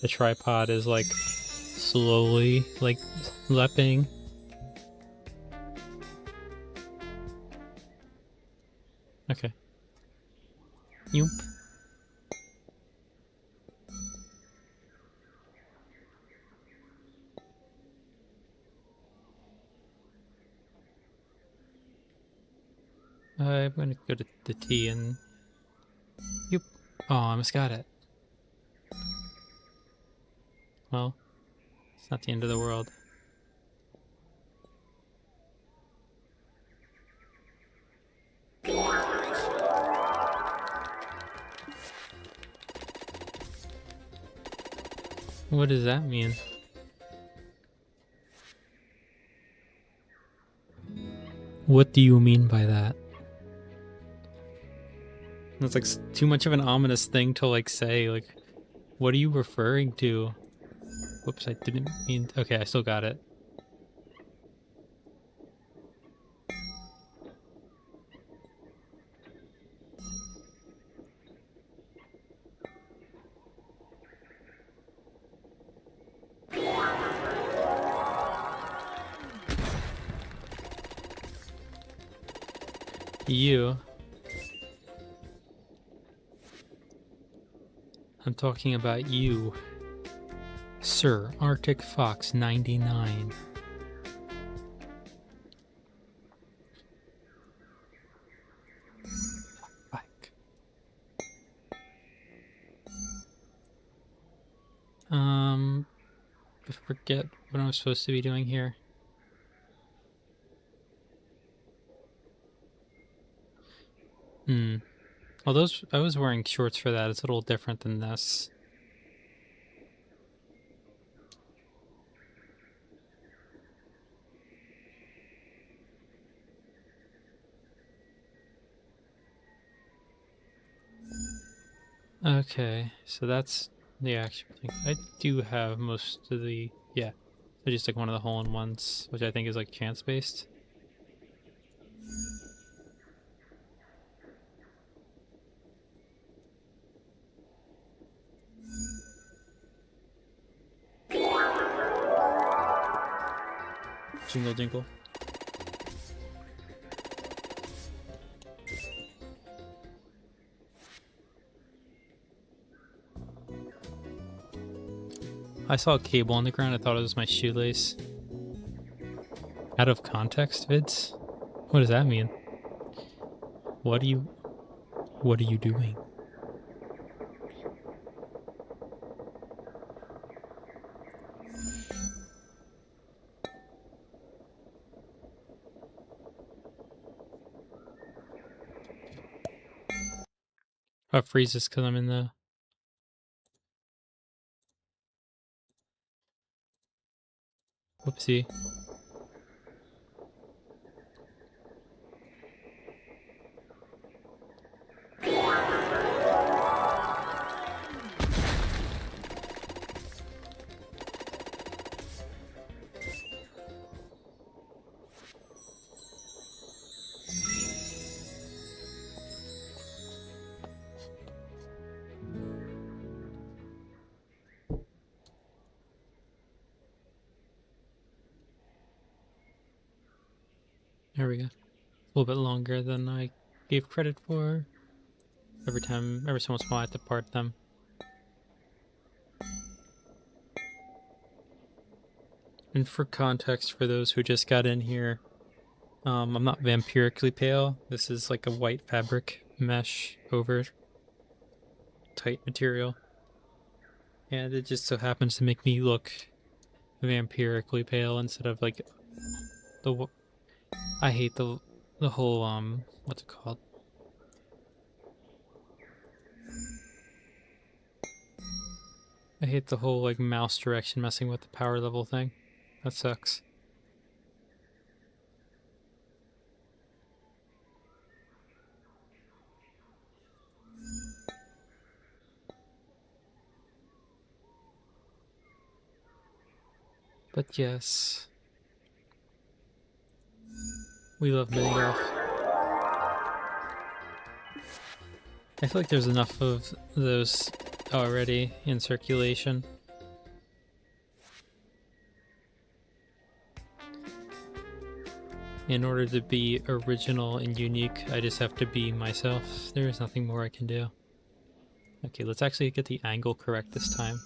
tripod is like slowly like leaping. Okay. Yoop. I'm gonna go to the T and... Yoop. Oh, I almost got it. Well, it's not the end of the world. What does that mean? What do you mean by that? That's like too much of an ominous thing to like say. Like, what are you referring to? Whoops, I didn't mean... Okay, I still got it. You. I'm talking about you. Sir Arctic Fox 99. Fuck. I forget what I'm supposed to be doing here. Well, I was wearing shorts for that. It's a little different than this. Okay, so that's the actual thing. I do have most of the... Yeah, I just took one of the hole-in-ones, which I think is like chance-based. Jingle jingle. I saw a cable on the ground. I thought it was my shoelace. Out of context vids? What does that mean? What are you doing? Oh, it freezes because I'm in the... Whoopsie. There we go. A little bit longer than I gave credit for. Every so once in a while I have to part them. And for context, for those who just got in here, I'm not vampirically pale. This is like a white fabric mesh over tight material. And it just so happens to make me look vampirically pale instead of like the... I hate the whole, what's it called? I hate the whole like mouse direction messing with the power level thing. That sucks. But yes, we love mini golf. I feel like there's enough of those already in circulation. In order to be original and unique, I just have to be myself. There is nothing more I can do. Okay, let's actually get the angle correct this time.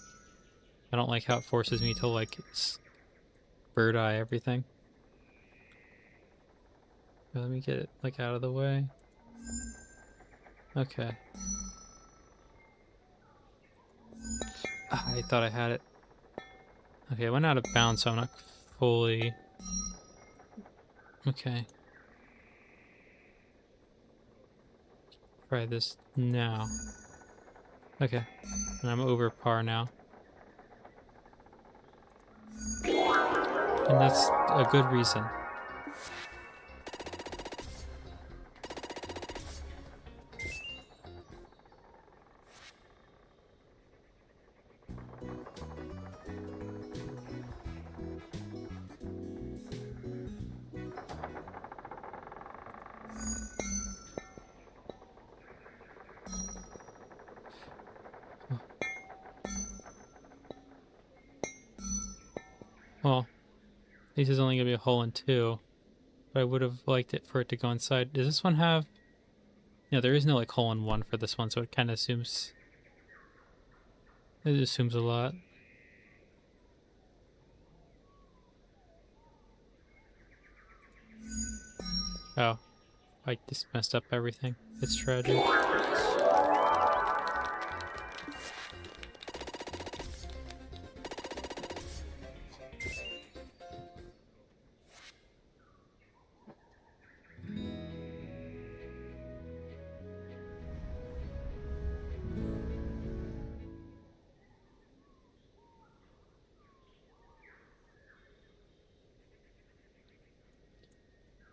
I don't like how it forces me to like bird eye everything. Let me get it like out of the way. Okay. I thought I had it. Okay, I went out of bounds, so I'm not fully... Okay. Try this now. Okay. And I'm over par now. And that's a good reason. Well, this is only going to be a hole in 2, but I would have liked it for it to go inside. Does this one have... No, there is no like hole in 1 for this one, so it kind of assumes... It assumes a lot. Oh, I just messed up everything. It's tragic.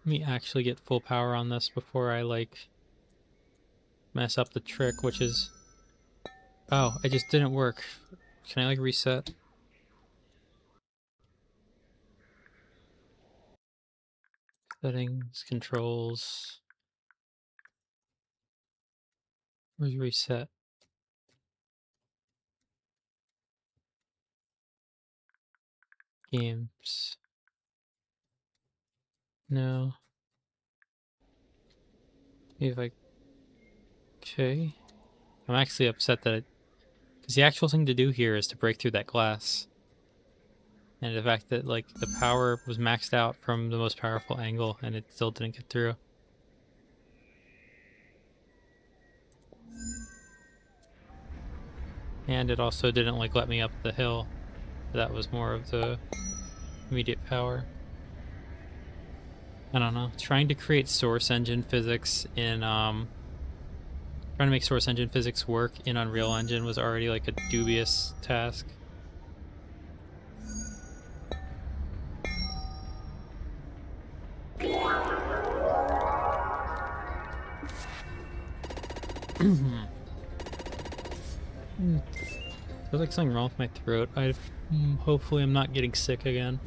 Let me actually get full power on this before I, like, mess up the trick, which is... Oh, it just didn't work. Can I, like, reset? Settings, controls... Where's reset? Games. No. Maybe like... Okay. I'm actually upset that it... Because the actual thing to do here is to break through that glass. And the fact that, like, the power was maxed out from the most powerful angle and it still didn't get through. And it also didn't, like, let me up the hill. That was more of the immediate power. I don't know. Trying to create source engine physics in, trying to make source engine physics work in Unreal Engine was already, like, a dubious task. Feels like something wrong with my throat. Hopefully I'm not getting sick again.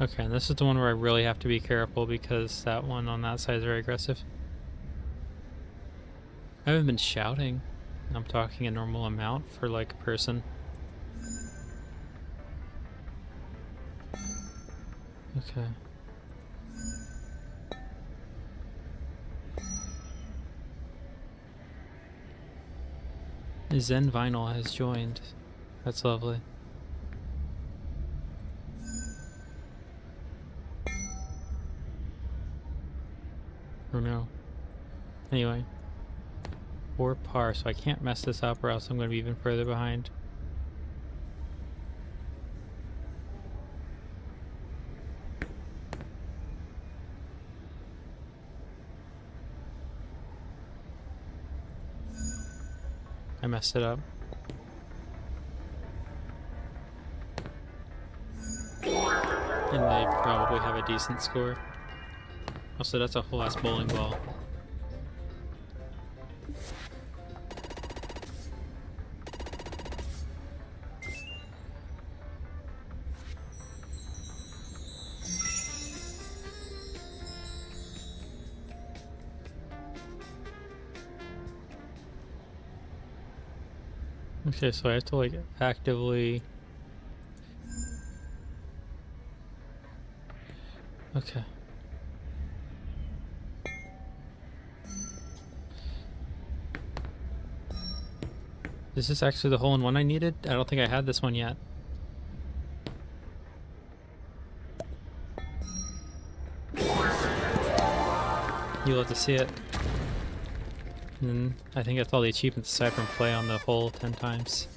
Okay, and this is the one where I really have to be careful because that one on that side is very aggressive. I haven't been shouting. I'm talking a normal amount for like a person. Okay. Zen Vinyl has joined. That's lovely. Or no. Anyway. 4 par, so I can't mess this up or else I'm going to be even further behind. I messed it up. And they probably have a decent score. Also, that's a whole ass bowling ball. Okay, so I have to like actively... Okay. Is this actually the hole-in-one I needed? I don't think I had this one yet. You'll have to see it. And then I think that's all the achievements aside from play on the hole 10 times.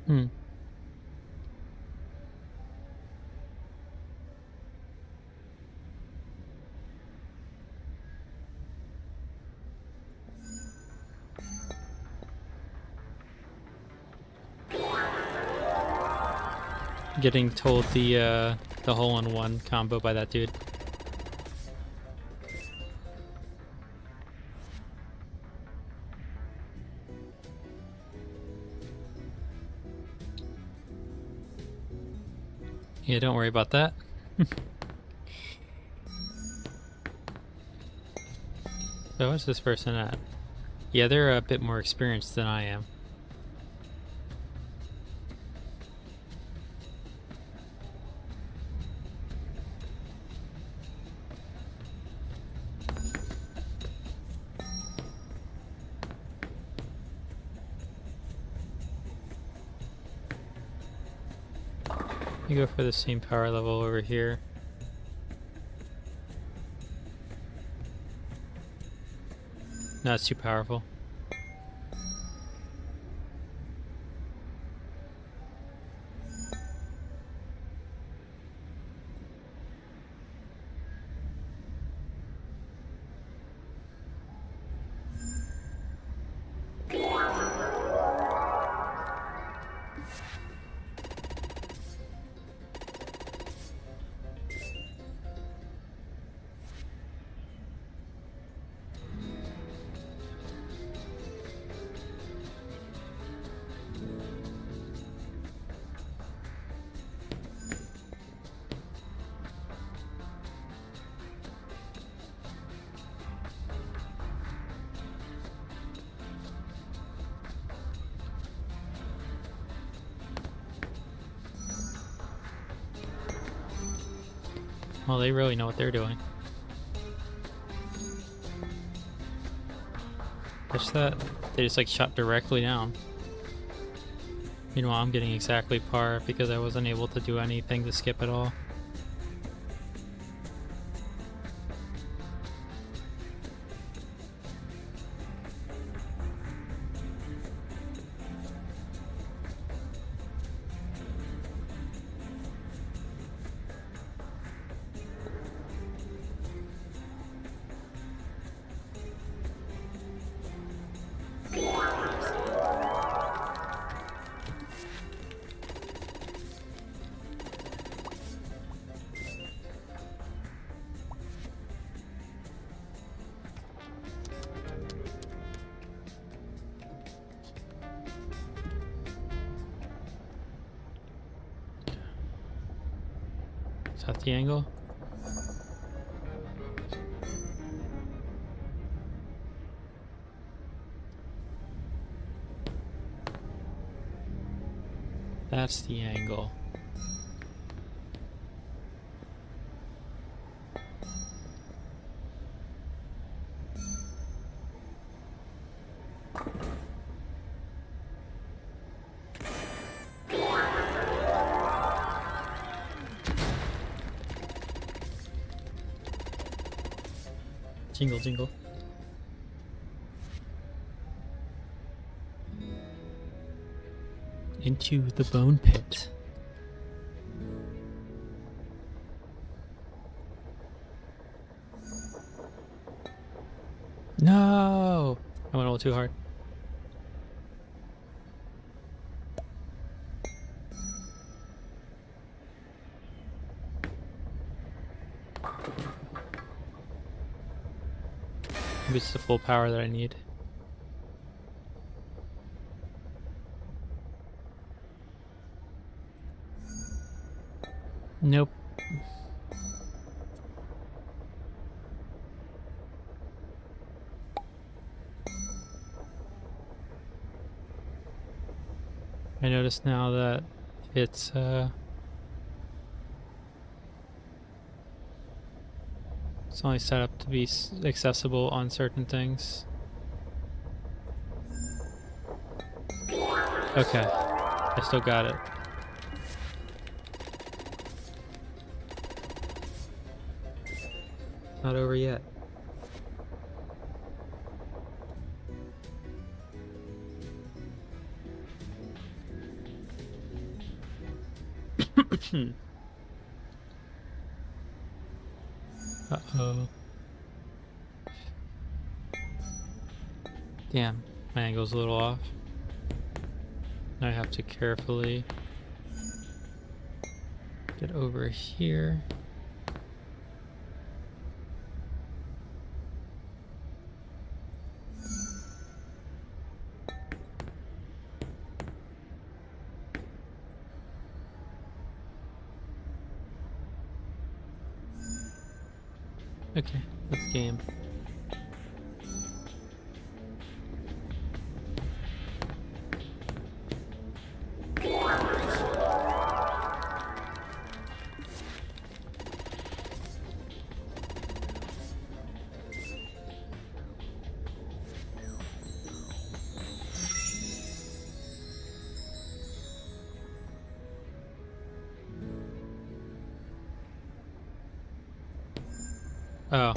Hmm. Getting told the hole-in-one combo by that dude. Yeah, don't worry about that. So what's this person at? Yeah, they're a bit more experienced than I am. You go for the same power level over here. No, it's too powerful. Well, they really know what they're doing. Catch that? They just like shot directly down. Meanwhile, I'm getting exactly par because I wasn't able to do anything to skip at all. Is that the angle? That's the angle. Jingle, jingle. Into the bone pit. No! I went a little too hard. Maybe it's the full power that I need. Nope. I notice now that it's only set up to be accessible on certain things. Okay, I still got it. Not over yet. Uh-oh. Damn, my angle's a little off. Now I have to carefully get over here. Okay, that's game. Oh.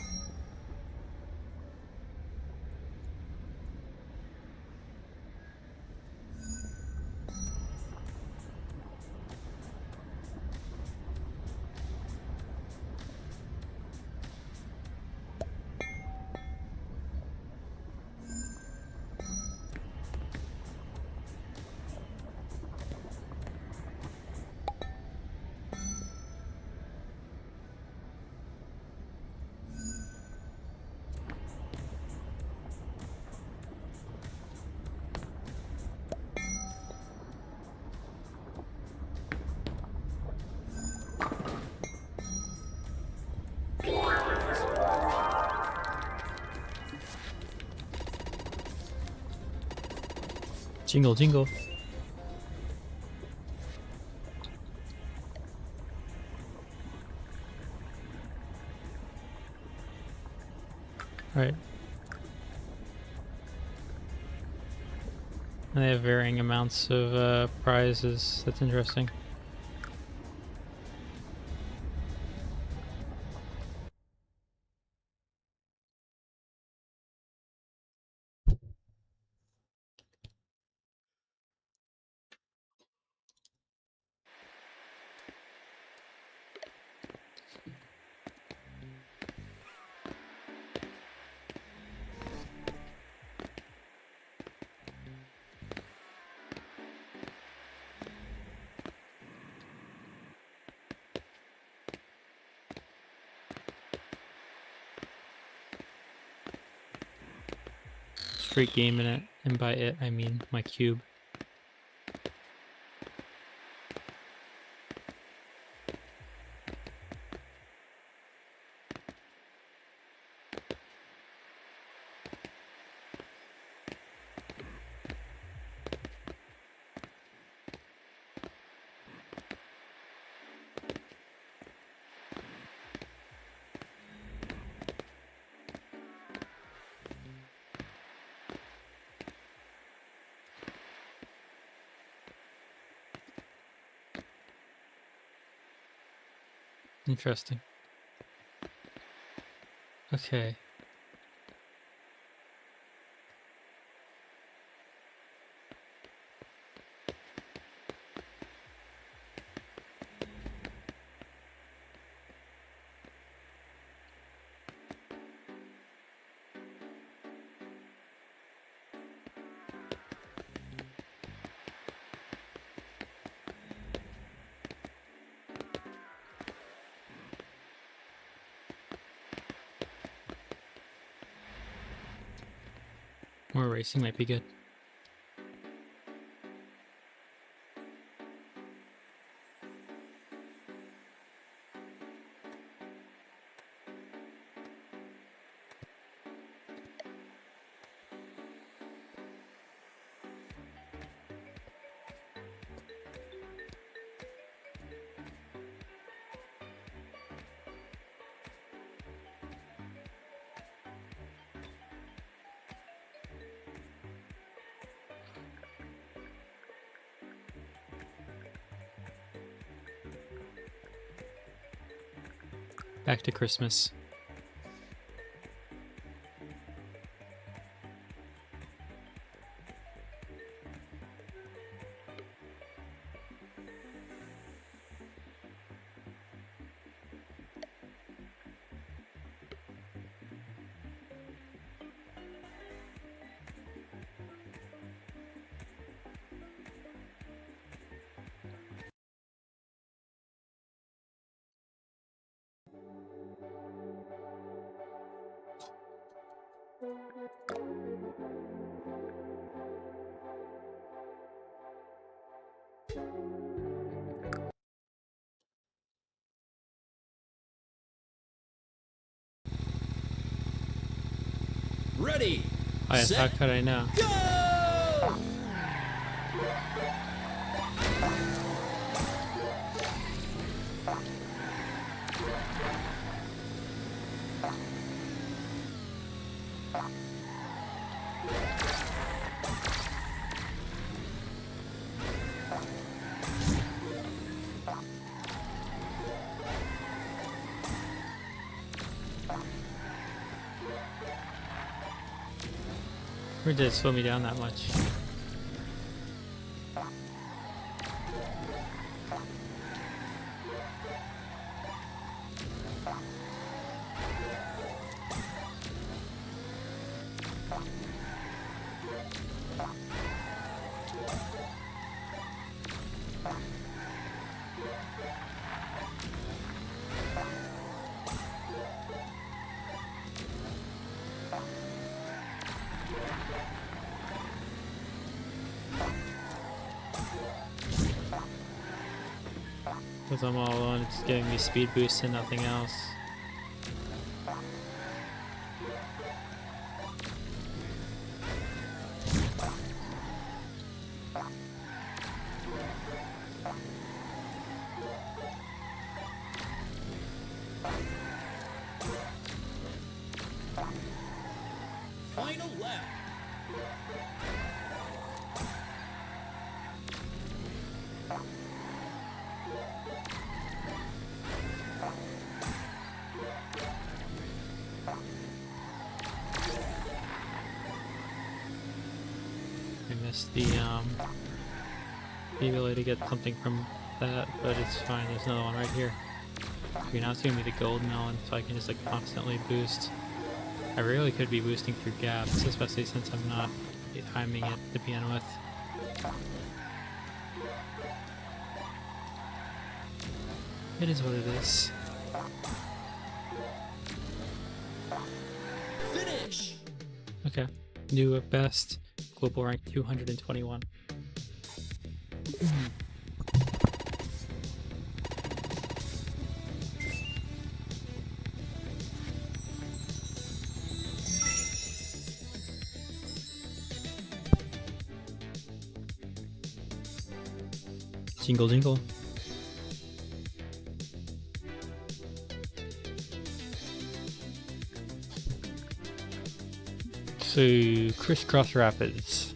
Jingle, jingle. Alright. And they have varying amounts of prizes. That's interesting. Straight game in it, and by it I mean my cube. Interesting. Okay. More racing might be good. Back to Christmas. Ready. Oh, yes, how Set. could I know? Go! Or did it slow me down that much? Because I'm all alone, it's giving me speed boosts and nothing else. Final lap. I missed the ability to get something from that, but it's fine. There's another one right here. Okay, now it's giving me the gold melon, so I can just like constantly boost. I really could be boosting through gaps, especially since I'm not timing it to begin with. It is what it is. Finish. Okay. New at best. Global rank 221. Jingle jingle. So, Crisscross Rapids.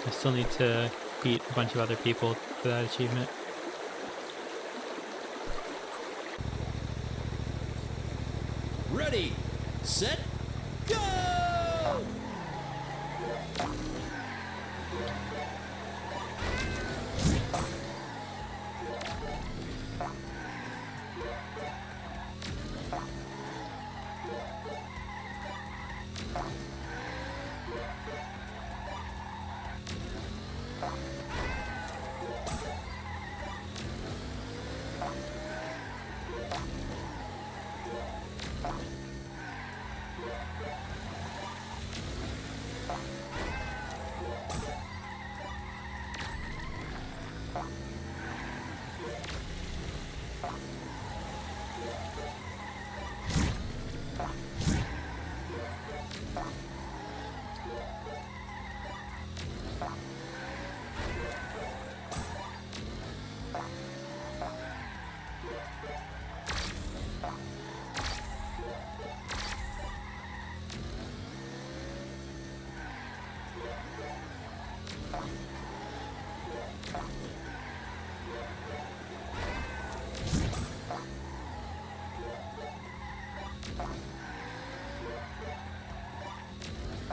I still need to beat a bunch of other people for that achievement. Ready, set, go!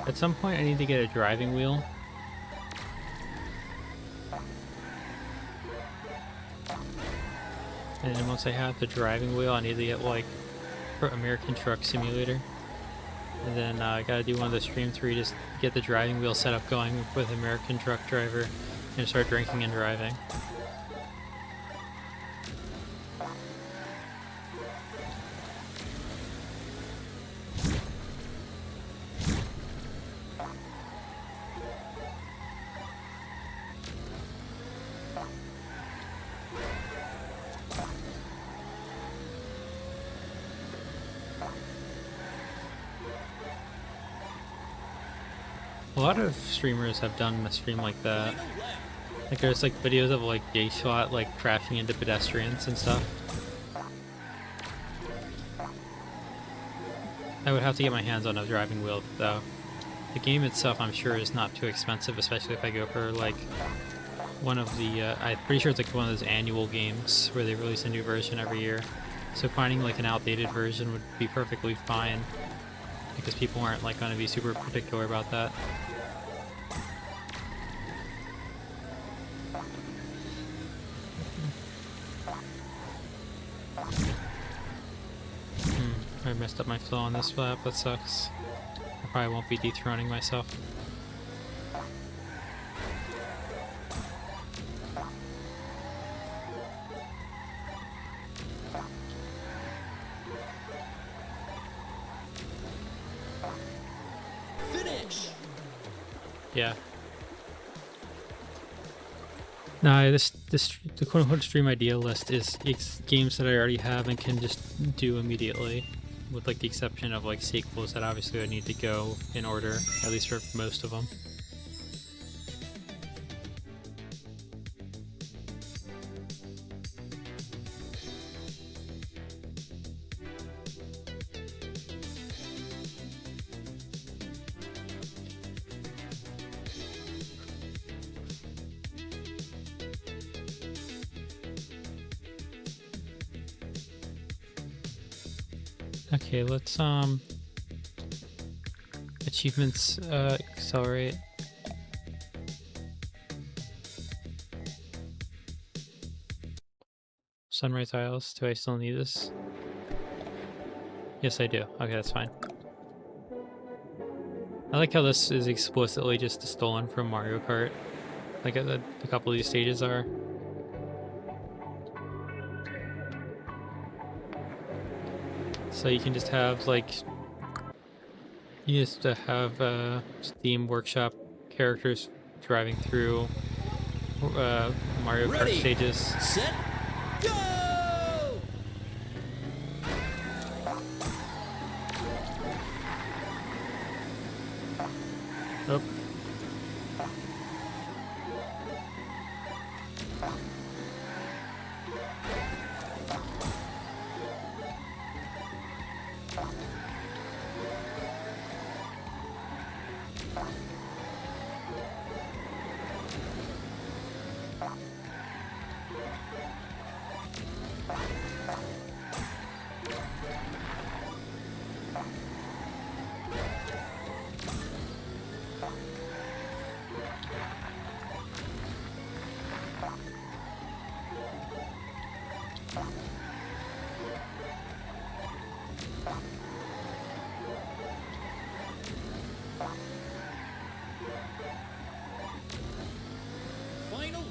At some point I need to get a driving wheel. And then once I have the driving wheel, I need to get like for American Truck Simulator. And then I gotta do one of the streams where you just get the driving wheel setup going with American Truck Driver and start drinking and driving. A lot of streamers have done a stream like that. Final lap. Like there's like videos of like J-Shot like crashing into pedestrians and stuff. I would have to get my hands on a driving wheel though. The game itself I'm sure is not too expensive, especially if I go for like one of the, I'm pretty sure it's like one of those annual games where they release a new version every year. So finding like an outdated version would be perfectly fine because people aren't like going to be super particular about that. I messed up my flow on this lap, that sucks. I probably won't be dethroning myself. Finish. Yeah. No, the quote-unquote stream idea list is games that I already have and can just do immediately, with like the exception of like sequels that obviously I need to go in order, at least for most of them. Okay, let's achievements accelerate. Sunrise Isles, do I still need this? Yes I do. Okay, that's fine. I like how this is explicitly just stolen from Mario Kart. Like a couple of these stages are. So you can just have like, you just have Steam Workshop characters driving through Mario Kart Ready, stages. set, go! Oh. Final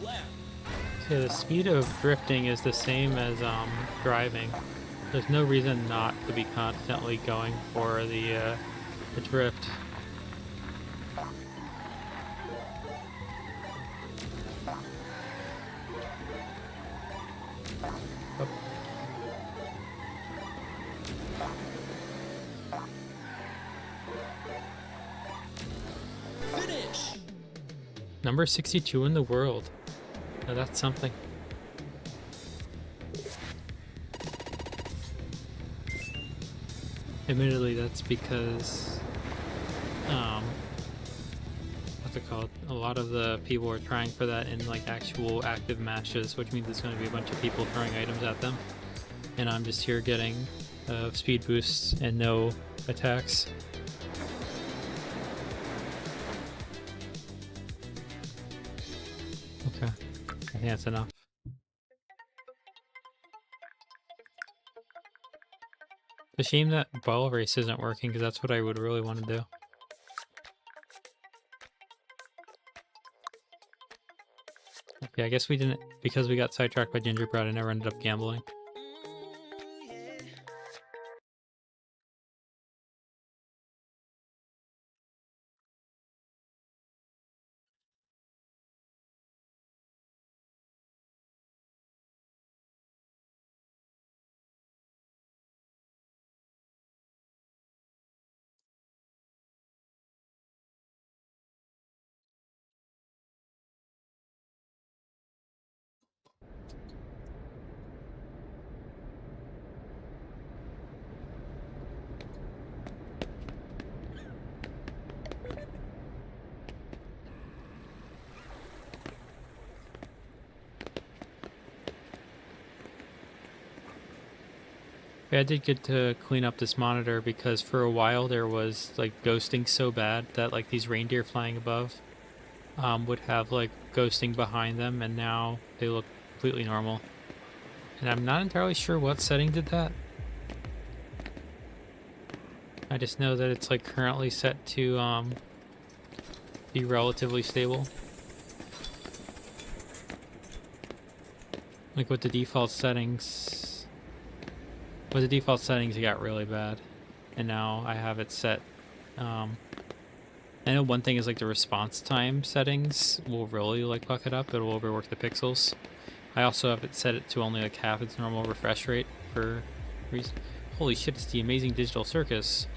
lap. So the speed of drifting is the same as driving. There's no reason not to be constantly going for the drift. Oh, Finish. number 62 in the world. Now that's something. Admittedly, that's because, what's it called? A lot of the people are trying for that in like actual active matches, which means there's going to be a bunch of people throwing items at them. And I'm just here getting speed boosts and no attacks. Okay, I think that's enough. It's a shame that ball race isn't working because that's what I would really want to do. Okay, I guess we didn't, because we got sidetracked by gingerbread, I never ended up gambling. Yeah, I did get to clean up this monitor because for a while there was like ghosting so bad that like these reindeer flying above would have like ghosting behind them, and now they look completely normal. And I'm not entirely sure what setting did that. I just know that it's like currently set to be relatively stable. Like with the default settings. With the default settings, it got really bad, and now I have it set. I know one thing is like the response time settings will really like fuck it up. It'll overwork the pixels. I also have it set it to only like half its normal refresh rate for reason. Holy shit! It's the Amazing Digital Circus.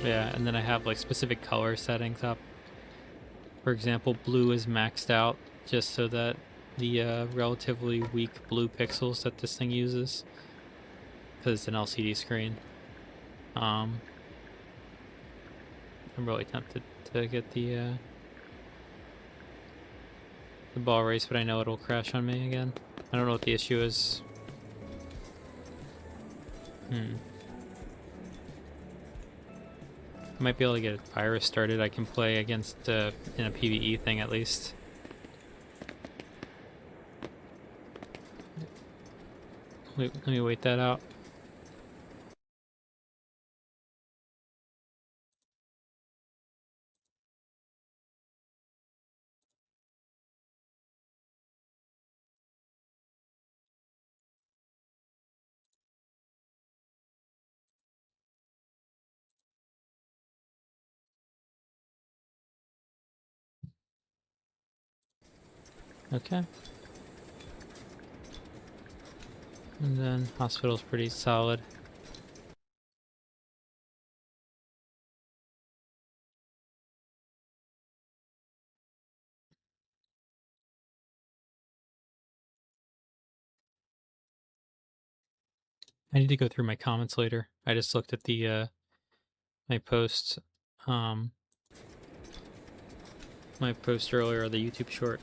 Yeah, and then I have like specific color settings up. For example, blue is maxed out just so that the relatively weak blue pixels that this thing uses, because it's an LCD screen. I'm really tempted to get the ball race, but I know it'll crash on me again. I don't know what the issue is. I might be able to get a virus started. I can play against in a PvE thing at least. Wait, let me wait that out. Okay. And then hospital's pretty solid. I need to go through my comments later. I just looked at the my post um my post earlier, the YouTube short.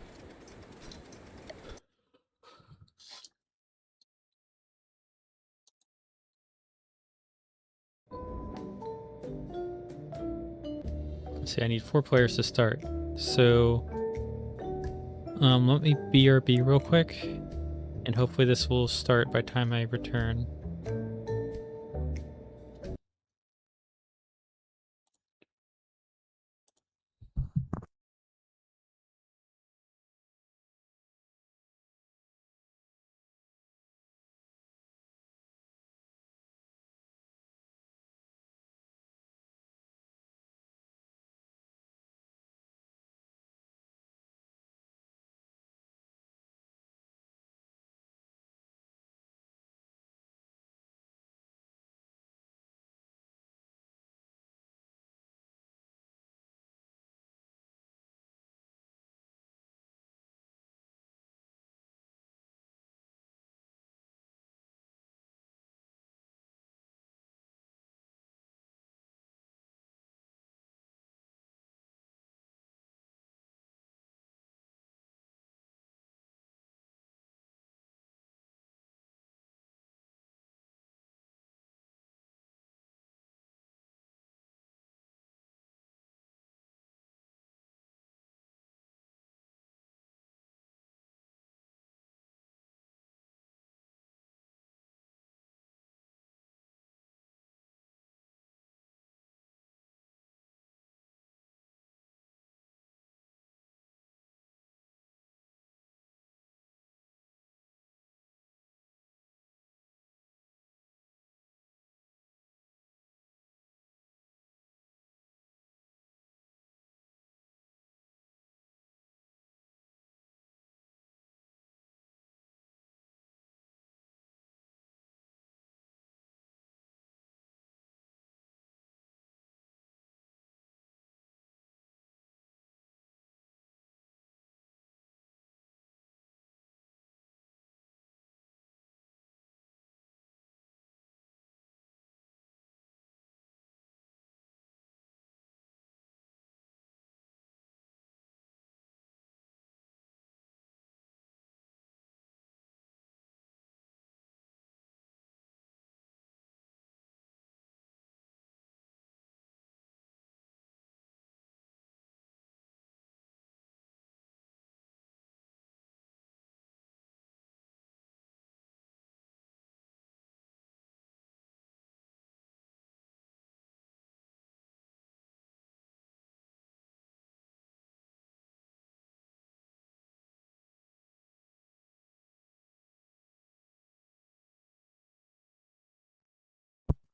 let's see, I need 4 players to start. So, let me BRB real quick, and hopefully this will start by time I return.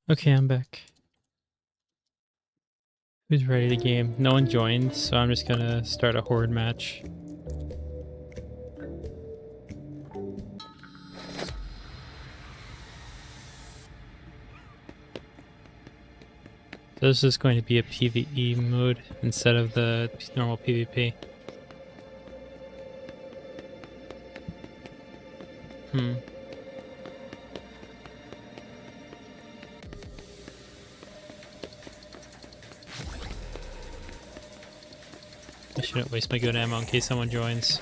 Okay, I'm back. Who's ready to game? No one joined, so I'm just gonna start a horde match. So this is going to be a PvE mode instead of the normal PvP. I shouldn't waste my good ammo in case someone joins.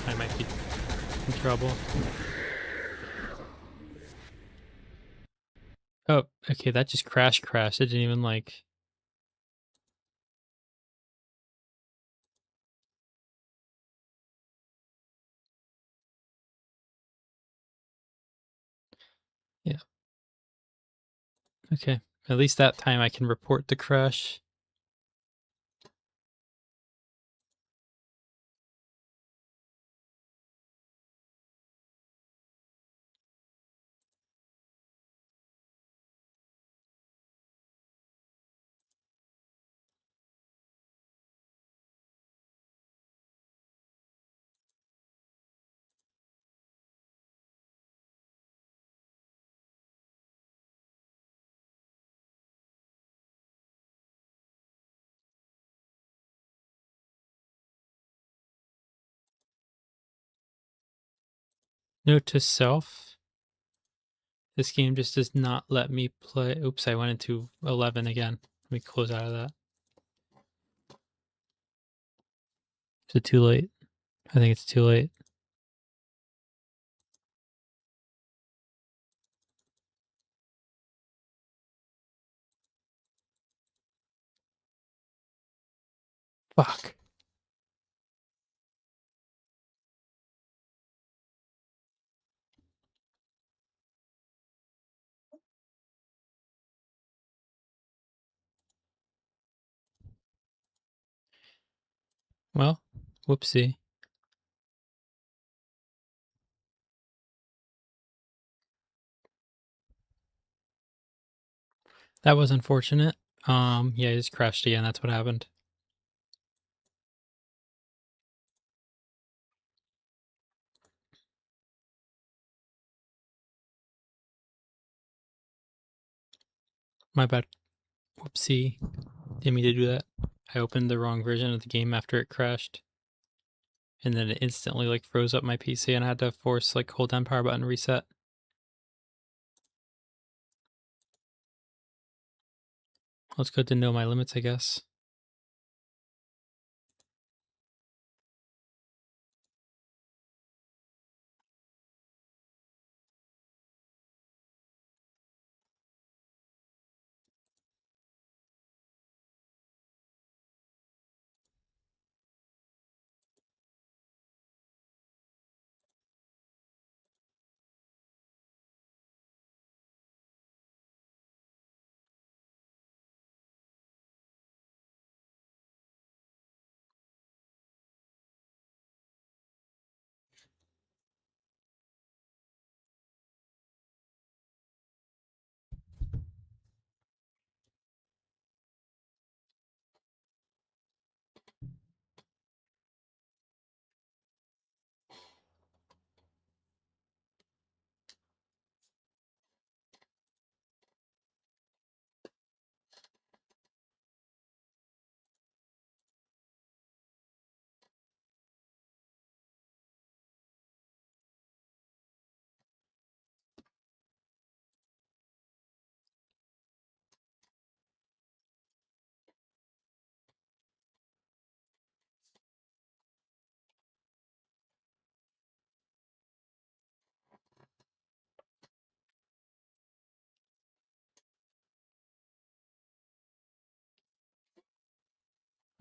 I might be in trouble. Oh, okay, that just crashed. It didn't even like... Yeah. Okay. At least that time I can report the crash. Note to self: this game just does not let me play. Oops, I went into 11 again. Let me close out of that. Is it too late? I think it's too late. Fuck. Well, whoopsie. That was unfortunate. Yeah, I just crashed again. That's what happened. My bad. Whoopsie. Didn't mean to do that. I opened the wrong version of the game after it crashed. And then it instantly like froze up my PC and I had to force like hold down power button and reset. Well, it's good to know my limits, I guess.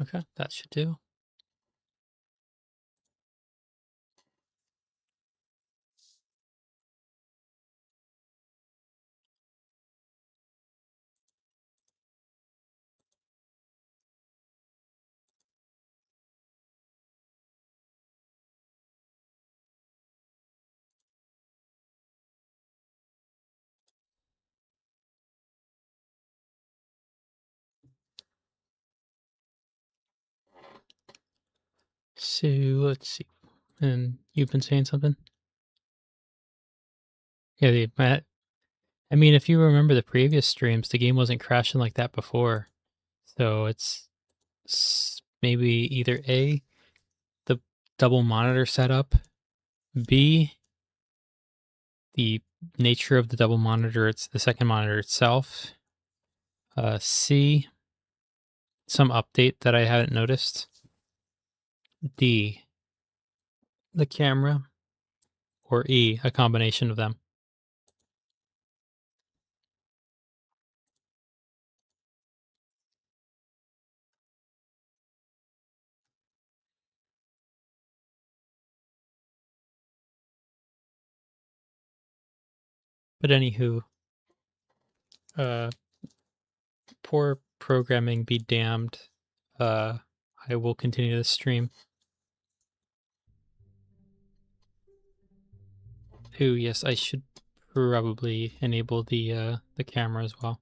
Okay, that should do. So let's see. And you've been saying something? Yeah, I mean, if you remember the previous streams, the game wasn't crashing like that before. So it's maybe either A, the double monitor setup, B, the nature of the double monitor, it's the second monitor itself, C, some update that I hadn't noticed, D, the camera, or E, a combination of them. But anywho, uh, poor programming be damned. I will continue the stream. Ooh, yes, I should probably enable the camera as well.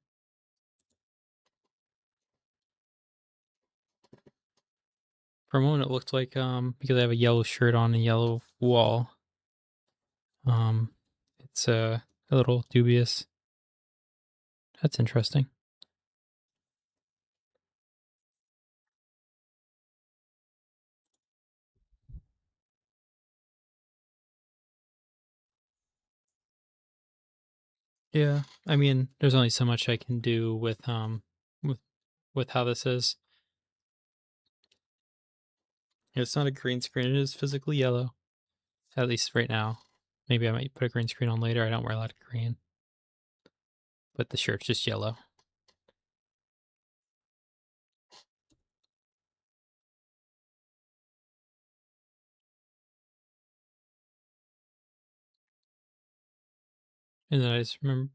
For a moment, it looked like because I have a yellow shirt on and yellow wall, it's a little dubious. That's interesting. Yeah, I mean, there's only so much I can do with with how this is. It's not a green screen; it is physically yellow, at least right now. Maybe I might put a green screen on later. I don't wear a lot of green, but the shirt's just yellow. And then I just remember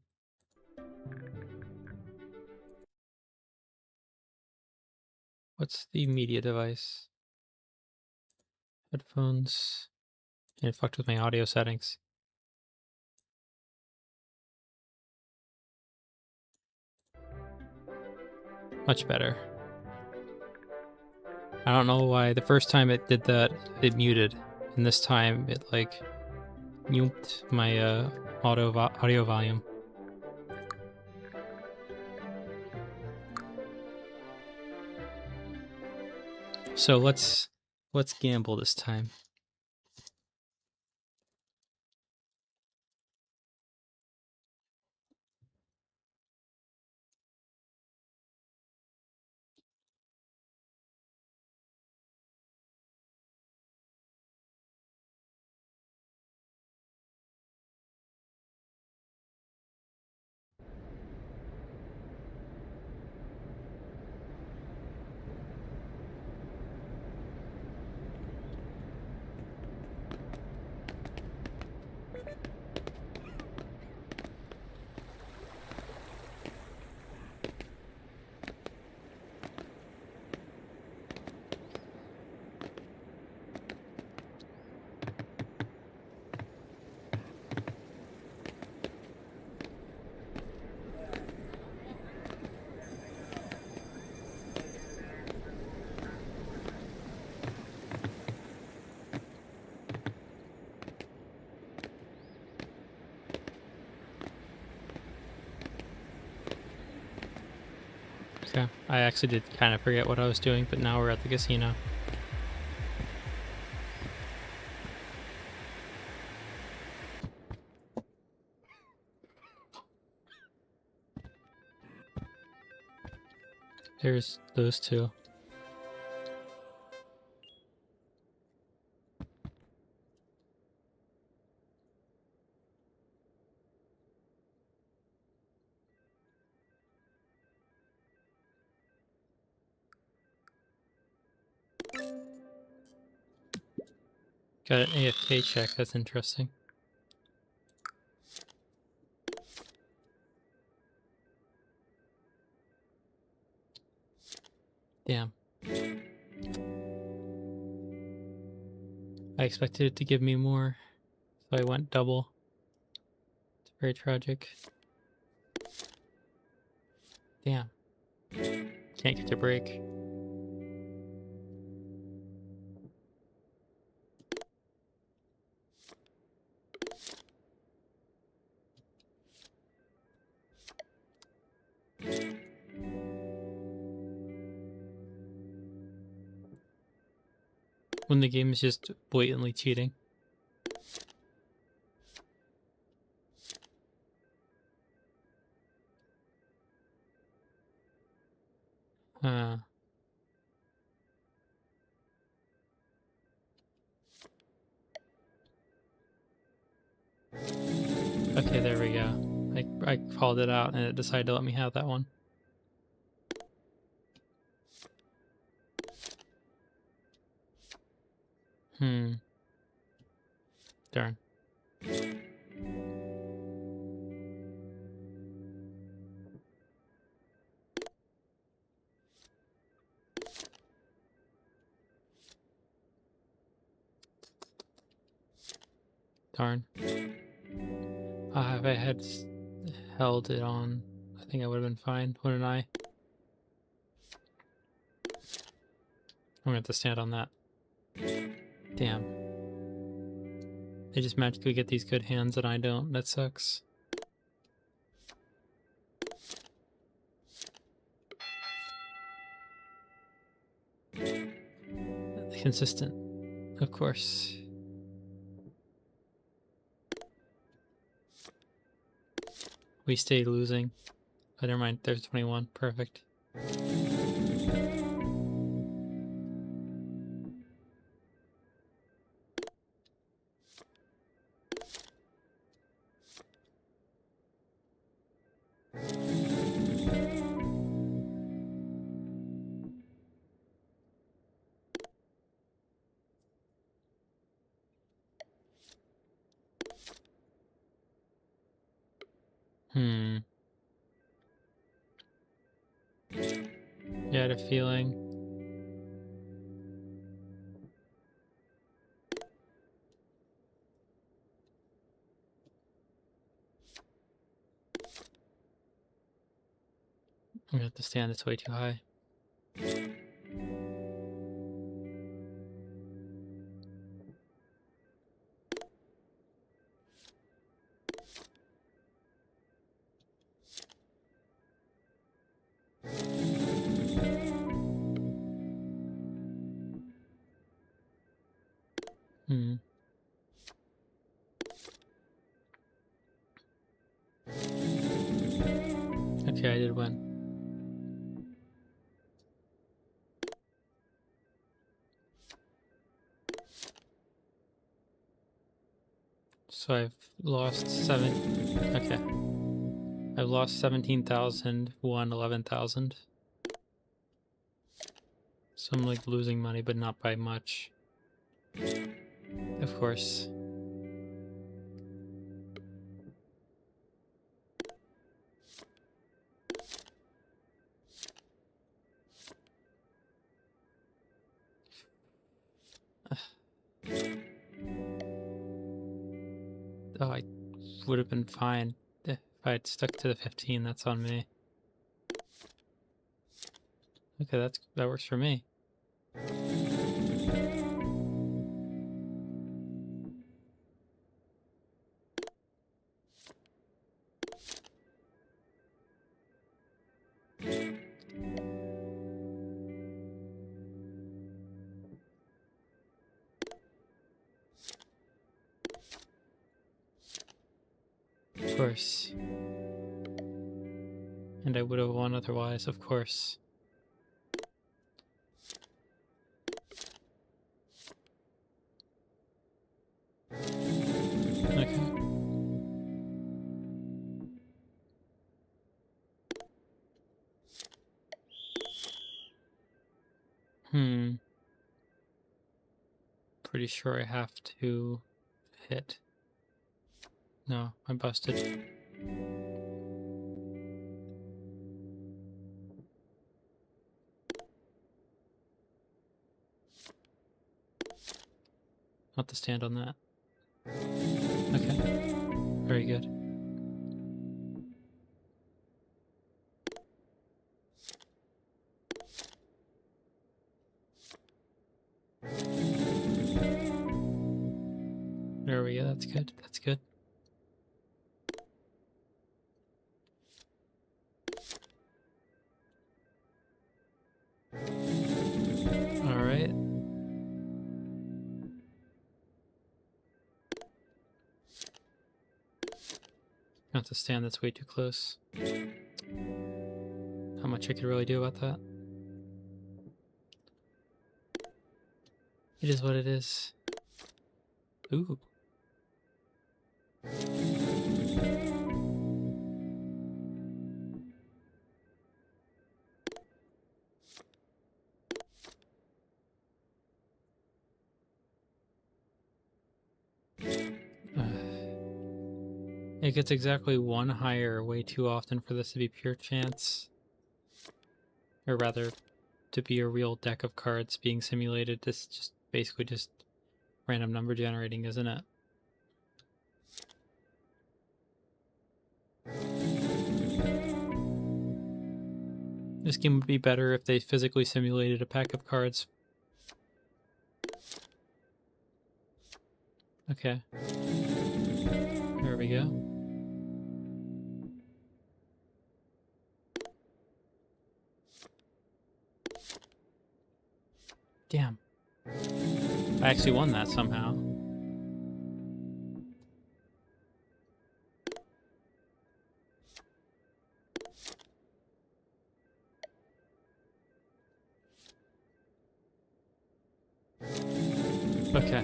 what's the media device? Headphones. And it fucked with my audio settings. Much better. I don't know why the first time it did that, it muted, and this time it like mute my audio volume. So let's gamble this time. Okay, I actually did kind of forget what I was doing, but now we're at the casino. There's those two. Got an AFK check, that's interesting. Damn. I expected it to give me more, so I went double. It's very tragic. Damn. Can't get to break. When the game is just blatantly cheating. Okay, there we go. I called it out and it decided to let me have that one. Darn. Darn. If I had held it on, I think I would have been fine, wouldn't I? I'm gonna have to stand on that. Damn. They just magically get these good hands and I don't. That sucks. Consistent, of course. We stay losing. Oh, never mind. There's 21. Perfect. Yeah, I had a feeling. I'm gonna have to stand this way too high. Okay, I did win. So I've lost 7. Okay. I've lost 17,000, won 11,000. So I'm like losing money, but not by much. Of course. Oh, I would have been fine if I had stuck to the 15. That's on me. Okay, that works for me. Of course. And I would have won otherwise, of course. Okay. Pretty sure I have to hit. No, I busted. Not to stand on that. Okay. Very good. There we go. That's good. That's good. All right. Not to stand. That's way too close. How much I could really do about that? It is what it is. Ooh. It gets exactly one higher way too often for this to be pure chance. Or rather, to be a real deck of cards being simulated. This just basically just random number generating, isn't it? This game would be better if they physically simulated a pack of cards. Okay. There we go. Damn. I actually won that somehow. Okay.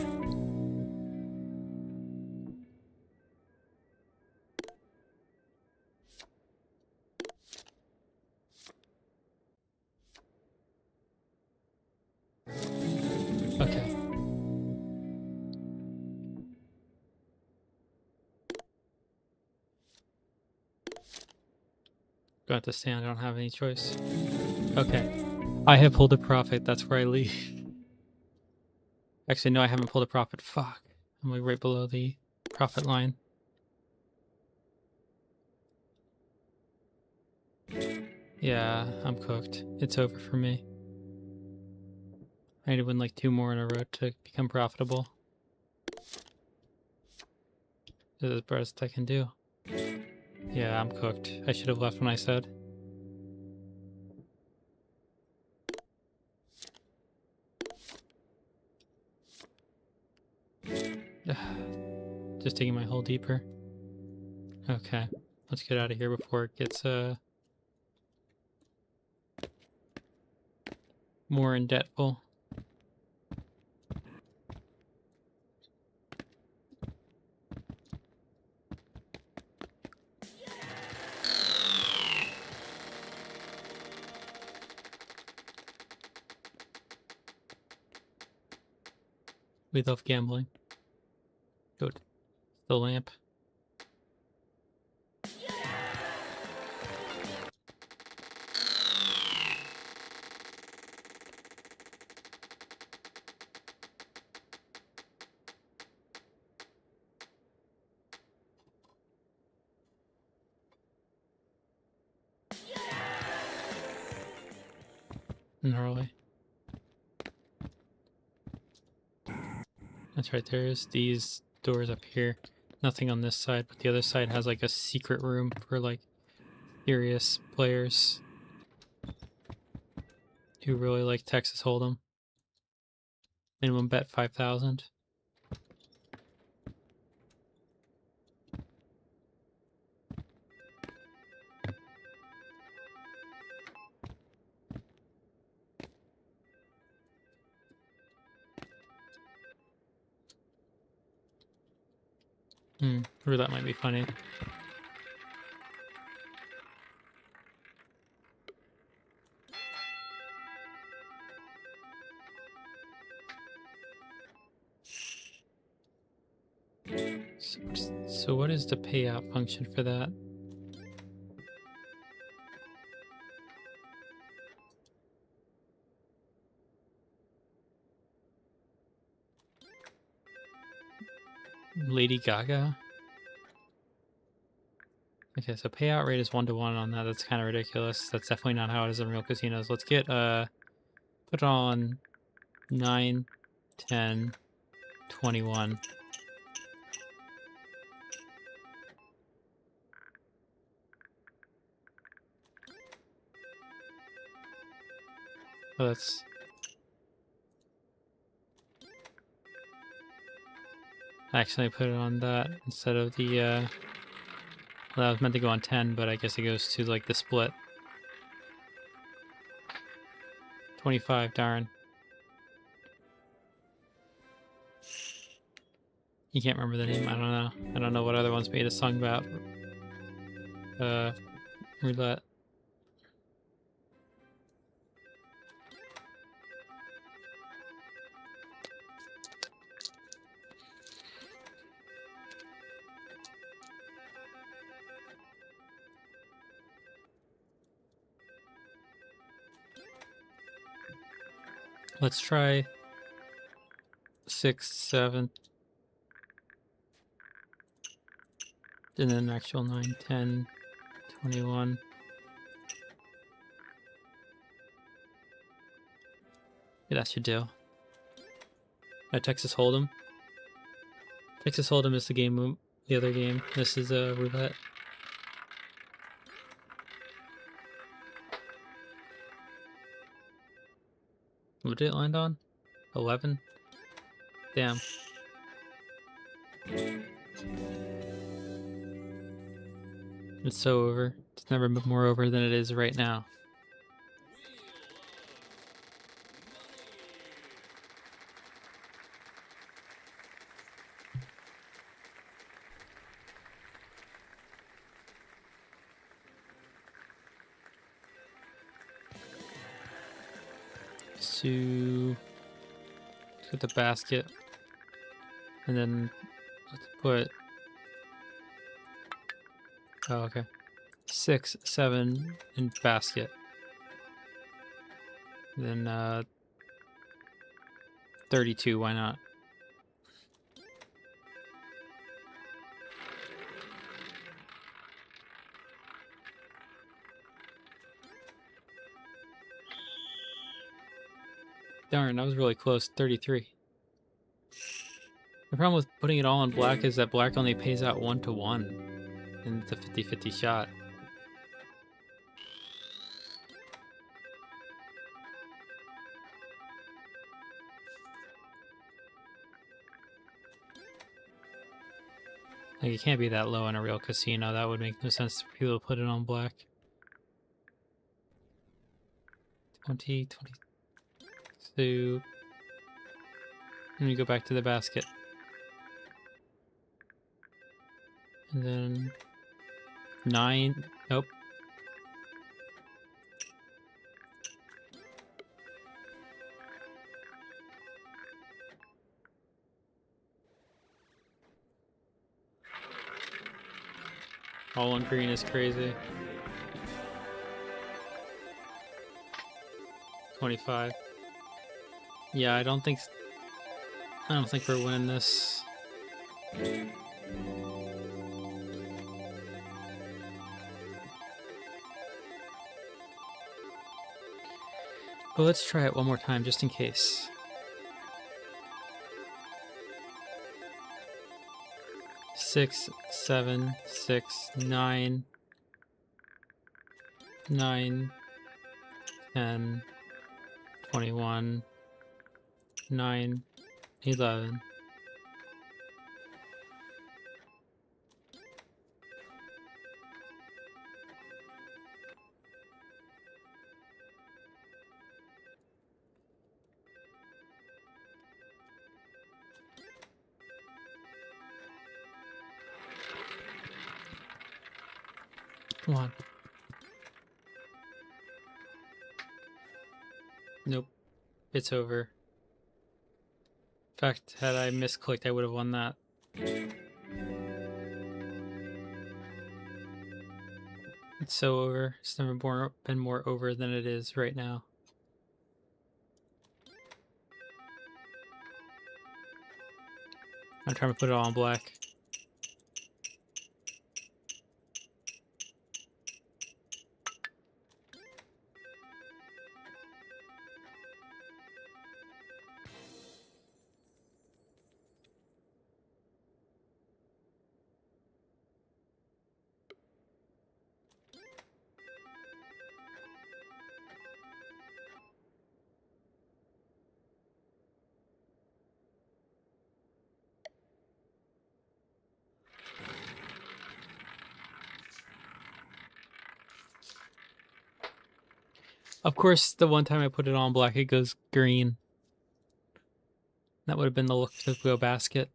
Okay. Got to stand. I don't have any choice. Okay. I have pulled a profit. That's where I leave. Actually, no, I haven't pulled a profit. Fuck. I'm like right below the profit line. Yeah, I'm cooked. It's over for me. I need to win like 2 more in a row to become profitable. This is the best I can do. Yeah, I'm cooked. I should have left when I said. Just digging my hole deeper. Okay, let's get out of here before it gets more indebtful. We love gambling. Go to the lamp. Gnarly. That's right, there's these doors up here. Nothing on this side, but the other side has like a secret room for like serious players who really like Texas Hold'em. Minimum bet 5,000. Roulette might be funny. So what is the payout function for that? Lady Gaga? Okay, so payout rate is 1-to-1 on that. That's kind of ridiculous. That's definitely not how it is in real casinos. Let's get put on 9, 10, 21. Oh, that's I accidentally put it on that instead of the well, that was meant to go on 10, but I guess it goes to like the split. 25, darn. You can't remember the name. I don't know. I don't know what other ones made a song about roulette. Let's try 6, 7, and then actual 9, 10, 21. Yeah, that should do. Texas Hold'em. Texas Hold'em is the game, the other game. This is a roulette. What did it land on? 11? Damn. It's so over. It's never been more over than it is right now. to get the basket, and then let's put, oh, okay, 6, 7 in basket. Then 32, why not? Darn, that was really close. 33. The problem with putting it all in black is that black only pays out 1 to 1. And it's a 50-50 shot. Like, it can't be that low in a real casino. That would make no sense for people to put it on black. 20, 22. Let me go back to the basket. And then 9. Nope. All on green is crazy. 25. Yeah, I don't think we're winning this. But let's try it one more time just in case. Six, 7, 6, 9, 9, 10, 21, 9, 11. Come on. Nope. It's over. In fact, had I misclicked, I would have won that. It's so over. It's never been more over than it is right now. I'm trying to put it all in black. Of course, the one time I put it on black, it goes green. That would have been the look to go basket.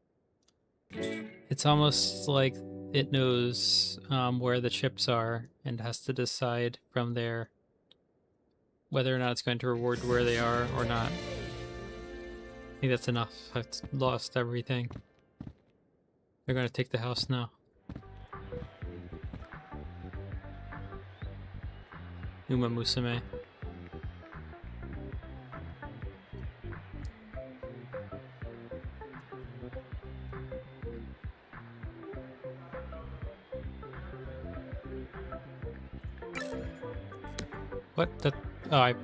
It's almost like it knows where the chips are and has to decide from there whether or not it's going to reward where they are or not. I think that's enough. I've lost everything. They're going to take the house now. Uma Musume. What the? Oh, I.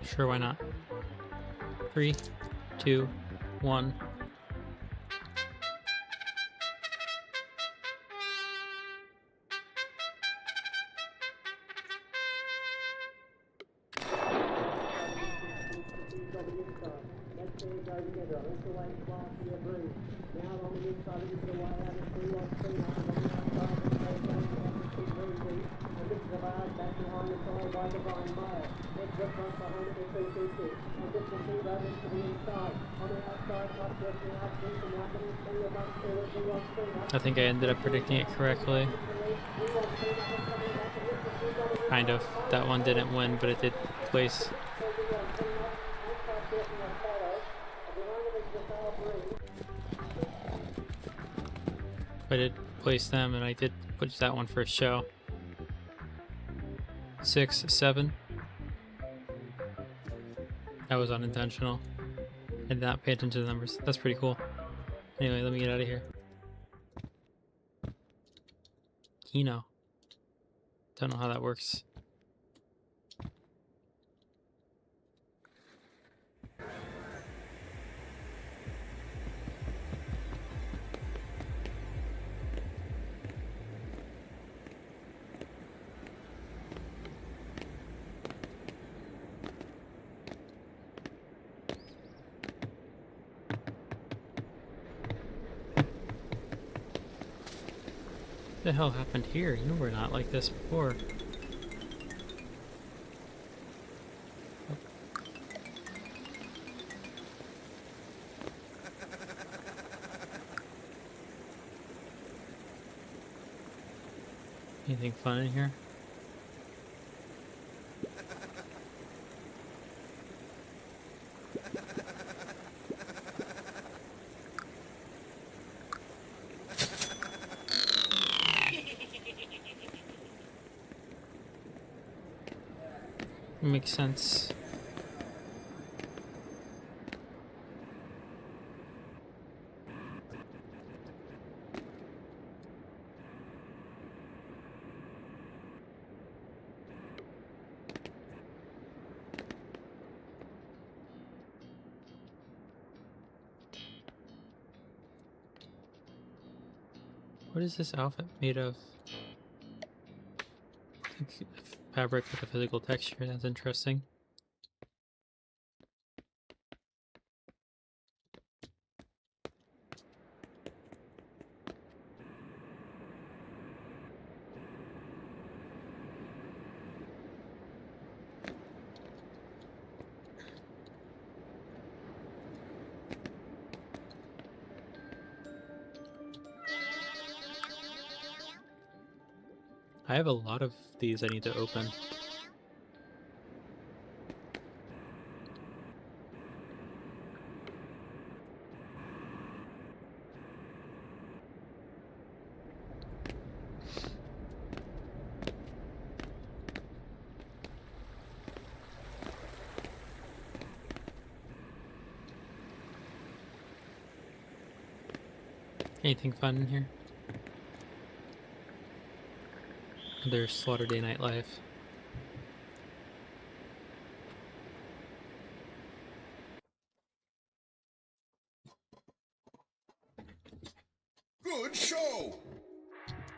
Sure, why not? 3, 2, 1. I think I ended up predicting it correctly. Kind of. That one didn't win, but it did place. I did place them, and I did put that one for a show. 6, 7. That was unintentional. I did not pay attention to the numbers. That's pretty cool. Anyway, let me get out of here. Kino. Don't know how that works. What the hell happened here? You know we're not like this before. Anything fun in here? Makes sense. What is this outfit made of? Fabric with a physical texture. That's interesting. I have a lot of these I need to open. Anything fun in here? There's Slaughter Day Night Live. Good show.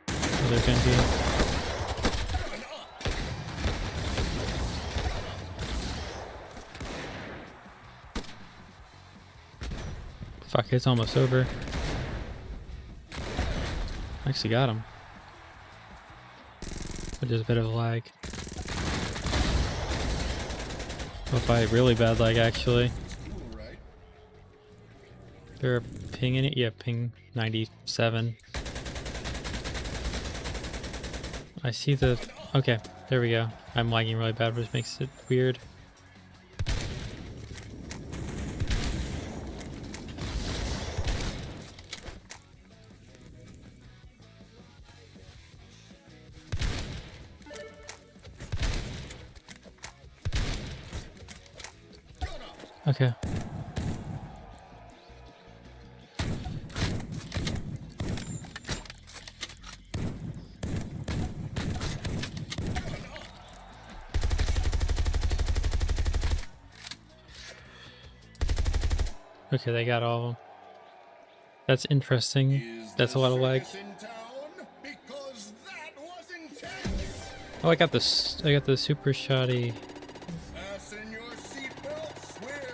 There's gonna be. Fuck, it's almost over. Actually got him. But there's a bit of a lag. Oh, by really bad lag, actually. There a ping in it? Yeah, ping 97. I see the... Okay, there we go. I'm lagging really bad, which makes it weird. Okay. Okay, they got all of them. That's interesting. That's a lot of lag. Oh, I got this. I got the super shoddy. Fasten your seatbelts. We're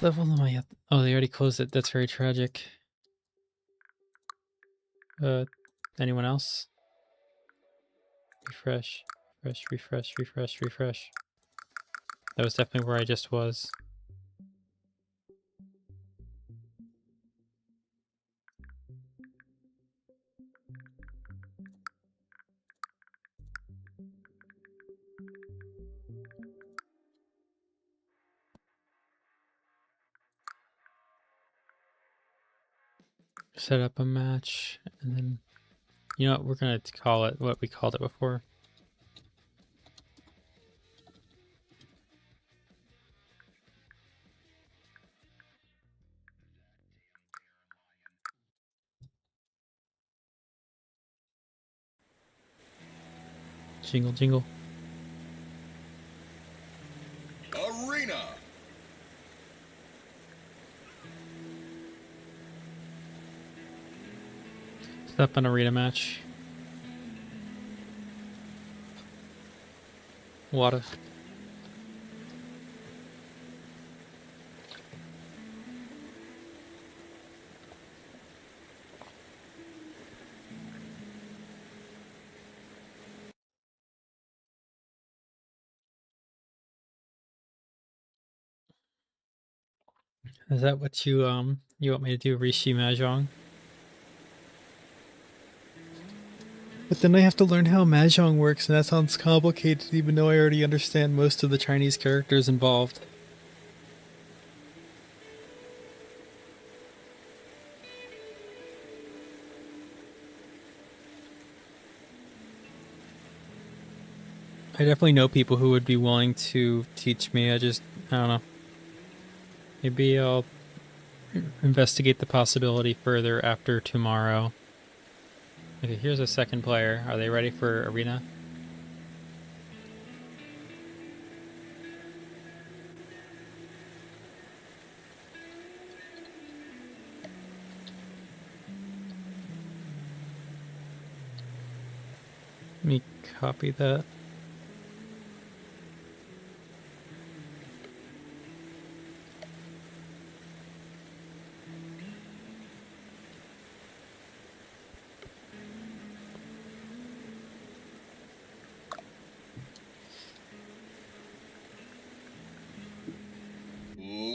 What level am I at? Oh, they already closed it. That's very tragic. Anyone else? Refresh, refresh. That was definitely where I just was. Set up a match, and then, you know what, we're gonna call it what we called it before. Jingle, jingle. Arena. Set up an arena match. Water. Is that what you want me to do, Rishi Mahjong? But then I have to learn how Mahjong works, and that sounds complicated even though I already understand most of the Chinese characters involved. I definitely know people who would be willing to teach me. I don't know. Maybe I'll investigate the possibility further after tomorrow. Okay, here's a second player. Are they ready for arena? Let me copy that.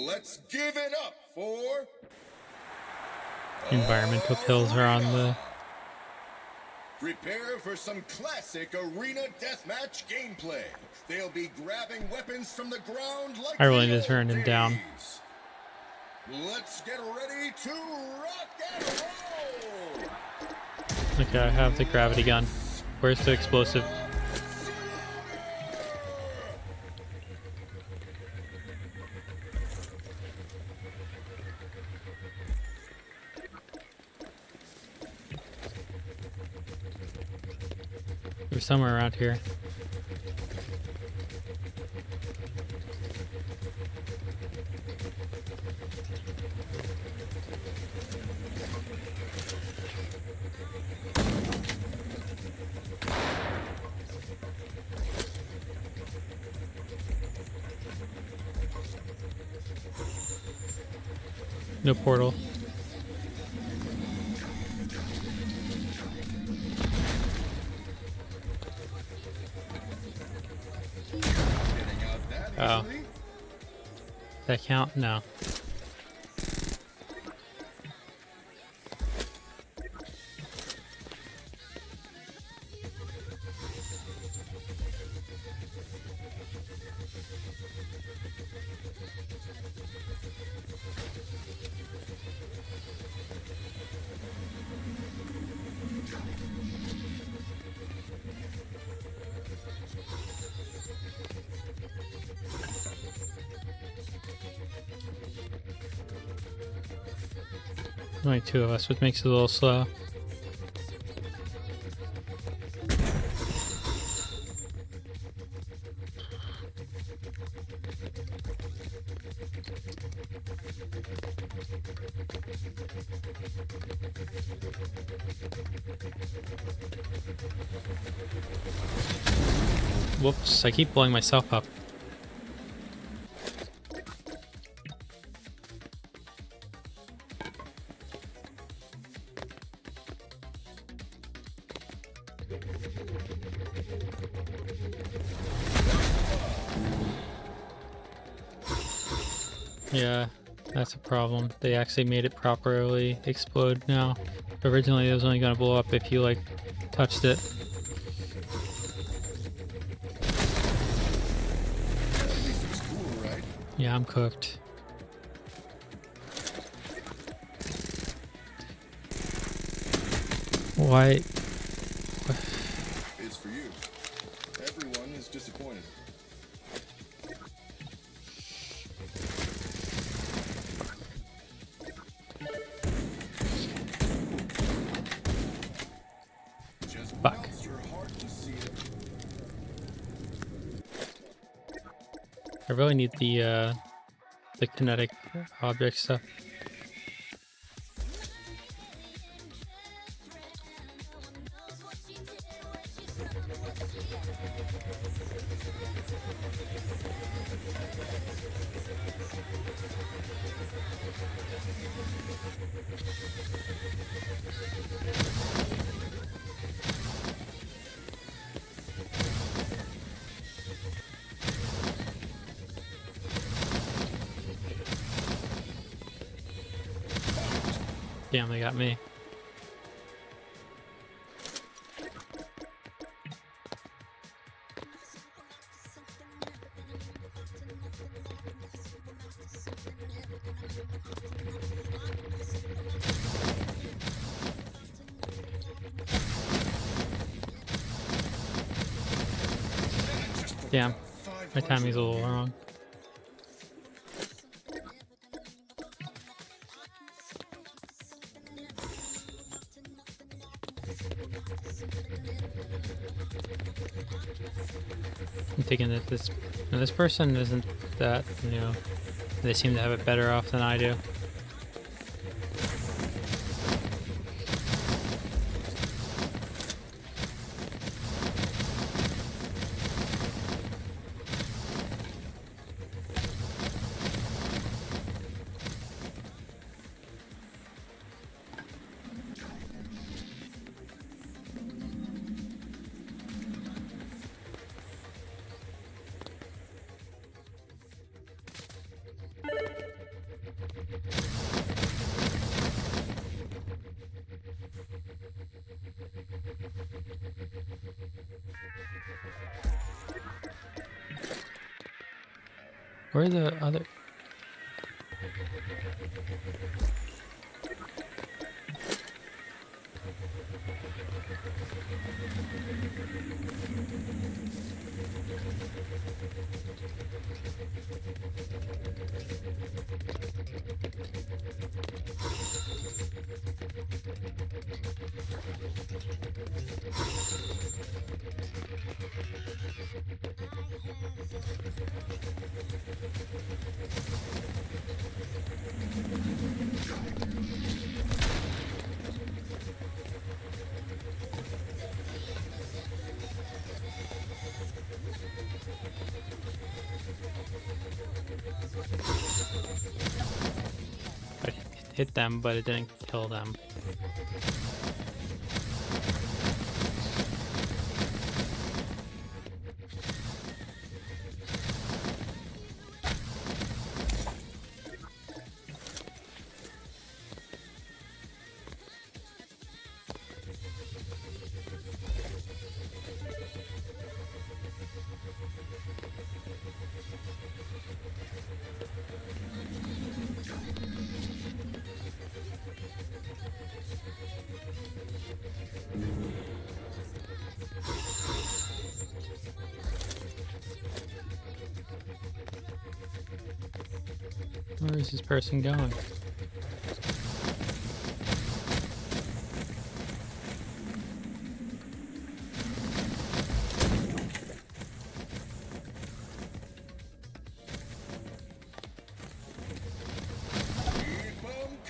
Let's give it up for Environmental kills are on the... Prepare for some classic arena deathmatch gameplay. They'll be grabbing weapons from the ground like I really the need to turn old him down. days. Let's get ready to rock and roll. Okay, I have the gravity gun. Where's the explosive? They're somewhere around here. No portal. Oh. Does that count? No. Only two of us, which makes it a little slow. Whoops, I keep blowing myself up. Yeah, that's a problem. They actually made it properly explode now. Originally, it was only gonna blow up if you like touched it. At least it was cool, right? Yeah, I'm cooked. Why? It's for you. Everyone is disappointed. Just Fuck. cross your heart to see it. I really need the kinetic object stuff. Damn, they got me. Damn, my timing's a little wrong. I'm thinking that this person isn't that, you know, they seem to have it better off than I do. Where are the other? I hit them, but it didn't kill them. Where is this person going?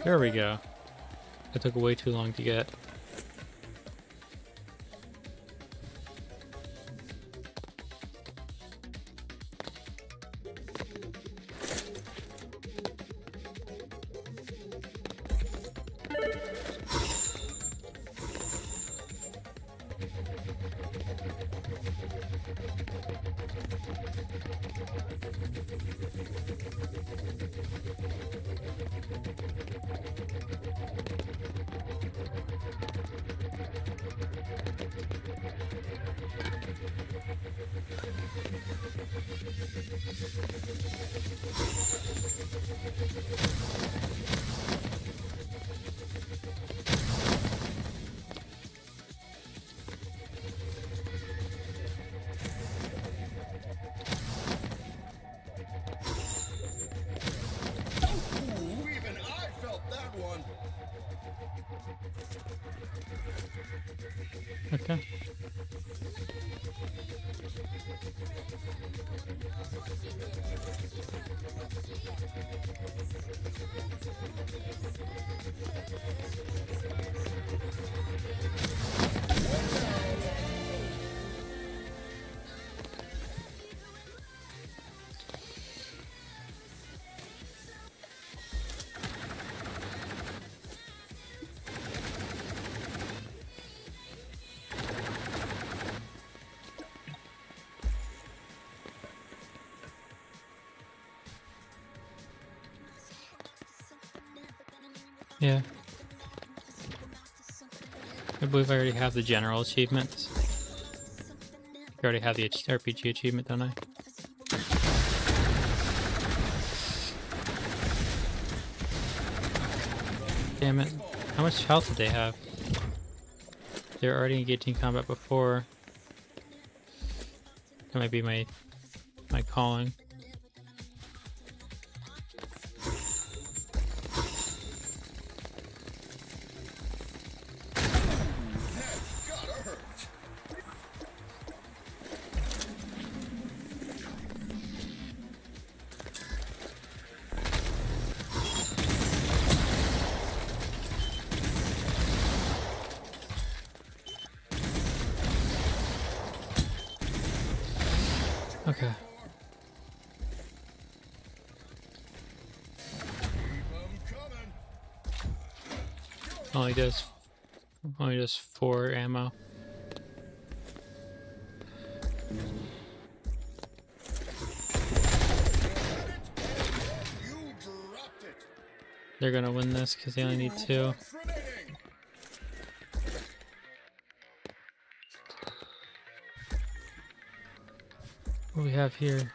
There we go. It took way too long to get. Okay. Yeah. I believe I already have the general achievements. I already have the RPG achievement, don't I? Damn it. How much health did they have? They were already engaged in combat before. That might be my calling. Okay. Only does 4 ammo. They're gonna win this because they only need 2. What do we have here?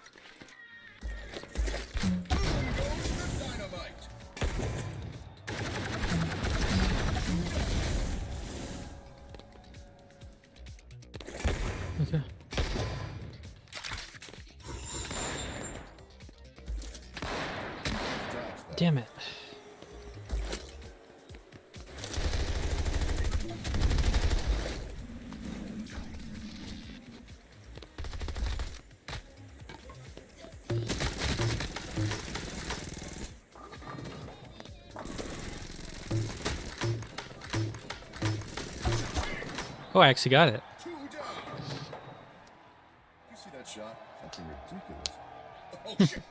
Okay. Damn it. Oh, I actually got it. 2 down. You see that shot? Fucking ridiculous. Oh shit.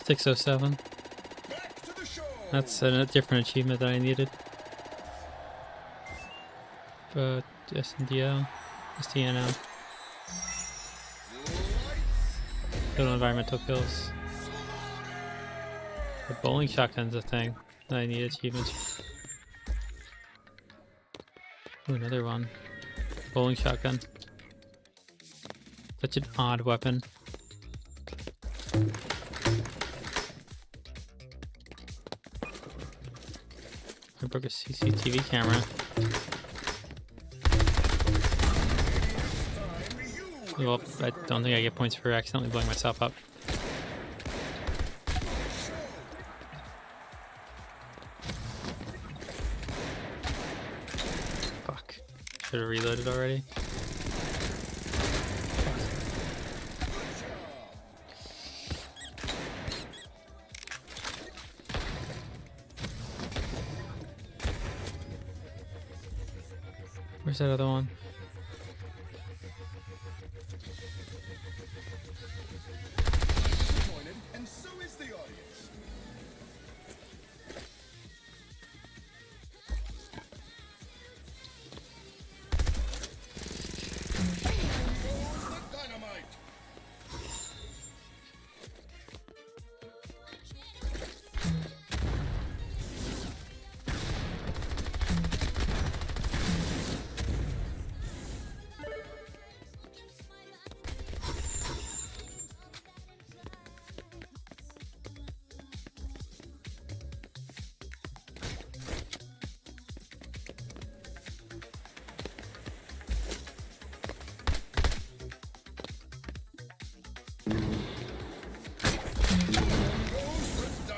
607. Back to the show. That's a different achievement that I needed. But SNDL, SDNL. Total environmental kills. The bowling shotgun's a thing that I need achievements. Ooh, another one. Bowling shotgun. Such an odd weapon. I broke a CCTV camera. Well, I don't think I get points for accidentally blowing myself up. Fuck. Should have reloaded already. Where's that other one? And so is the audience. The dynamite.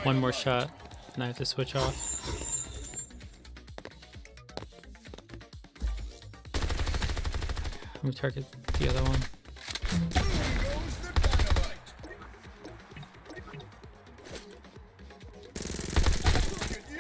One more shot, and I have to switch off. Let me target the other one. Goes the dynamite. Look at you.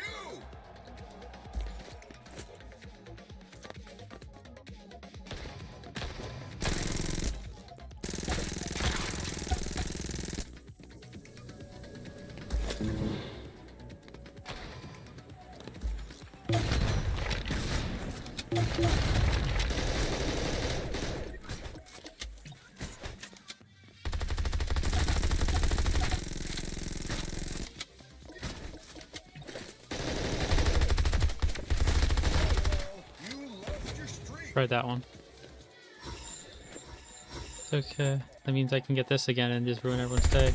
You lost your streak. Tried that one. Okay, that means I can get this again and just ruin everyone's day.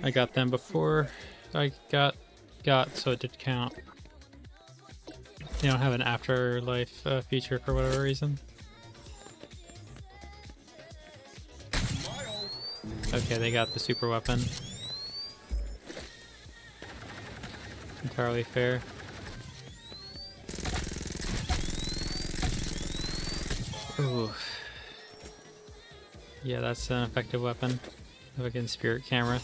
I got them before I got, so it did count. They don't have an afterlife feature for whatever reason. Smile. Okay, they got the super weapon. Entirely fair. Ooh. Yeah, that's an effective weapon. Against spirit camera.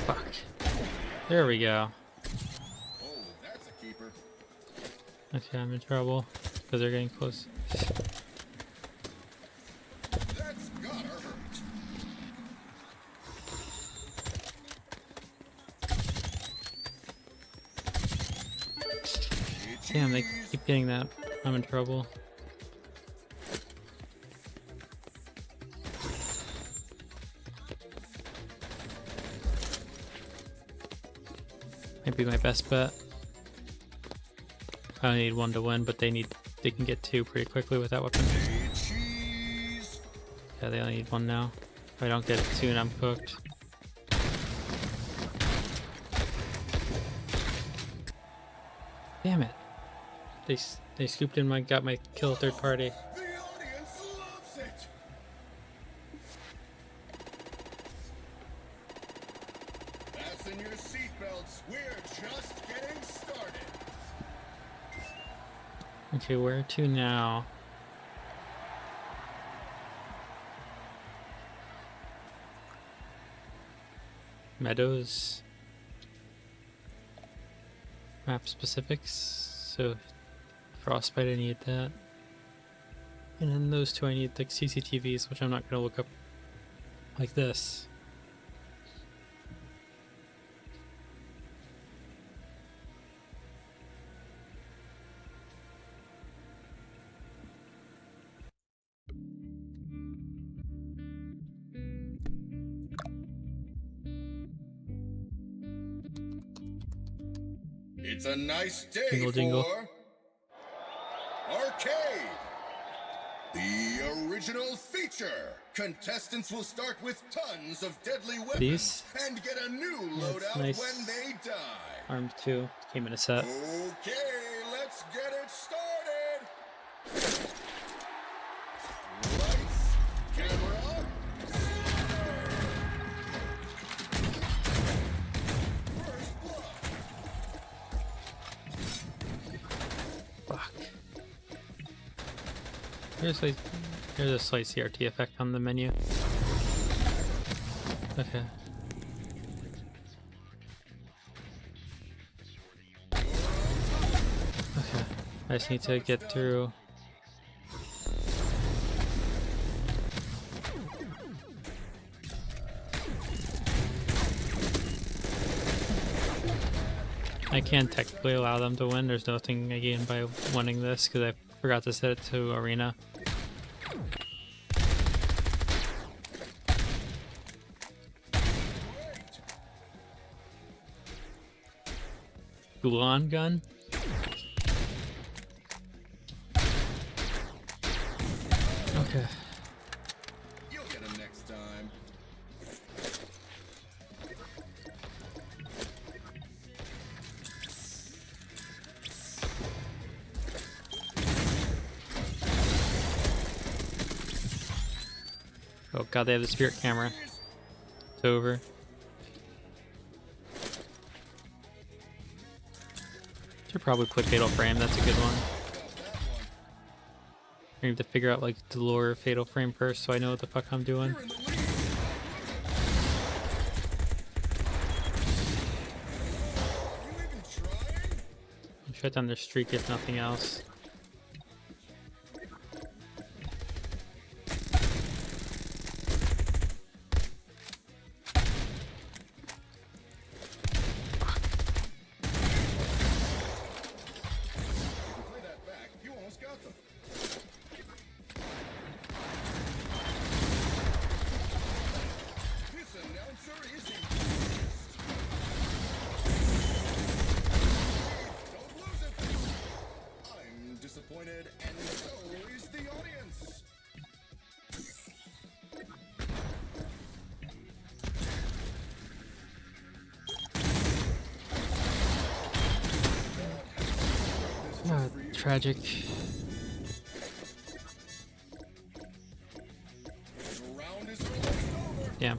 Fuck. There we go. Oh, that's a keeper. Okay, I'm in trouble because they're getting close. That's gotta hurt. Damn, they keep getting that. I'm in trouble. Might be my best bet. I only need one to win, but they can get two pretty quickly with that weapon. Cheese. Yeah, they only need one now. If I don't get it soon, I'm cooked. Damn it! They scooped in got my kill third party. The audience loves it. Fasten your seatbelts. We're just getting started. Okay, where to now? Meadows. Map specifics. So frostbite, I need that. And then those two I need like CCTVs, which I'm not gonna look up like this. It's a nice day Jingle, jingle. for arcade. The original feature. Contestants will start with tons of deadly weapons These? and get a new Yeah, it's loadout nice. when they die. Armed 2 came in a set. Okay, let's get it started. Lights, camera, first blood. Fuck. There's a slight CRT effect on the menu. Okay. Okay. I just need to get through. I can technically allow them to win. There's nothing I gain by winning this because I forgot to set it to arena. Gulan gun? Okay. You'll get him next time. Oh god, they have the spirit camera. It's over. Should probably put Fatal Frame, that's a good one. I need to figure out like the lore of Fatal Frame first so I know what the fuck I'm doing. Shut down their streak if nothing else. Disappointed, and so is the audience. Tragic. The round is almost over. Damn.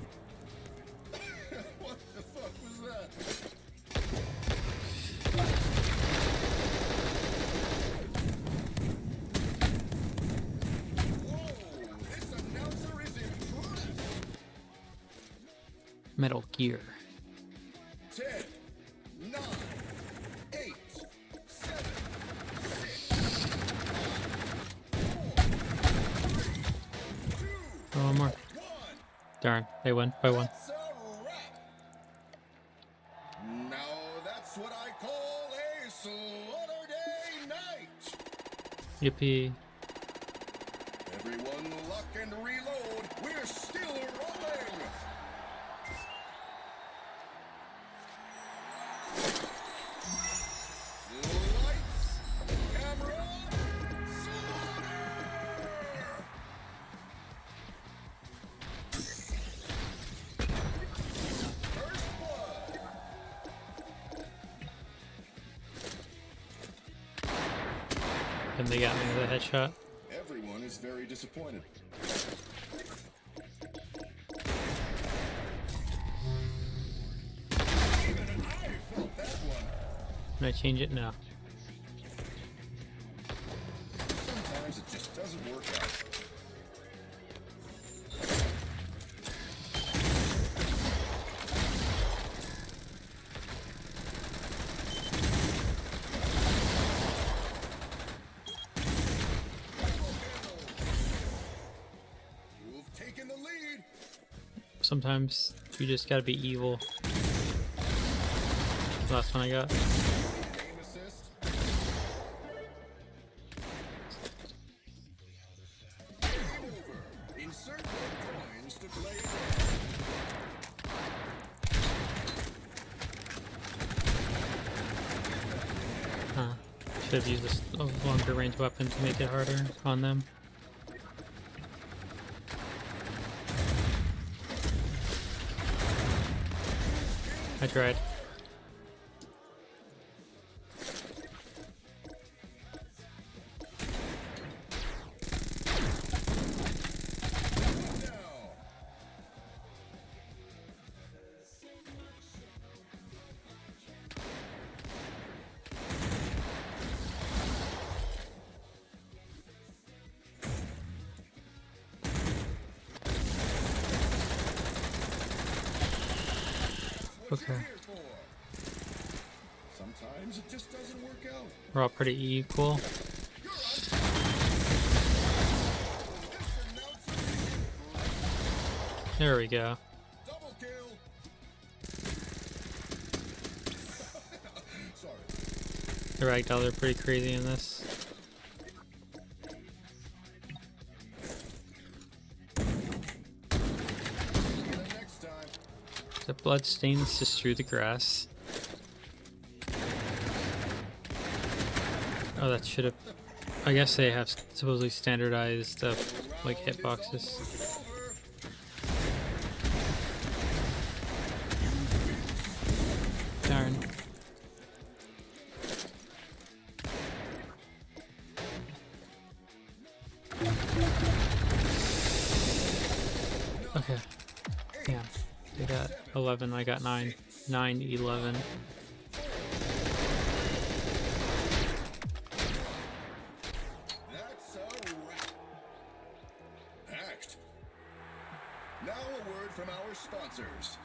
What the fuck was that? Metal Gear. 10, 9, 8, 7, 6, 5, 4, 3, 2, Oh, one more. 1. Darn, they win by one. That's a wrap. Now that's what I call a slaughter day night. Yippee. Everyone lock and reload. We're still rolling. Lights, camera, slaughter! First blood. And they got me with a headshot. Everyone is very disappointed. Even I felt that one. Can I change it? No. Sometimes it just doesn't work out. You've taken the lead. Sometimes you just gotta be evil. Last one I got. Aim assist. Game over. Insert more coins to play again. Huh. Should have used a longer range weapon to make it harder on them. I tried. Okay. Sometimes it just doesn't work out. We're all pretty equal. There we go. Double kill. Sorry. The ragdolls are pretty crazy in this. Next time. The blood stains just through the grass. Oh, that should have. I guess they have supposedly standardized like hitboxes. Darn. Okay. Damn. They got 11. I got 9. 9, 11. That's a wrap. Packed. Now a word from our sponsors.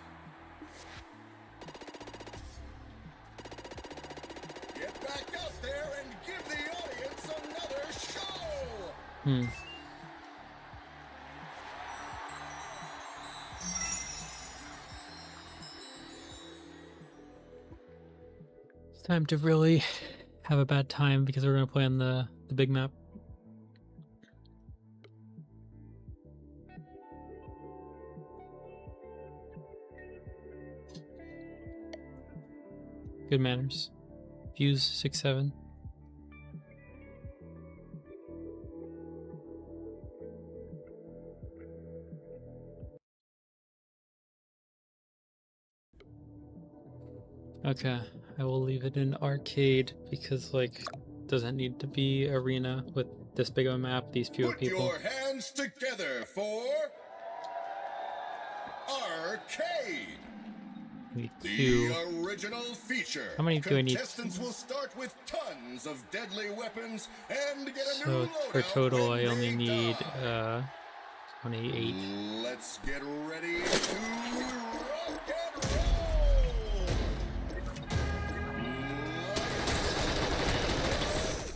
Get back out there and give the audience another show! It's time to really have a bad time because we're gonna play on the big map. Good manners. Fuse 6-7. Okay, I will leave it in arcade because like doesn't need to be arena with this big of a map, these fewer Put people. your hands together for arcade. I need The 2. original feature. How many do I need? Contestants will start with tons of deadly weapons and get a new So for loadout total when I only they need die. 28. Let's get ready to rock and roll.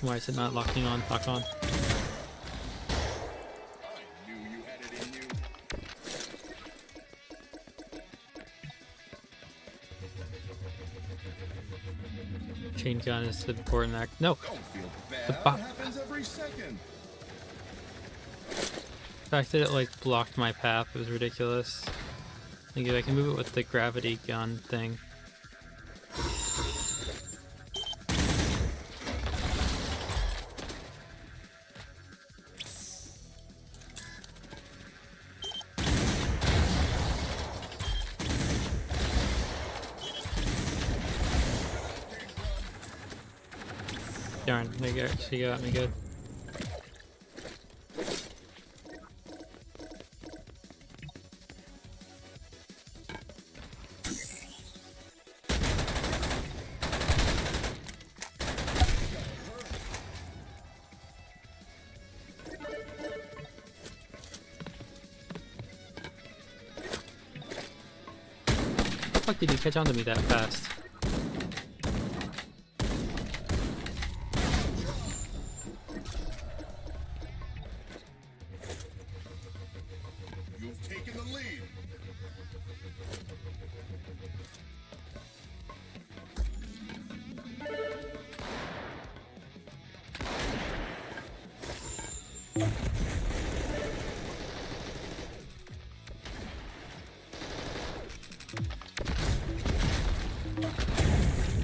Why is it not locking on? Lock on. I knew you had it in you. Chain gun is the important act. No! Don't feel The bad. bo- It happens every second. The fact that it like blocked my path was ridiculous. Like if I can move it with the gravity gun thing. Darn, she got me good. How the fuck did you catch on to me that fast? You've taken the lead.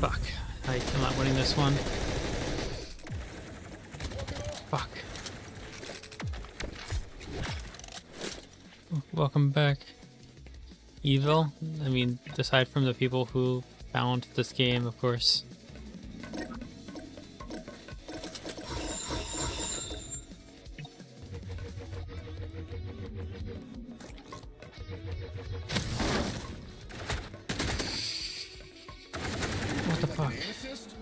Fuck. I'm not winning this one. Fuck. Welcome back. Evil? I mean, aside from the people who found this game, of course. What the fuck?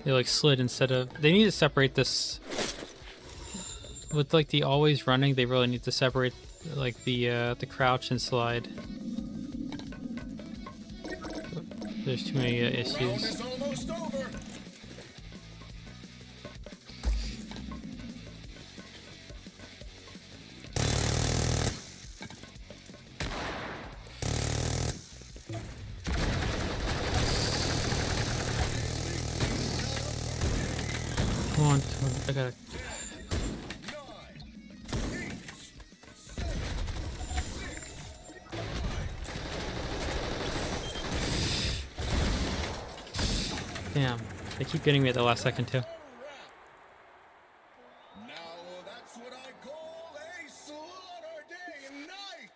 They like slid instead of... They need to separate this... With like the always running, they really need to separate like the crouch and slide. There's too many Round issues. is almost over. Come on, I gotta... 9, 8, 7, Damn, they keep getting me at the last second too. Now that's what I call a slaughter day and night.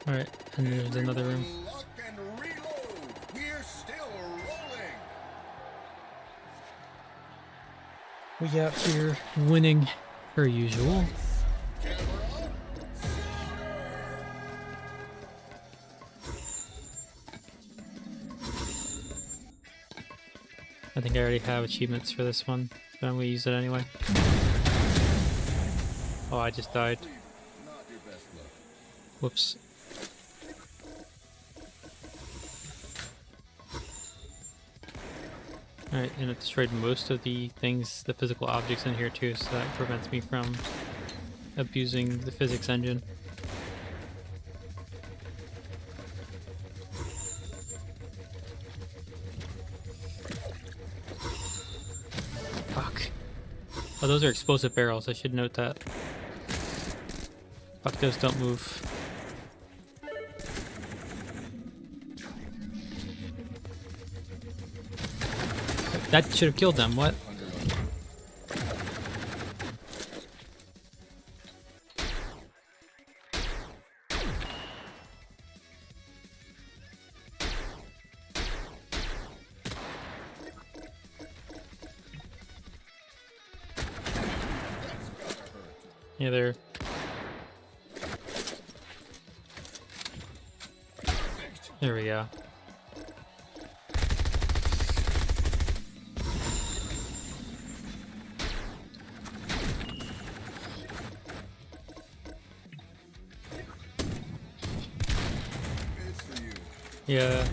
Alright, and there's another room. Lock and reload. We're still rolling. We out here winning, per usual. Camera, slaughter. I think I already have achievements for this one, but I'm gonna use it anyway. Oh, I just died. Not your best luck. Whoops. Alright, and it destroyed most of the things, the physical objects in here too, so that prevents me from abusing the physics engine. Fuck. Oh, those are explosive barrels, I should note that. Fuck, those don't move. That should have killed them, what? Yeah, they're... There we go. It's for you. Yeah.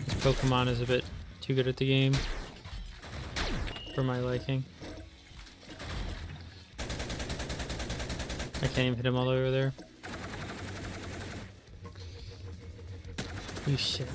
This Pokemon is a bit too good at the game for my liking. I can't even hit him all over there. You shit.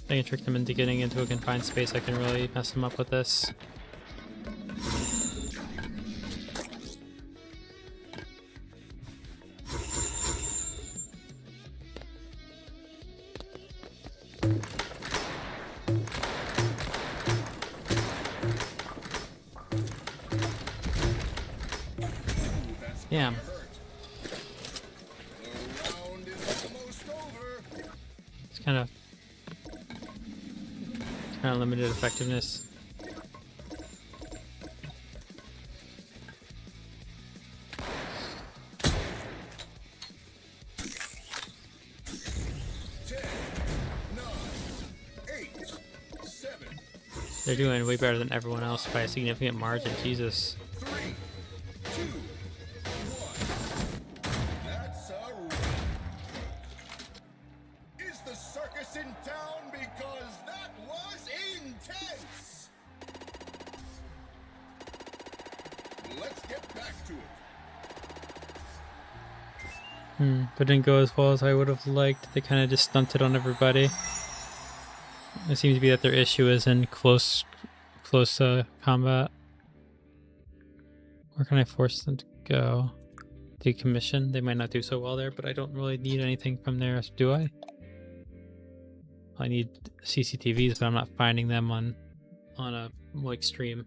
I can trick them into getting into a confined space. I can really mess them up with this. Damn. The round is almost over. It's kind of limited effectiveness. They're doing way better than everyone else by a significant margin. Jesus. 3, 2, 1. That's a wrap. Is the circus in town? Because that was intense. Let's get back to it. But didn't go as well as I would have liked. They kind of just stunted on everybody. It seems to be that their issue is in close combat. Where can I force them to go? Decommission? They might not do so well there, but I don't really need anything from there, do I? I need CCTVs, but I'm not finding them on a like stream.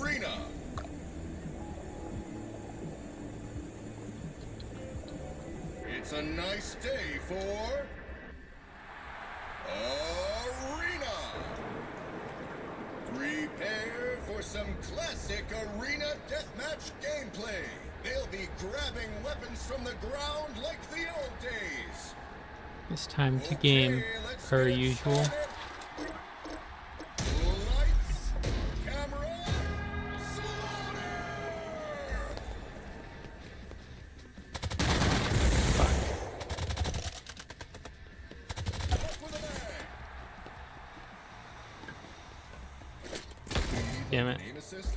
Arena. It's a nice day for Arena. Prepare for some classic arena deathmatch gameplay. They'll be grabbing weapons from the ground like the old days. It's time to game, let's per get usual. started. Lights, camera, slaughter! Up with a bang. Damn it. Aim assist.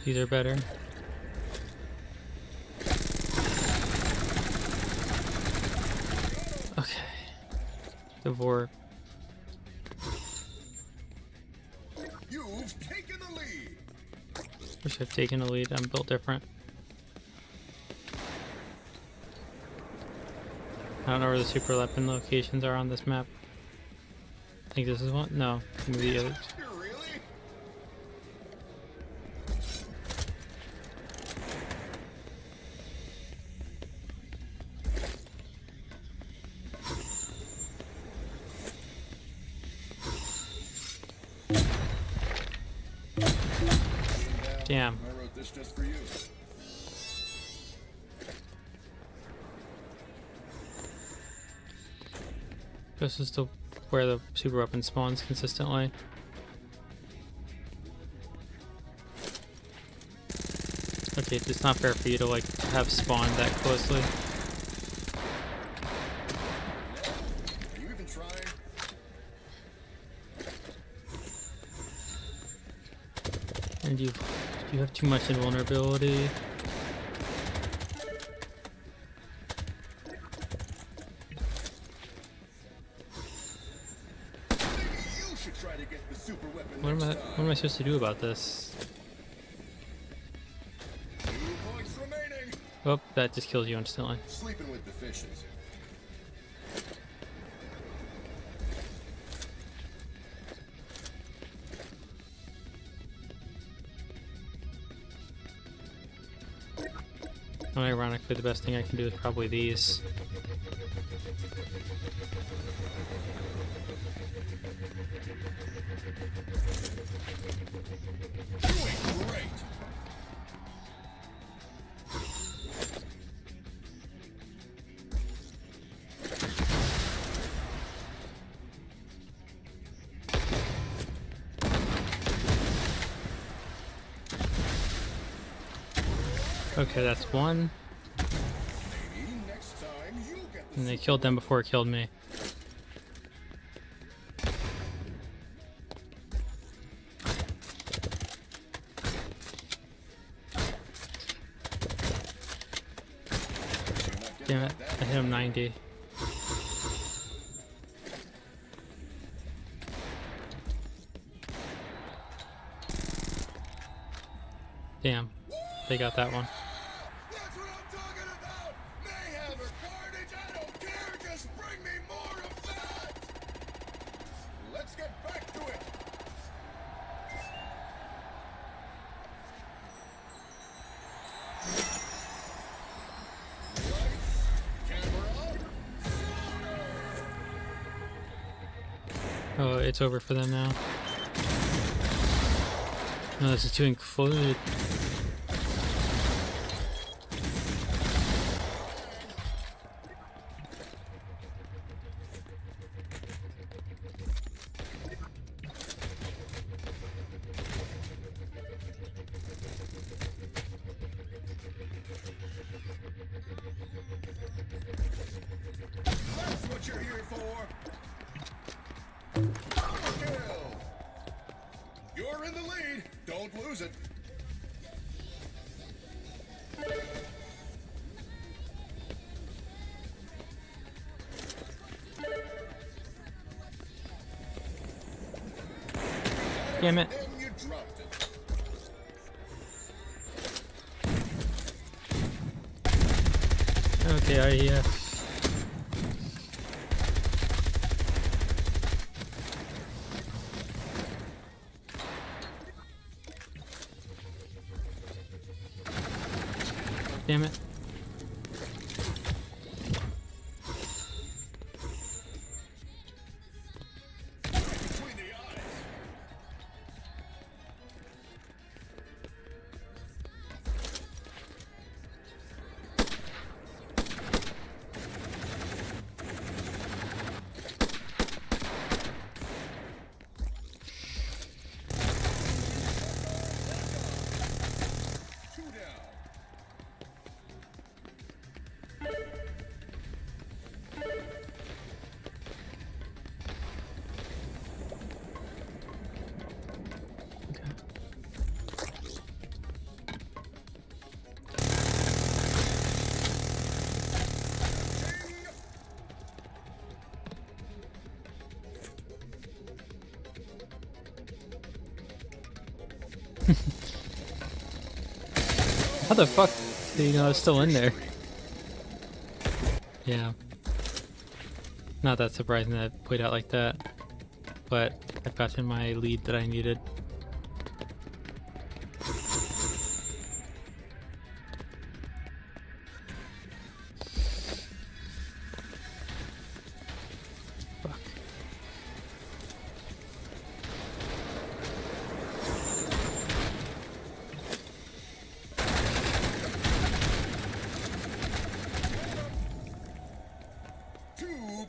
These are better. Okay. Devore. You've taken the lead. Wish I've taken a lead. I'm built different. I don't know where the super weapon locations are on this map. I think this is one. No, maybe the other. Really? Damn. I wrote this just for you. This is the where the super weapon spawns consistently. Okay, it's not fair for you to like have spawned that closely. Are you even trying? And you have too much invulnerability. Maybe you should try to get the super weapon What next am I supposed to do about this? 2 points remaining. Oh, that just kills you instantly. Sleeping with the fishes. And ironically, the best thing I can do is probably these. Doing great. Okay, that's one. Maybe next time you get the And they killed them before it killed me. Damn it, I hit him 90. Damn, they got that one. That's what I'm talking about! Mayhem or carnage, I don't care! Just bring me more of that! Let's get back to it! Lights, camera, Oh, it's over for them now. No, this is too included. that's what you're here for! Double kill! You're in the lead! Don't lose it! Damn it. Then you dropped it. Okay, I Damn it. Between the eyes. Two down. How the fuck did you know I was still in there? Yeah. Not that surprising that it played out like that, but I've gotten my lead that I needed. Fuck.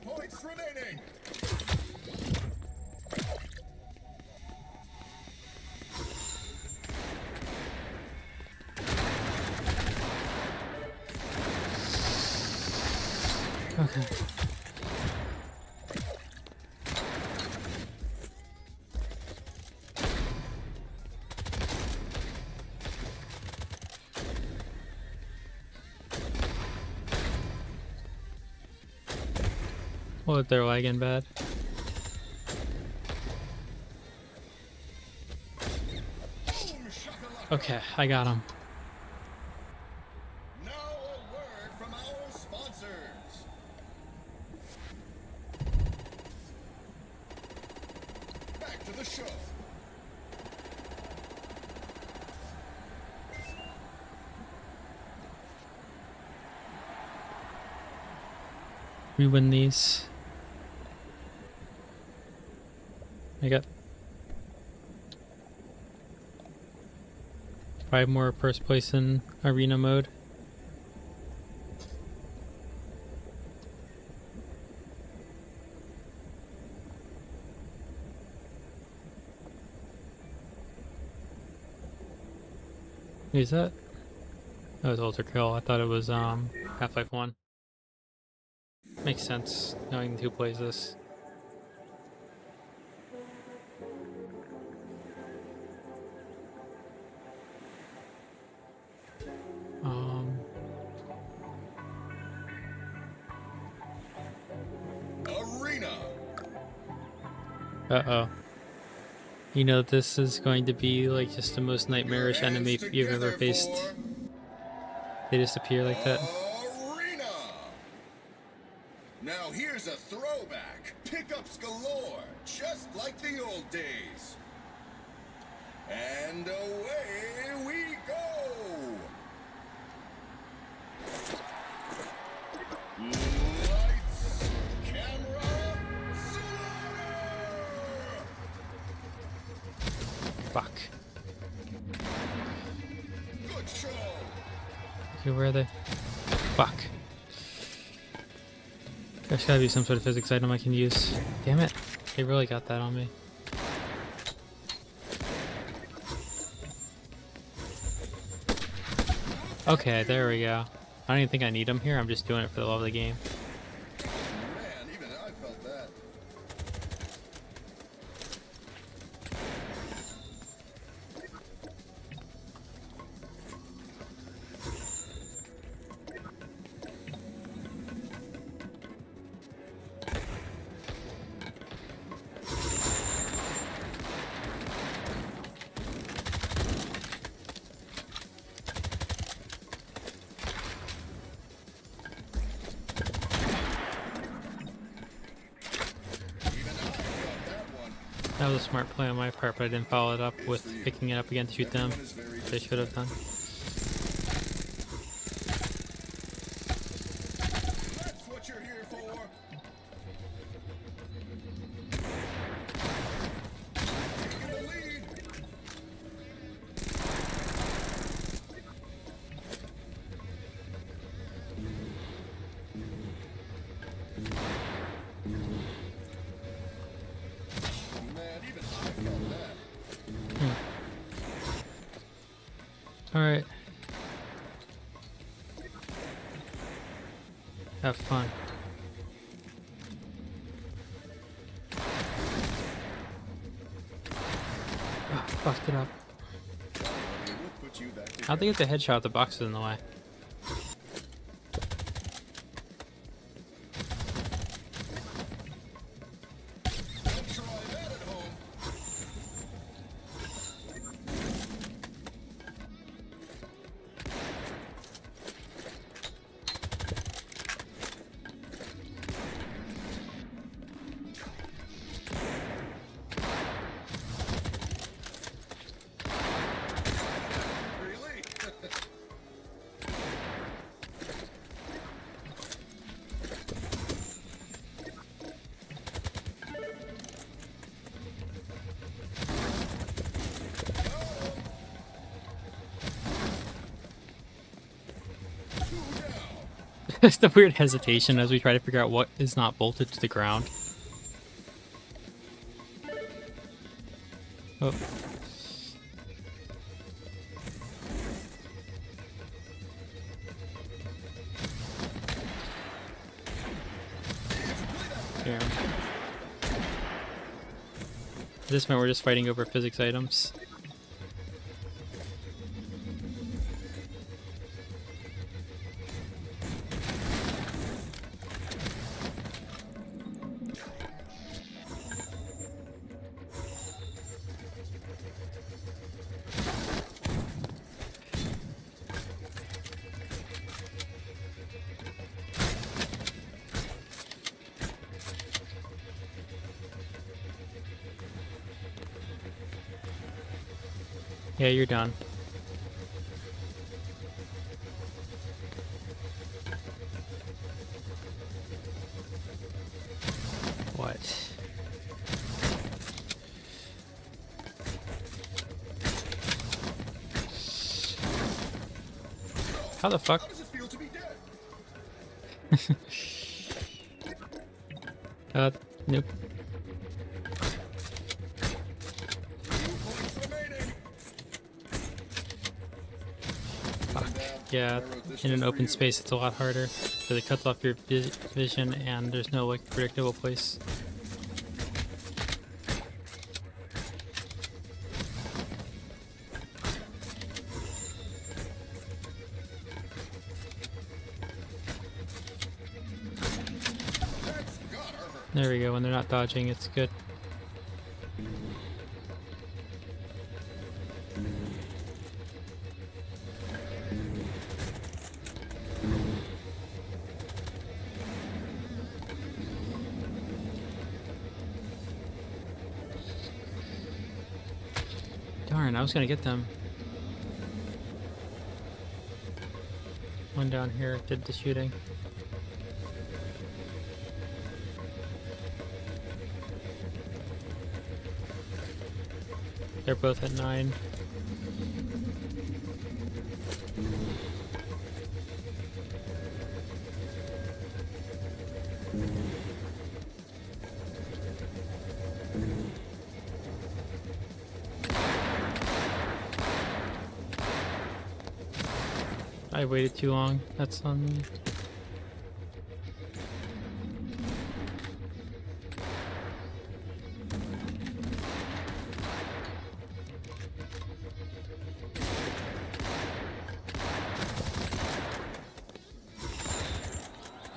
Points remaining. Okay. Oh, they're lagging bad. Okay, I got him. Now a word from our sponsors. Back to the show. We win these. I got 5 more first place in arena mode. Is that? That was Ultra Kill. I thought it was Half-Life 1. Makes sense knowing who plays this. Arena. Uh-oh. You know this is going to be like just the most nightmarish enemy you've ever faced. They just appear like that. Arena. Now here's a throwback. Pickups galore, just like the old days. And away we go. Lights, camera, slaughter! Fuck. Good show. Okay, where are they? Fuck. There's gotta be some sort of physics item I can use. Damn it. They really got that on me. Okay, there we go. I don't even think I need them here. I'm just doing it for the love of the game. Man, even I felt that. That was a smart play on my part, but I didn't follow it up with picking it up again to shoot them. They should have done. That's what you're here for. Taking the lead. Man, even I felt that. Alright. Have fun. Ah, fucked it up. We'll put you back How'd they get the headshot if the box is in the way? Don't try that at home. It's the weird hesitation as we try to figure out what is not bolted to the ground. Oh. Damn. At this point, we're just fighting over physics items. Yeah, you're done. What? How the fuck? How does it feel to be dead? Nope. 2 points remaining. Fuck. Yeah, in an open space it's a lot harder because it cuts off your vision and there's no like predictable place. That's gotta hurt. There we go, when they're not dodging it's good. Darn, I was gonna get them. One down here did the shooting. They're both at 9. I waited too long. That's on me.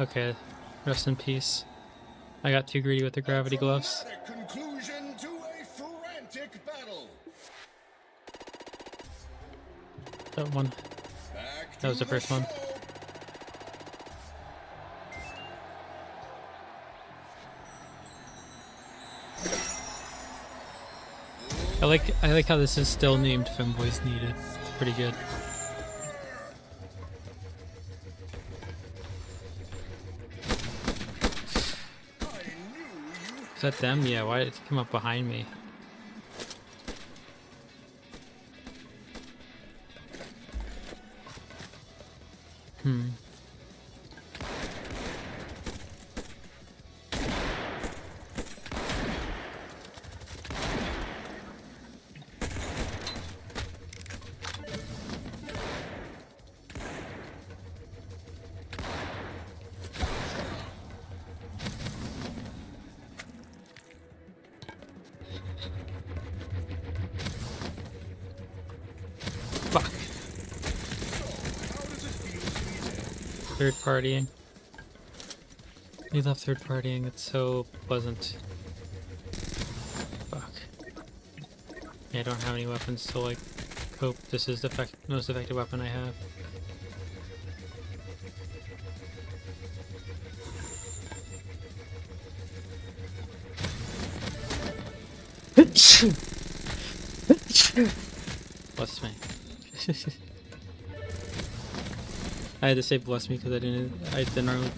Okay, rest in peace. I got too greedy with the gravity gloves. Dramatic conclusion to a frantic battle. That one. Back That was to the first one. show. I like how this is still named Femboys Needed. It's pretty good. Is that them? Yeah, why did it come up behind me? Fuck. Third partying. We love third partying, it's so pleasant. Fuck. Yeah, I don't have any weapons to like cope. This is the most effective weapon I have. Bless me. I had to say bless me because I didn't.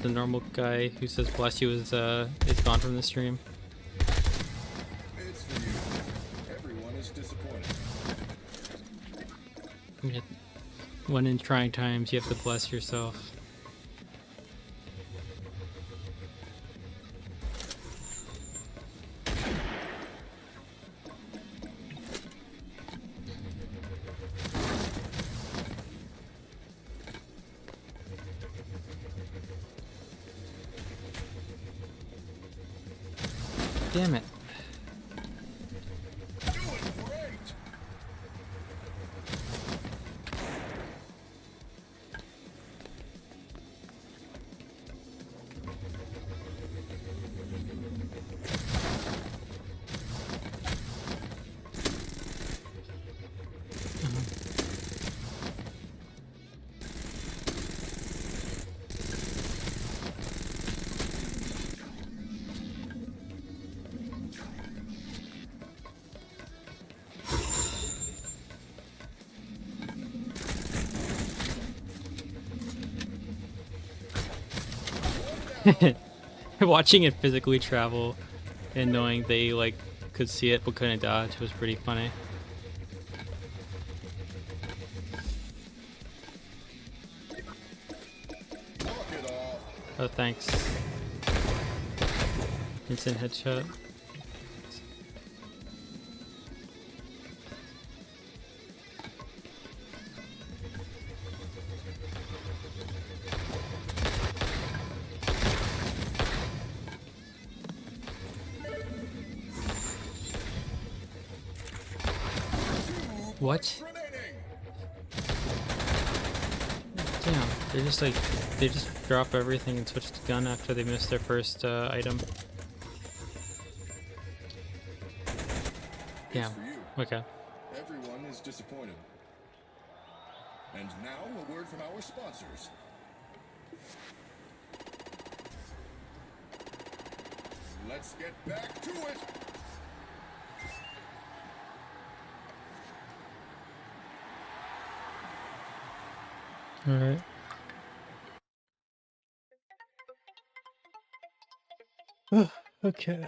The normal guy who says bless you is gone from the stream. It's for you. Everyone is disappointed. When in trying times, you have to bless yourself. damn it. Doing great. Watching it physically travel and knowing they like could see it but couldn't dodge was pretty funny. Knock it off. Oh, thanks. Instant headshot. What? Remaining. Damn, they're just like, they just drop everything and switch to gun after they miss their first item. Damn. For you. Okay. Everyone is disappointed. And now a word from our sponsors. Let's get back to it. All right. Oh, okay.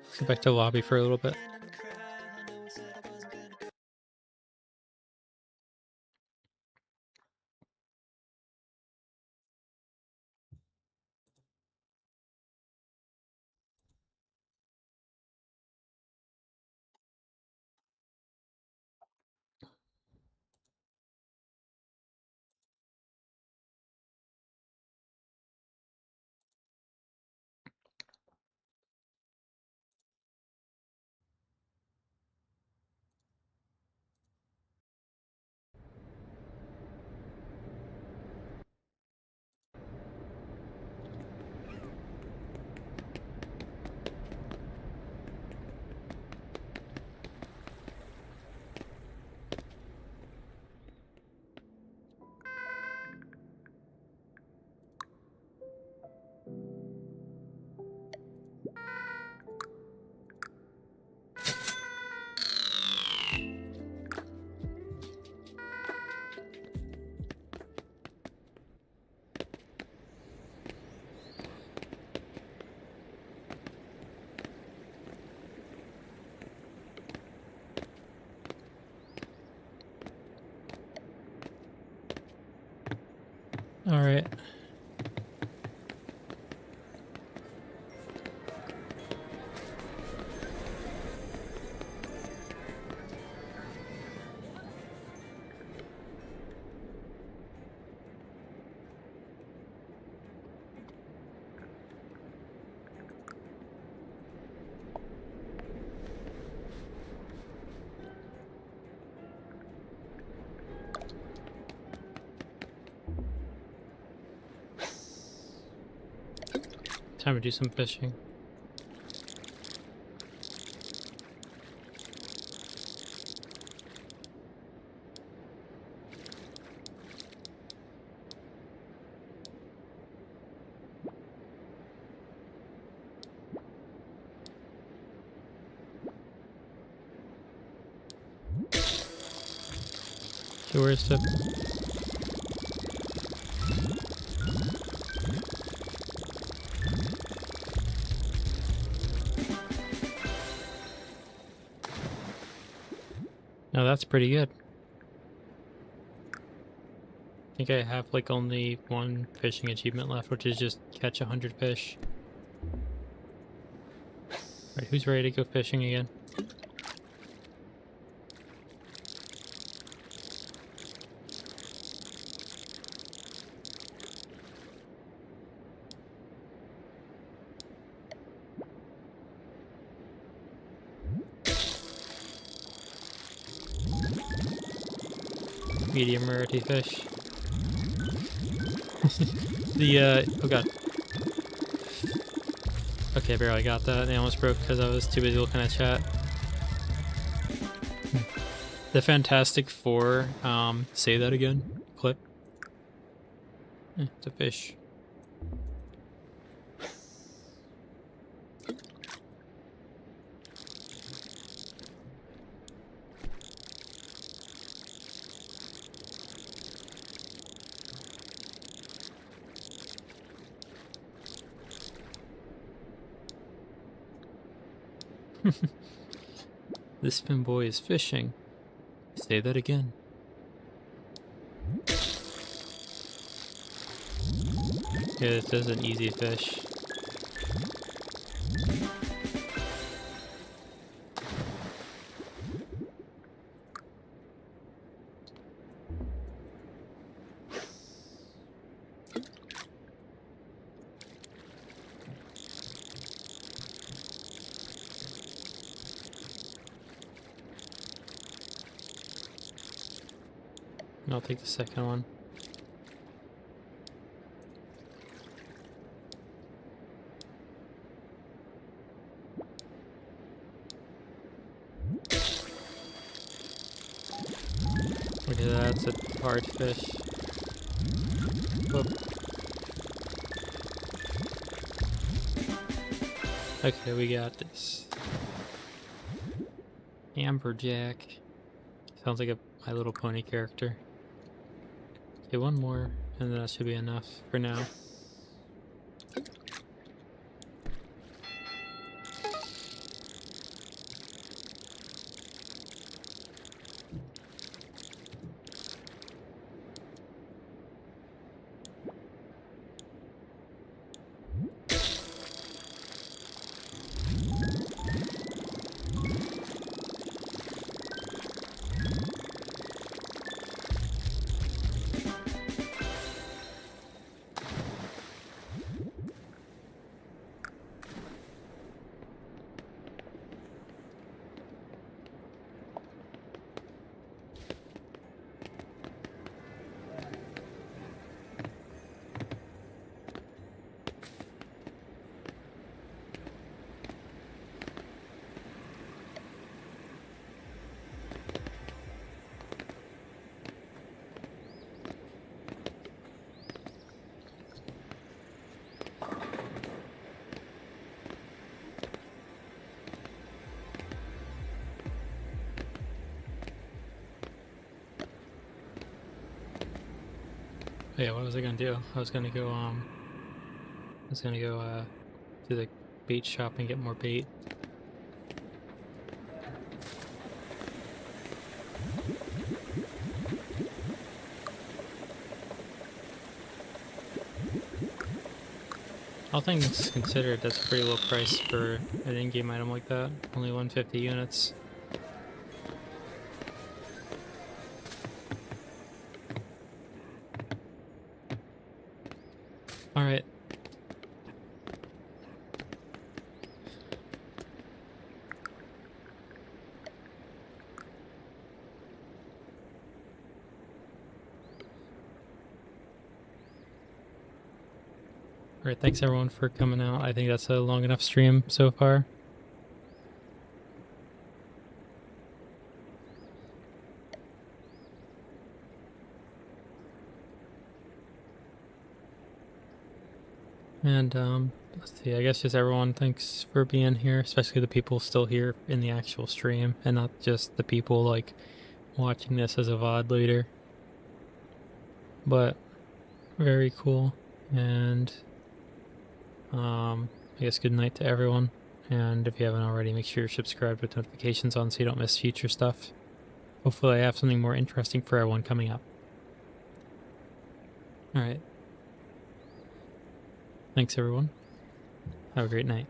Let's go back to the lobby for a little bit. All right. Time to do some fishing. Okay, where's the... No, that's pretty good. think I have like only one fishing achievement left, which is just catch 100 fish. Alright, who's ready to go fishing again? Medium rarity fish. Oh god. Okay, I barely got that. They almost broke because I was too busy looking at chat. The Fantastic Four, say that again, clip. It's a fish. This finboy is fishing. Say that again. Yeah, this is an easy fish. I'll take the second one. Look at that, it's a hard fish. Whoop. Okay, we got this. Amberjack. Sounds like a My Little Pony character. Okay, one more, and that should be enough for now. Yeah, what was I gonna do? I was gonna go to the bait shop and get more bait. All things considered, that's a pretty low price for an in-game item like that. Only 150 units. Alright. Alright, thanks everyone for coming out. I think that's a long enough stream so far. And let's see, I guess just everyone, thanks for being here, especially the people still here in the actual stream and not just the people like watching this as a VOD later. But very cool. And I guess good night to everyone. And if you haven't already, make sure you're subscribed with notifications on so you don't miss future stuff. Hopefully I have something more interesting for everyone coming up. All right. Thanks, everyone. Have a great night.